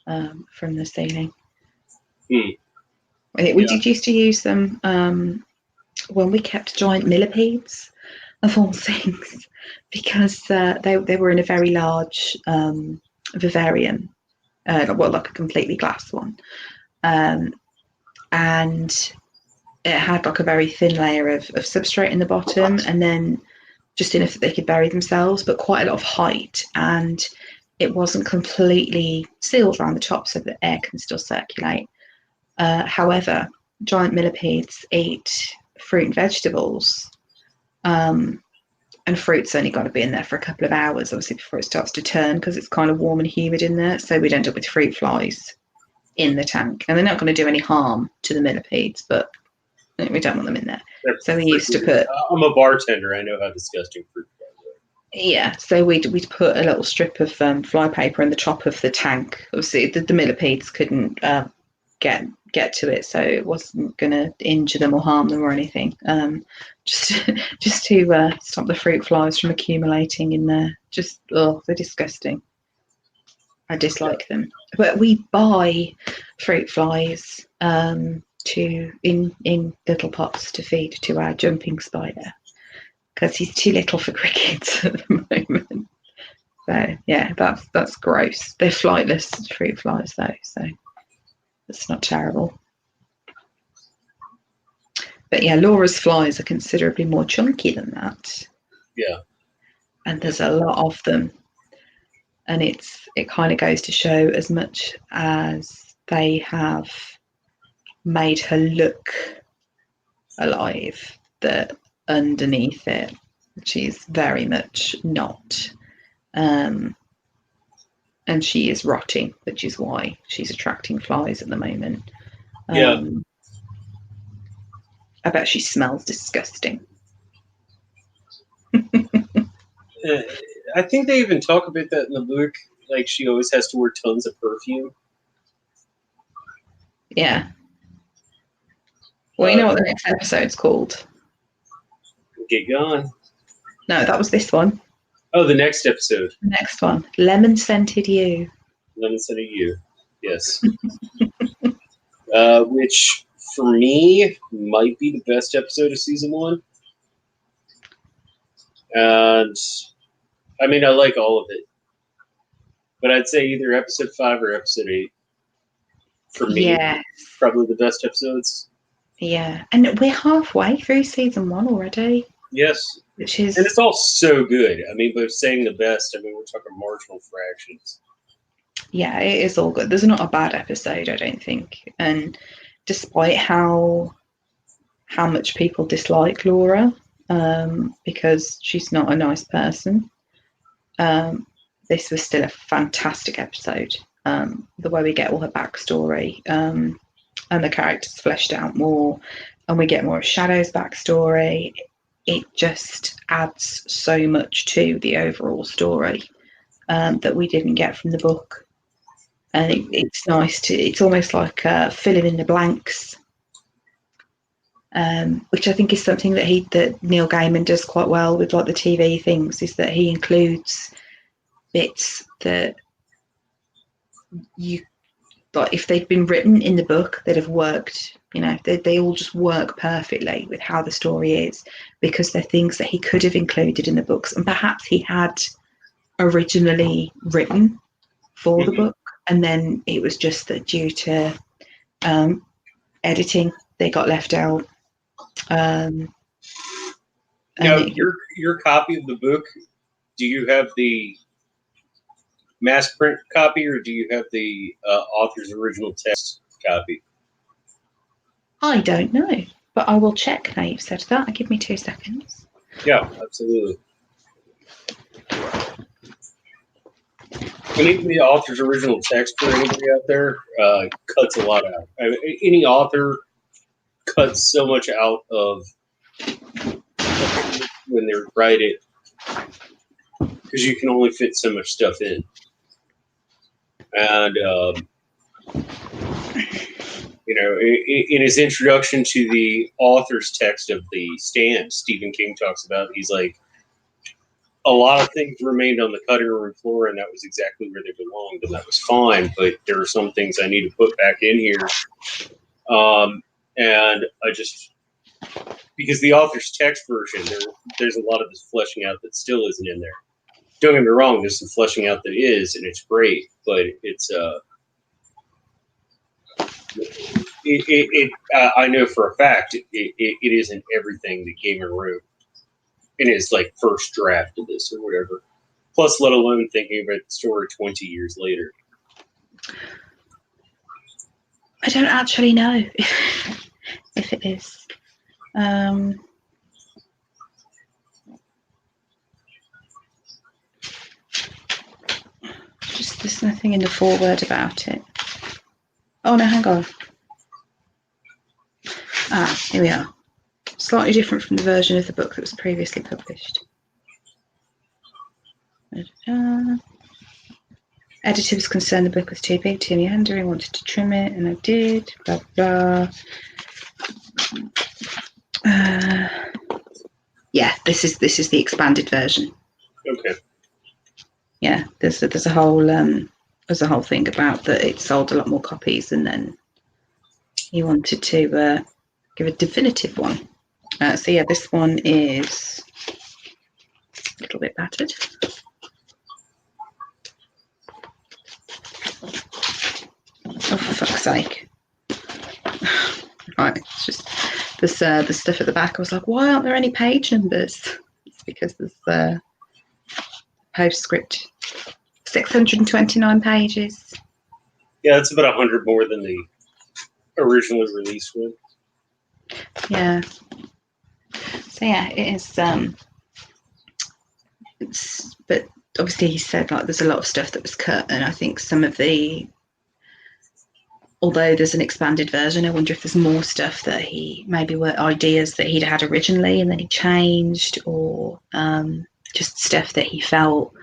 the ceiling. We did used to use them when we kept giant millipedes, of all things, because they were in a very large vivarium, like a completely glass one, and it had like a very thin layer of substrate in the bottom, and then just enough that they could bury themselves, but quite a lot of height, and it wasn't completely sealed around the top so that air can still circulate. However, giant millipedes eat fruit and vegetables, and fruit's only got to be in there for a couple of hours, obviously, before it starts to turn, because it's kind of warm and humid in there. So we'd end up with fruit flies in the tank, and they're not going to do any harm to the millipedes, but we don't want them in there. So we used to put. I'm a bartender. I know how disgusting fruit flies are. Yeah, so we'd put a little strip of flypaper in the top of the tank. Obviously, the millipedes couldn't get to it, so it wasn't going to injure them or harm them or anything. Just to stop the fruit flies from accumulating in there. They're disgusting. I dislike them. But we buy fruit flies in little pots to feed to our jumping spider, because he's too little for crickets at the moment. So yeah, that's gross. They're flightless fruit flies though, so it's not terrible. But yeah, Laura's flies are considerably more chunky than that. Yeah. And there's a lot of them. And it kind of goes to show, as much as they have made her look alive, that underneath it, she's very much not. And she is rotting, which is why she's attracting flies at the moment. Yeah. I bet she smells disgusting. I think they even talk about that in the book. Like, she always has to wear tons of perfume. Yeah. Well, you know what the next episode's called? Get going. No, that was this one. Oh, the next episode. The next one. Lemon Scented You. Lemon Scented You. Yes. Which, for me, might be the best episode of season 1. And, I mean, I like all of it. But I'd say either episode 5 or episode 8. For me, yeah, probably the best episodes. Yeah, and we're halfway through season 1 already. Yes. Which is... And it's all so good. I mean, by saying the best, I mean, we're talking marginal fractions. Yeah, it is all good. There's not a bad episode, I don't think. And despite how much people dislike Laura, because she's not a nice person, this was still a fantastic episode. The way we get all her backstory, and the characters fleshed out more, and we get more of Shadow's backstory. It just adds so much to the overall story that we didn't get from the book. And it's nice it's almost like filling in the blanks, which I think is something that Neil Gaiman does quite well with, like, the TV things, is that he includes bits that but if they'd been written in the book, they'd have worked. They all just work perfectly with how the story is, because they're things that he could have included in the books, and perhaps he had originally written for the book, and then it was just that due to editing, they got left out. Now, your copy of the book, do you have the mass print copy, or do you have the author's original text copy? I don't know, but I will check now you've said that. Give me 2 seconds. Yeah, absolutely. And even the author's original text for anybody out there cuts a lot out. Any author cuts so much out of when they write it, because you can only fit so much stuff in. And in his introduction to the author's text of The Stand, Stephen King talks about, he's like, a lot of things remained on the cutting room floor, and that was exactly where they belonged, and that was fine. But there are some things I need to put back in here, and I just, because the author's text version, there's a lot of this fleshing out that still isn't in there. Don't get me wrong, there's some fleshing out that is, and it's great, but it's I know for a fact it isn't everything that Gaiman wrote in his like first draft of this or whatever. Plus, let alone thinking about the story 20 years later. I don't actually know if it is. Just there's nothing in the foreword about it. Oh no, hang on. Here we are. Slightly different from the version of the book that was previously published. Editor was concerned the book was too big, too meandering, wanted to trim it, and I did. Blah blah. Yeah, this is the expanded version. Okay. Yeah, there's a whole thing about that it sold a lot more copies, and then he wanted to give a definitive one. So yeah, this one is a little bit battered. Oh, for fuck's sake. Right, it's just this the stuff at the back. I was like, why aren't there any page numbers? It's because there's postscript. 629 pages. Yeah, that's about 100 more than the originally released one. Yeah. So yeah, it is. But obviously he said like there's a lot of stuff that was cut, and I think some of the, although there's an expanded version, I wonder if there's more stuff that he maybe were ideas that he'd had originally and then he changed, or just stuff that he felt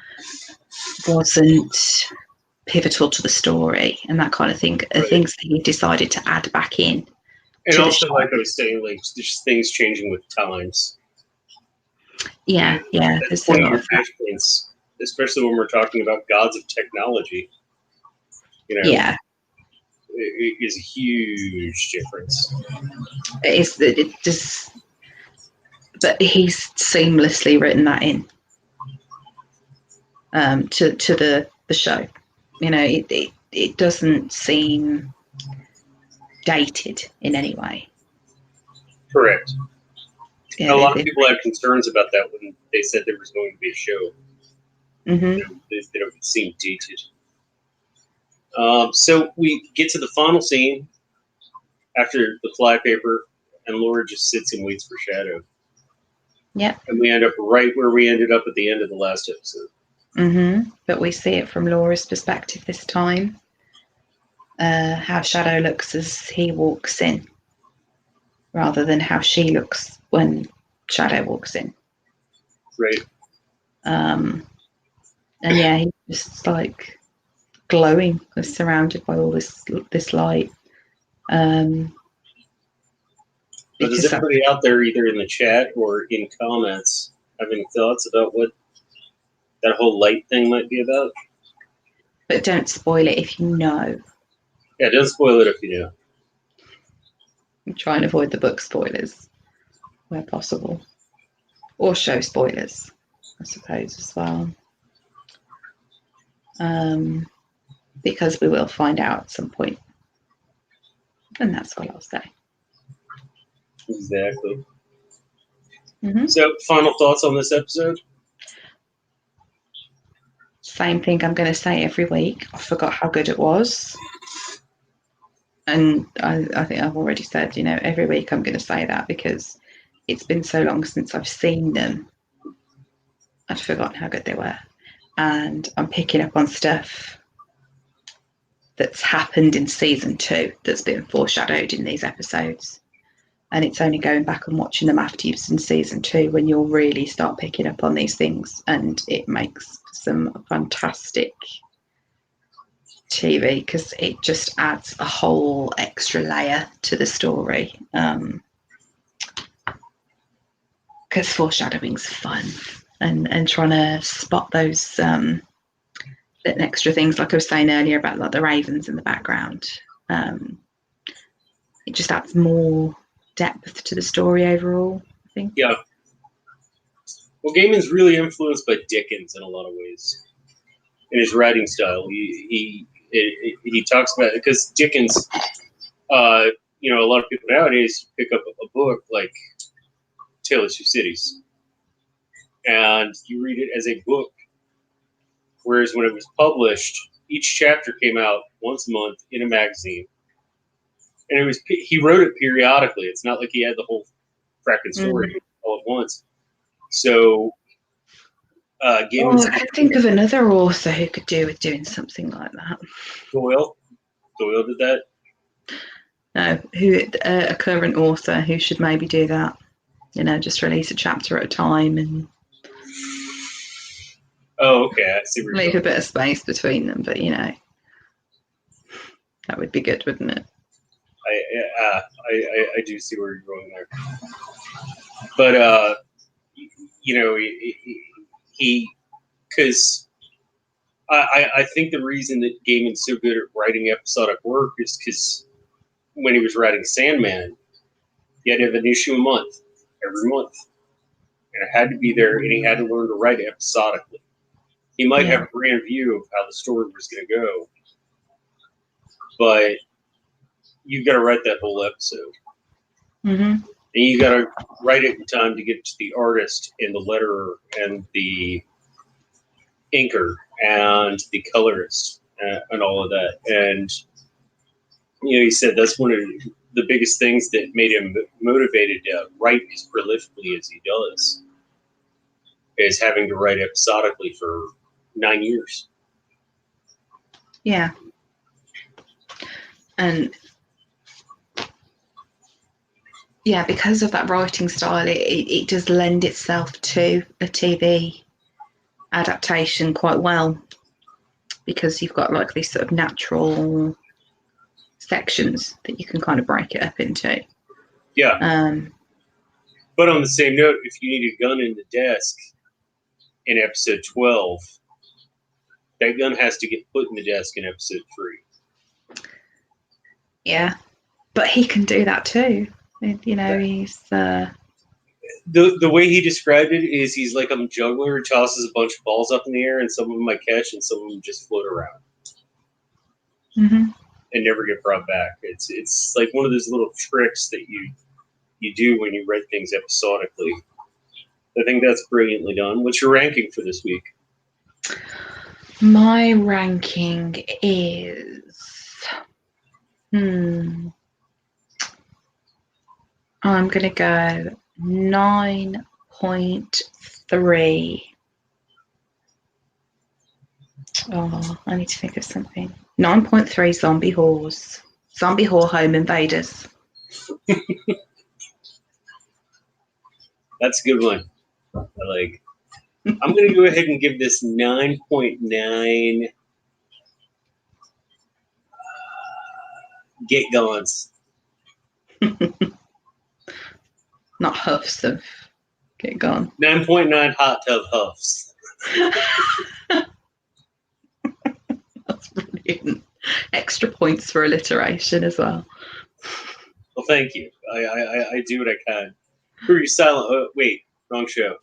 wasn't pivotal to the story and that kind of thing. Right. Things that he decided to add back in. And also, like I was saying, like just things changing with times. Yeah, yeah. That's one of your difference, especially when we're talking about gods of technology. Yeah. It is a huge difference. It just, but he's seamlessly written that in to the show. It doesn't seem dated in any way. Correct. Yeah, a lot of people had concerns about that when they said there was going to be a show. Mm-hmm. They don't seem dated. So we get to the final scene after the flypaper, and Laura just sits and waits for Shadow. Yeah. And we end up right where we ended up at the end of the last episode. Mm-hmm. But we see it from Laura's perspective this time. How Shadow looks as he walks in, rather than how she looks when Shadow walks in. Right. And yeah, he's just like glowing, surrounded by all this light. Does everybody out there, either in the chat or in comments, have any thoughts about what that whole light thing might be about? But don't spoil it if you know. Yeah, don't spoil it if you know. Try and avoid the book spoilers where possible. Or show spoilers, I suppose, as well. Because we will find out at some point. And that's what I'll say. Exactly. Mm-hmm. So, final thoughts on this episode? Same thing I'm going to say every week. I forgot how good it was. And I think I've already said, every week I'm going to say that because it's been so long since I've seen them. I'd forgotten how good they were. And I'm picking up on stuff that's happened in season 2 that's been foreshadowed in these episodes. And it's only going back and watching them after you've seen season 2 when you'll really start picking up on these things. And it makes some fantastic TV because it just adds a whole extra layer to the story. Because foreshadowing's fun, and trying to spot those extra things, like I was saying earlier about like the ravens in the background. It just adds more depth to the story overall, I think. Yeah. Well, Gaiman's really influenced by Dickens in a lot of ways in his writing style. He talks about it because Dickens, a lot of people nowadays pick up a book like Tale of Two Cities and you read it as a book, whereas when it was published, each chapter came out once a month in a magazine, and he wrote it periodically. It's not like he had the whole fracking story all at once. So, Gaiman's I could think of another author who could do with doing something like that. Doyle did that. No, a current author who should maybe do that. Just release a chapter at a time and Oh, okay. I see. Leave a bit of space between them, but that would be good, wouldn't it? I do see where you're going there, but he because I think the reason that Gaiman's so good at writing episodic work is because when he was writing Sandman, he had to have an issue a month, every month, and it had to be there, and he had to learn to write episodically. He might have a grand view of how the story was going to go, but you've got to write that whole episode. Mm-hmm. And you got to write it in time to get to the artist and the letterer and the inker and the colorist and all of that. And, he said that's one of the biggest things that made him motivated to write as prolifically as he does, is having to write episodically for 9 years. Yeah. And yeah, because of that writing style, it does lend itself to a TV adaptation quite well, because you've got like these sort of natural sections that you can kind of break it up into. Yeah. But on the same note, if you need a gun in the desk in episode 12, that gun has to get put in the desk in episode 3. Yeah, but he can do that too. He's the way he described it is he's like a juggler who tosses a bunch of balls up in the air, and some of them might catch, and some of them just float around and never get brought back. It's like one of those little tricks that you do when you write things episodically. I think that's brilliantly done. What's your ranking for this week? My ranking is I'm going to go 9.3. Oh, I need to think of something. 9.3 zombie whores. Zombie whore home invaders. That's a good one. I'm going to go ahead and give this 9.9 get gones. Not huffs of get gone. 9.9 hot tub huffs. That's brilliant. Extra points for alliteration as well. Well, thank you. I do what I can. Who are you silent? Oh, wait, wrong show.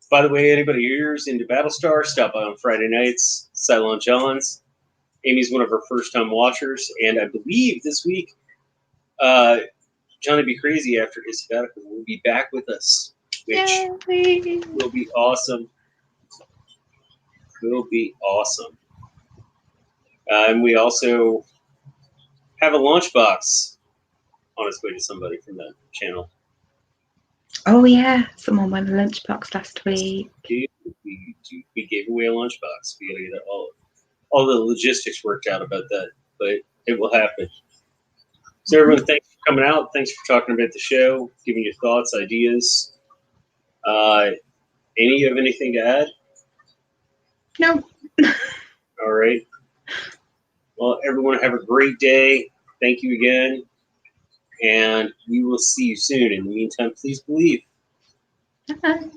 By the way, anybody here's into Battlestar, stop by on Friday nights. Silent John's. Amy's one of our first-time watchers, and I believe this week, Johnny Be Crazy after his sabbatical will be back with us, which Yay! will be awesome. Will be awesome. And we also have a lunchbox on its way to somebody from that channel. Oh yeah, someone won a lunchbox last week. We gave away a lunchbox. We gotta get all the logistics worked out about that, but it will happen. So everyone, thanks for coming out. Thanks for talking about the show, giving your thoughts, ideas. Any of anything to add? No. All right. Well, everyone, have a great day. Thank you again, and we will see you soon. In the meantime, please believe. Bye.